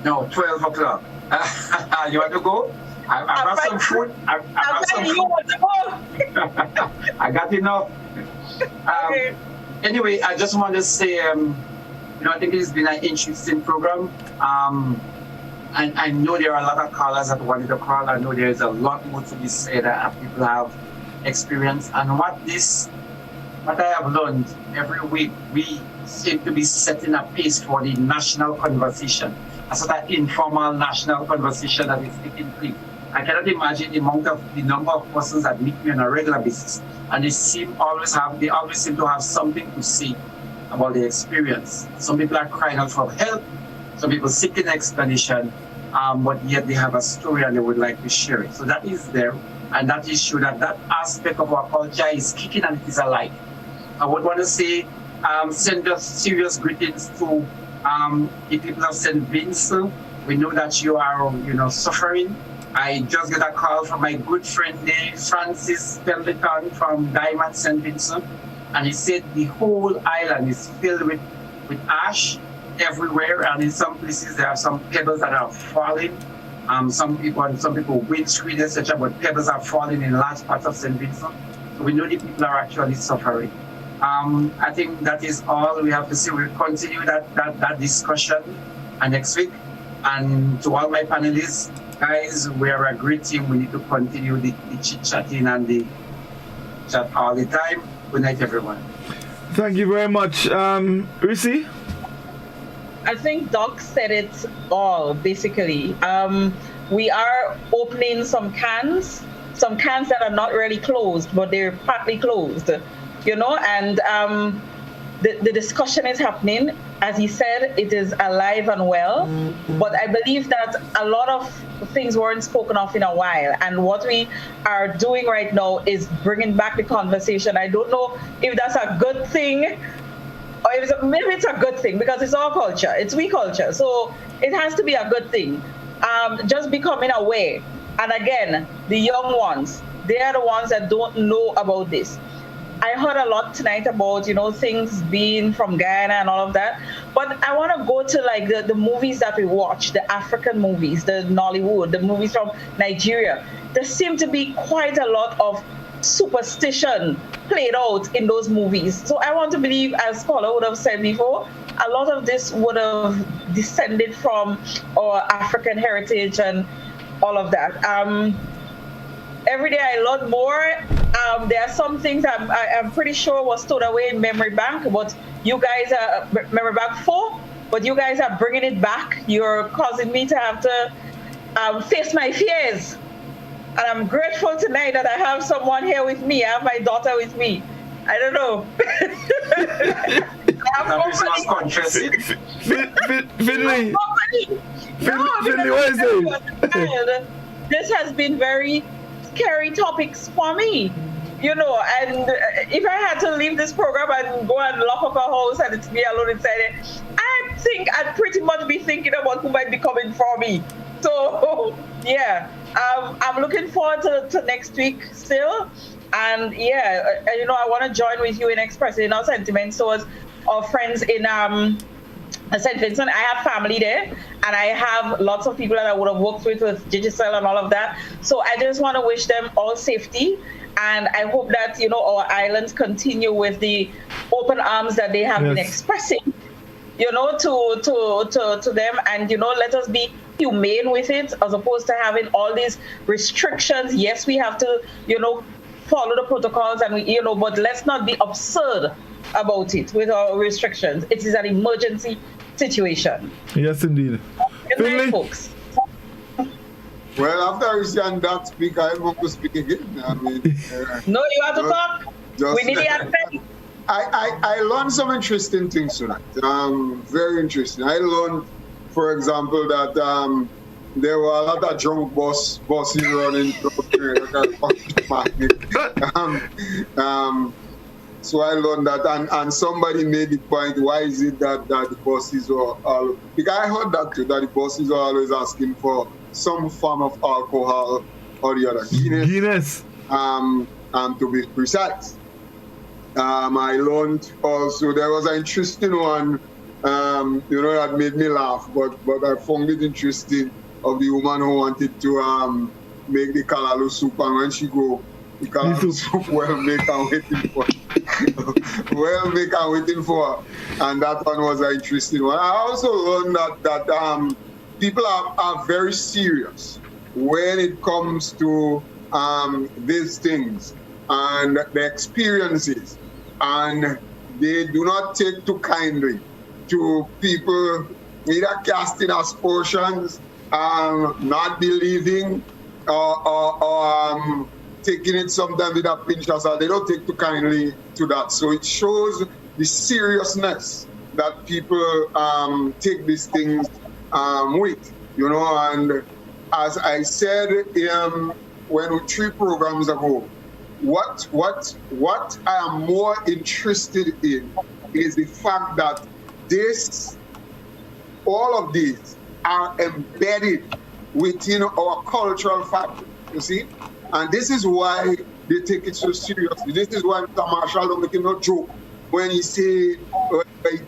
No, 12 o'clock. You want to go? I brought some food. I brought some food. You want to go? I got enough. Okay. Anyway, I just want to say, I think it's been an interesting program. And I know there are a lot of callers that wanted to call. I know there is a lot more to be said that people have experienced. And what I have learned every week, we seem to be setting a pace for the national conversation. A sort of informal national conversation that is taking place. I cannot imagine the number of persons that meet me on a regular basis, and they always seem to have something to say about their experience. Some people are crying out for help, some people seeking explanation, but yet they have a story and they would like to share it. So that is there, and that issue, that aspect of our culture is kicking and it is alive. I would want to say, send us serious greetings to the people of St. Vincent. We know that you are, suffering. I just got a call from my good friend Francis Pendleton from Diamond St. Vincent, and he said the whole island is filled with ash everywhere, and in some places there are some pebbles that are falling. Some people windscreen, etc., but pebbles are falling in large parts of St. Vincent. So we know the people are actually suffering. I think that is all we have to say. We'll continue that discussion next week. And to all my panelists, guys, we are a great team. We need to continue the chit-chatting and the chat all the time. Good night, everyone. Thank you very much. Reece? I think Doc said it all, basically. We are opening some cans that are not really closed, but they're partly closed, and the discussion is happening. As he said, it is alive and well, but I believe that a lot of things weren't spoken of in a while, and what we are doing right now is bringing back the conversation. I don't know if that's a good thing, or maybe it's a good thing, because it's our culture, it's we culture, so it has to be a good thing. Just becoming aware, and again, the young ones, they are the ones that don't know about this. I heard a lot tonight about, things being from Guyana and all of that. But I want to go to like the movies that we watch, the African movies, the Nollywood, the movies from Nigeria. There seem to be quite a lot of superstition played out in those movies. So I want to believe, as Paula would have said before, a lot of this would have descended from our African heritage and all of that. Every day I learn more. There are some things I'm pretty sure was stored away in memory bank, but you guys are memory bank full, but you guys are bringing it back. You're causing me to have to face my fears. And I'm grateful tonight that I have someone here with me. I have my daughter with me. I don't know. Finley, what is it? This has been very scary topics for me, and if I had to leave this program and go and lock up a house and it's me alone inside it, I think I'd pretty much be thinking about who might be coming for me. So yeah, I'm looking forward to next week still, and I want to join with you in expressing our sentiments towards our friends in St. Vincent. I have family there, and I have lots of people that I would have worked with Digicel and all of that. So I just want to wish them all safety, and I hope that our islands continue with the open arms that they have been expressing, to them, and let us be humane with it, as opposed to having all these restrictions. Yes, we have to follow the protocols, and but let's not be absurd about it with our restrictions. It is an emergency situation. Yes, indeed. Good night, folks. Well, after Reece and that speak, I want to speak again. No, you have to talk. We need the accent. I learned some interesting things tonight. Very interesting. I learned, for example, that there were a lot of drunk buses running so I learned that, and somebody made the point, why is it that the buses are all, because I heard that too, that the buses are always asking for some form of alcohol or the other. Guinness. To be precise. I learned also, there was an interesting one, that made me laugh, but I found it interesting, of the woman who wanted to make the kalalu soup, and when she go, the kalalu soup well make and waiting for and that one was an interesting one. I also learned that people are very serious when it comes to these things and the experiences, and they do not take too kindly to people either casting aspersions, not believing, or taking it sometimes with a pinch of salt. They don't take too kindly to that. So it shows the seriousness that people take these things with, and as I said, when 3 programs ago, what I am more interested in is the fact that all of these are embedded within our cultural fabric, you see? And this is why they take it so seriously. This is why Mr. Marshall don't make him no joke when he say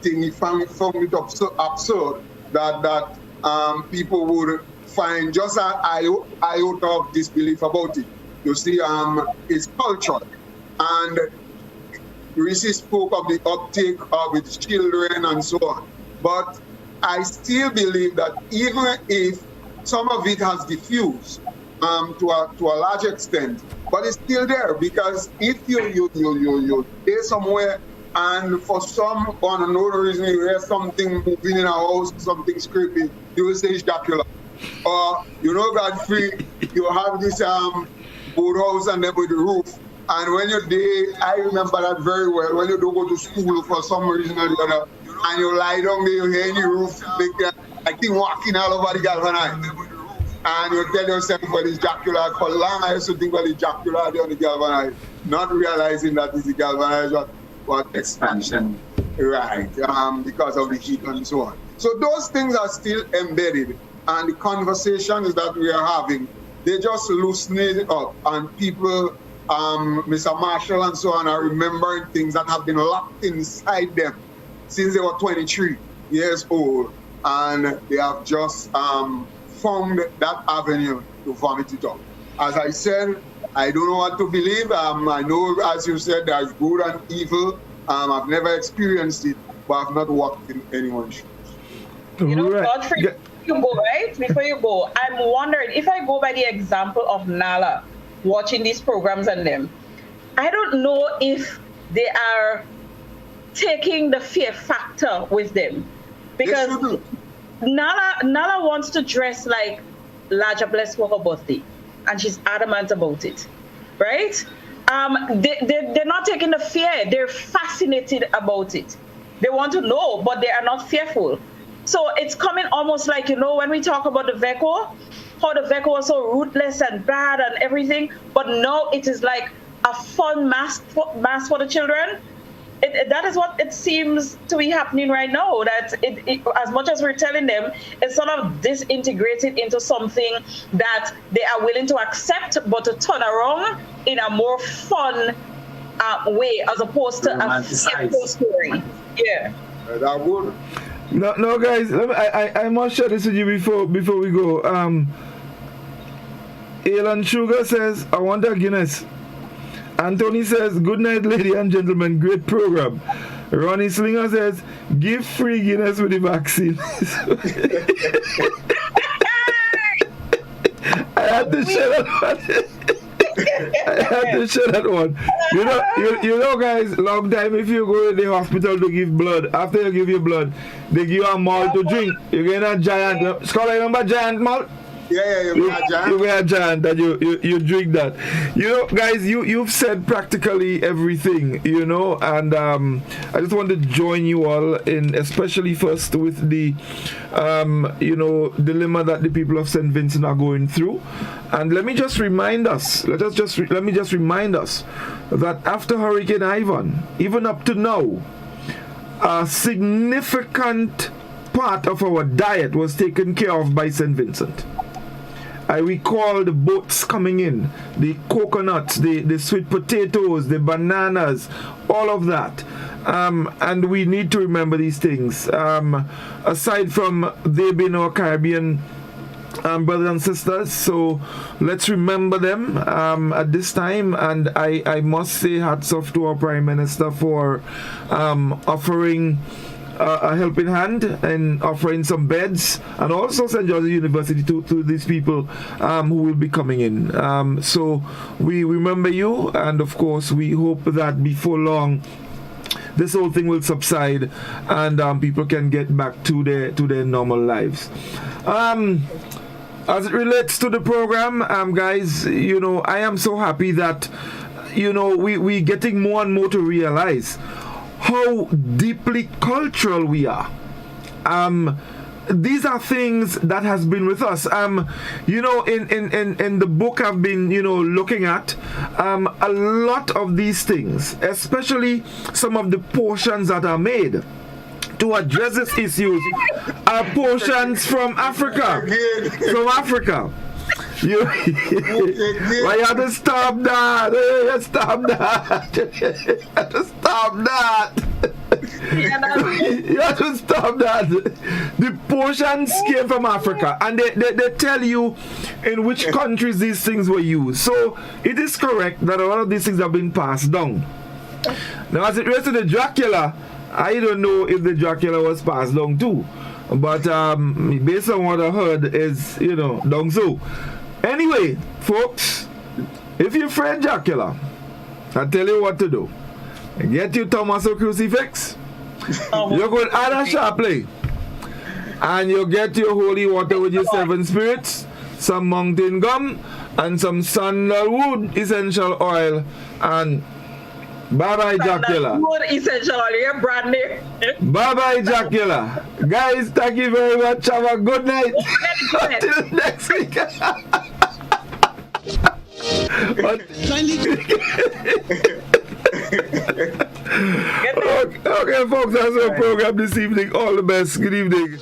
he found it absurd that people would find just an iota of disbelief about it. You see, it's cultural. And Reece spoke of the uptake with children and so on. But I still believe that even if some of it has diffused to a large extent, but it's still there, because if you stay somewhere and for some unknown reason you hear something moving in a house, something scraping, you will say it's Dracula. Or Godfrey, you have this boathouse and then with the roof. And when you're there, I remember that very well, when you don't go to school for some reason or the other, and you lie down there, you hear the roof, I think walking all over the galvanized. And you tell yourself, well, it's Dracula. For long, I used to think, well, it's Dracula there on the galvanized, not realizing that it's the galvanized what expansion. Right, because of the heat and so on. So those things are still embedded, and the conversations that we are having, they just loosen it up, and people, Mr. Marshall and so on, are remembering things that have been locked inside them since they were 23 years old, and they have just found that avenue to vomit it up. As I said, I don't know what to believe. I know, as you said, there's good and evil. I've never experienced it, but I've not walked in anyone's shoes. Godfrey, before you go, I'm wondering, if I go by the example of Nala, watching these programs and them, I don't know if they are taking the fear factor with them. Because Nala wants to dress like Laja Bless for her birthday, and she's adamant about it, right? They're not taking the fear. They're fascinated about it. They want to know, but they are not fearful. So it's coming almost like, when we talk about the VECO, how the VECO was so ruthless and bad and everything, but now it is like a fun mask for the children. That is what it seems to be happening right now, that as much as we're telling them, it's sort of disintegrated into something that they are willing to accept, but to turn around in a more fun way, as opposed to a simple story. Yeah. That would. No, guys, I must share this with you before we go. Alan Sugar says, I want a Guinness. Anthony says, good night, ladies and gentlemen, great program. Ronnie Slinger says, give free Guinness with the vaccine. I had to share that one. You know, guys, long time if you go to the hospital to give blood, after you give your blood, they give you a malt to drink. You get a giant, Scholar, you remember giant malt? Yeah, you get a giant that you drink that. Guys, you've said practically everything, and I just want to join you all in, especially first with the dilemma that the people of St. Vincent are going through. And let me just remind us that after Hurricane Ivan, even up to now, a significant part of our diet was taken care of by St. Vincent. I recall the boats coming in, the coconuts, the sweet potatoes, the bananas, all of that. And we need to remember these things. Aside from they being our Caribbean brothers and sisters, so let's remember them at this time. And I must say hats off to our Prime Minister for offering a helping hand and offering some beds, and also St. George's University to these people who will be coming in. So we remember you, and of course we hope that before long this whole thing will subside and people can get back to their normal lives. As it relates to the program, guys, I am so happy that we getting more and more to realize how deeply cultural we are. these are things that has been with us. You know, in the book I've been, you know, looking at a lot of these things, especially some of the portions that are made to address these issues, are portions from Africa. From Africa. You well, you have to stop that. You have to stop that. You have to stop that. You have to stop that. The portions came from Africa, and they tell you in which countries these things were used. So it is correct that a lot of these things have been passed down. Now, as it relates to the Dracula, I don't know if the Dracula was passed down too, but based on what I heard, is, you know, down so. Anyway, folks, if you're afraid Dracula, I tell you what to do. Get you Thomas a crucifix. You go Anna Sharpley, and you get your holy water with your 7 spirits, some mountain gum, and some sandalwood essential oil, and bye-bye Dracula. Sandalwood essential oil, yeah, brand name. Bye-bye Dracula. Guys, thank you very much. Have a good night. Until next week. Okay, folks, that's our program this evening. All the best. Good evening.